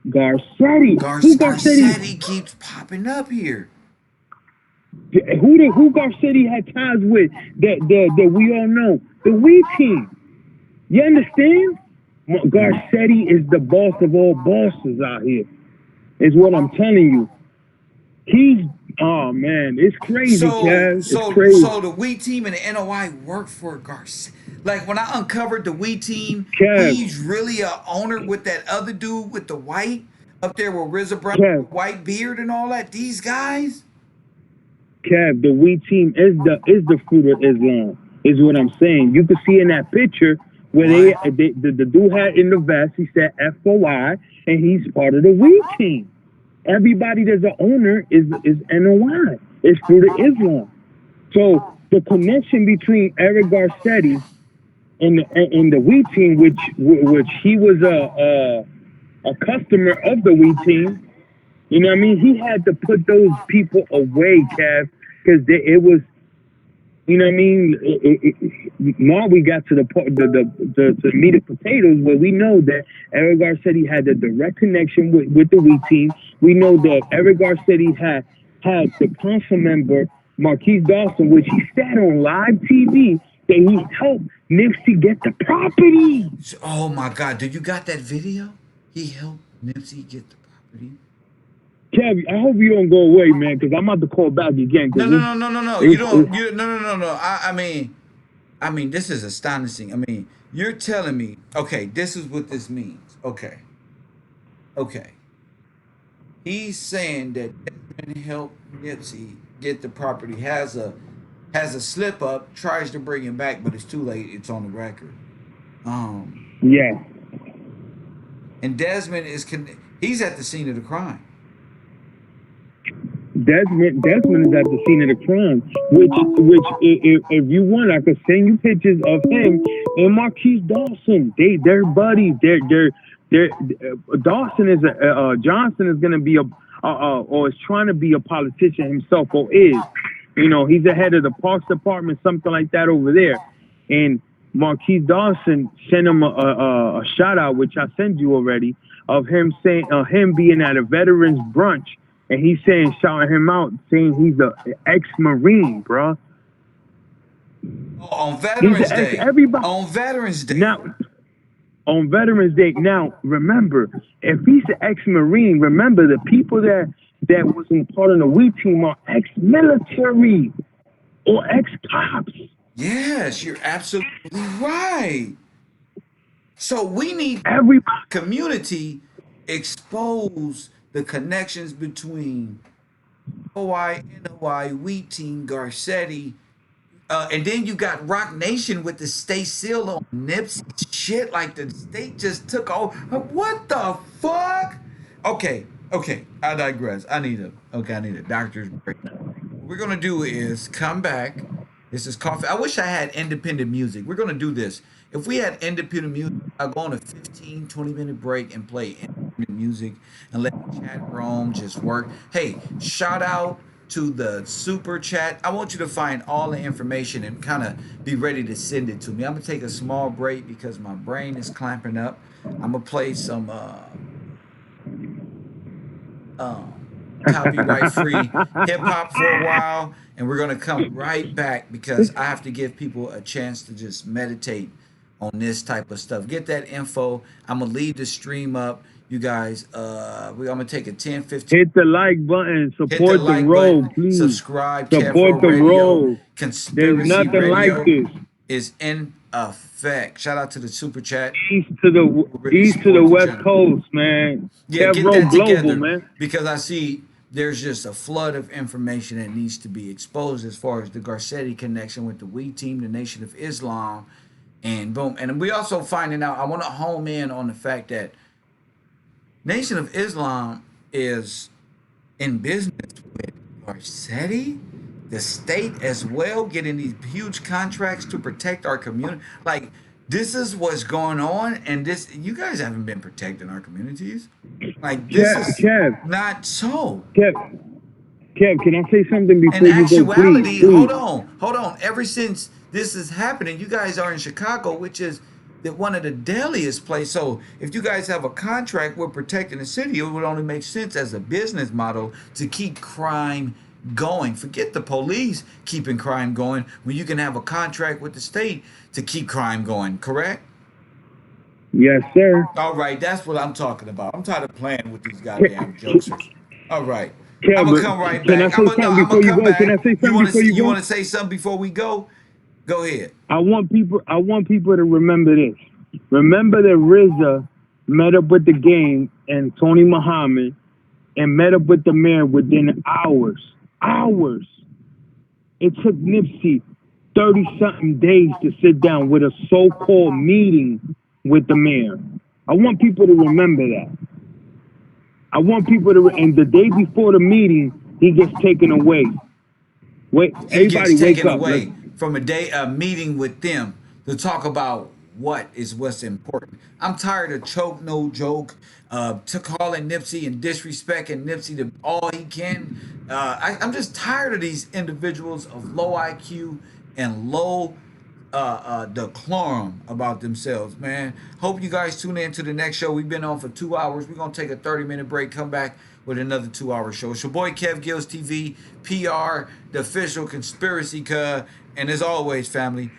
Garcetti. Garcetti keeps popping up here. Who Garcetti had ties with that we all know? The we team. You understand? Garcetti is the boss of all bosses out here. Is what I'm telling you. Oh man, it's crazy, Kev. It's crazy. So the we team and the NOI work for Garcetti. Like when I uncovered the we team, he's really a owner with that other dude with the white up there with RZA Brown, white beard and all that. These guys. Kev, the we team is the fruit of Islam. Is what I'm saying. You can see in that picture where What? the dude had in the vest, he said FOI, and he's part of the weed team. Everybody that's an owner is NOI. It's through the Islam. So the connection between Eric Garcetti and the weed team, which he was a customer of the weed team. You know what I mean? He had to put those people away, Kev, because it was. You know what I mean? Now we got to the meat and potatoes where we know that Eric Garcetti had a direct connection with the weed team. We know that Eric Garcetti had the council member Marquise Dawson, which he said on live TV that he helped Nipsey get the property. Oh my God! Do you got that video? He helped Nipsey get the property. Kev, I hope you don't go away, man, because I'm about to call back again. No, no, no, no, no, no. You don't. You no, no, no, no. I mean, this is astonishing. I mean, you're telling me, okay, this is what this means. Okay, okay. He's saying that Desmond helped Nipsey get the property. Has a slip up, tries to bring him back, but it's too late. It's on the record. Yeah. And Desmond he's at the scene of the crime. Desmond is at the scene of the crime, which if you want, I could send you pictures of him and Marquise Dawson. They're buddies. They're Dawson is Johnson is gonna be or is trying to be a politician himself, or is. You know, he's the head of the Parks Department, something like that over there. And Marquise Dawson sent him a shout out, which I sent you already, of him saying him being at a veterans brunch. And he's saying, shouting him out, saying he's a ex-Marine, bro. On Veterans Day. Everybody, on Veterans Day. Now, on Veterans Day. Now, remember, if he's an ex-Marine, remember the people that wasn't part of the weed team are ex-military or ex-cops. Yes, you're absolutely right. So we need everybody community expose the connections between OI, NOI, Wheat Team, Garcetti, and then you got Rock Nation with the stay seal on Nipsey shit. Like the state just took over. What the fuck? Okay, I digress. I need a doctor's break. What we're gonna do is come back. This is coffee. I wish I had independent music. We're gonna do this. If we had independent music, I'll go on a 15, 20-minute break and play independent music and let the chat room just work. Hey, shout out to the super chat. I want you to find all the information and kind of be ready to send it to me. I'm gonna take a small break because my brain is clamping up. I'm gonna play some copyright free hip hop for a while, and we're gonna come right back because I have to give people a chance to just meditate on this type of stuff. Get that info. I'm gonna leave the stream up. You guys, I'm gonna take a 10, 15. Hit the like button. Support the like road, button, please. subscribe. Support the road. Conspiracy There's nothing Radio like this. is in effect. Shout out to the super chat. East to the West Coast, man. Yeah, get Road that global, together, man. because I see there's just a flood of information that needs to be exposed as far as the Garcetti connection with the Wheat Team, the Nation of Islam, and boom. And we also finding out. I want to home in on the fact that Nation of Islam is in business with Garcetti, the state as well, getting these huge contracts to protect our community. Like, this is what's going on, and this, you guys haven't been protecting our communities. Like, this is not so. Kev, can I say something before In you go? actuality, Please. hold on. Ever since this is happening, you guys are in Chicago, which is one of the deadliest places. So if you guys have a contract with protecting the city, it would only make sense as a business model to keep crime going. Forget the police keeping crime going when you can have a contract with the state to keep crime going, correct? Yes, sir. All right, that's what I'm talking about. I'm tired of playing with these goddamn jokesters. All right. I'm gonna come right back. I'm gonna come back. Can I say something before you go? You want to say something before we go? Go ahead. I want people to remember this. Remember that RZA met up with the gang and Tony Muhammad and met up with the mayor within hours. It took Nipsey 30-something days to sit down with a so-called meeting with the mayor. I want people to remember that. I want people to, and the day before the meeting, he gets taken away. Wait, He everybody gets wake taken up. away from a meeting with them to talk about what's important. I'm tired of choke no joke, to calling Nipsey and disrespecting Nipsey to all he can. I'm just tired of these individuals of low IQ and low decorum about themselves, man. Hope you guys tune in to the next show. We've been on for 2 hours. We're gonna take a 30-minute break, come back with another 2-hour show. It's your boy Kev Gills TV, PR, the official conspiracy cuz, and as always, family,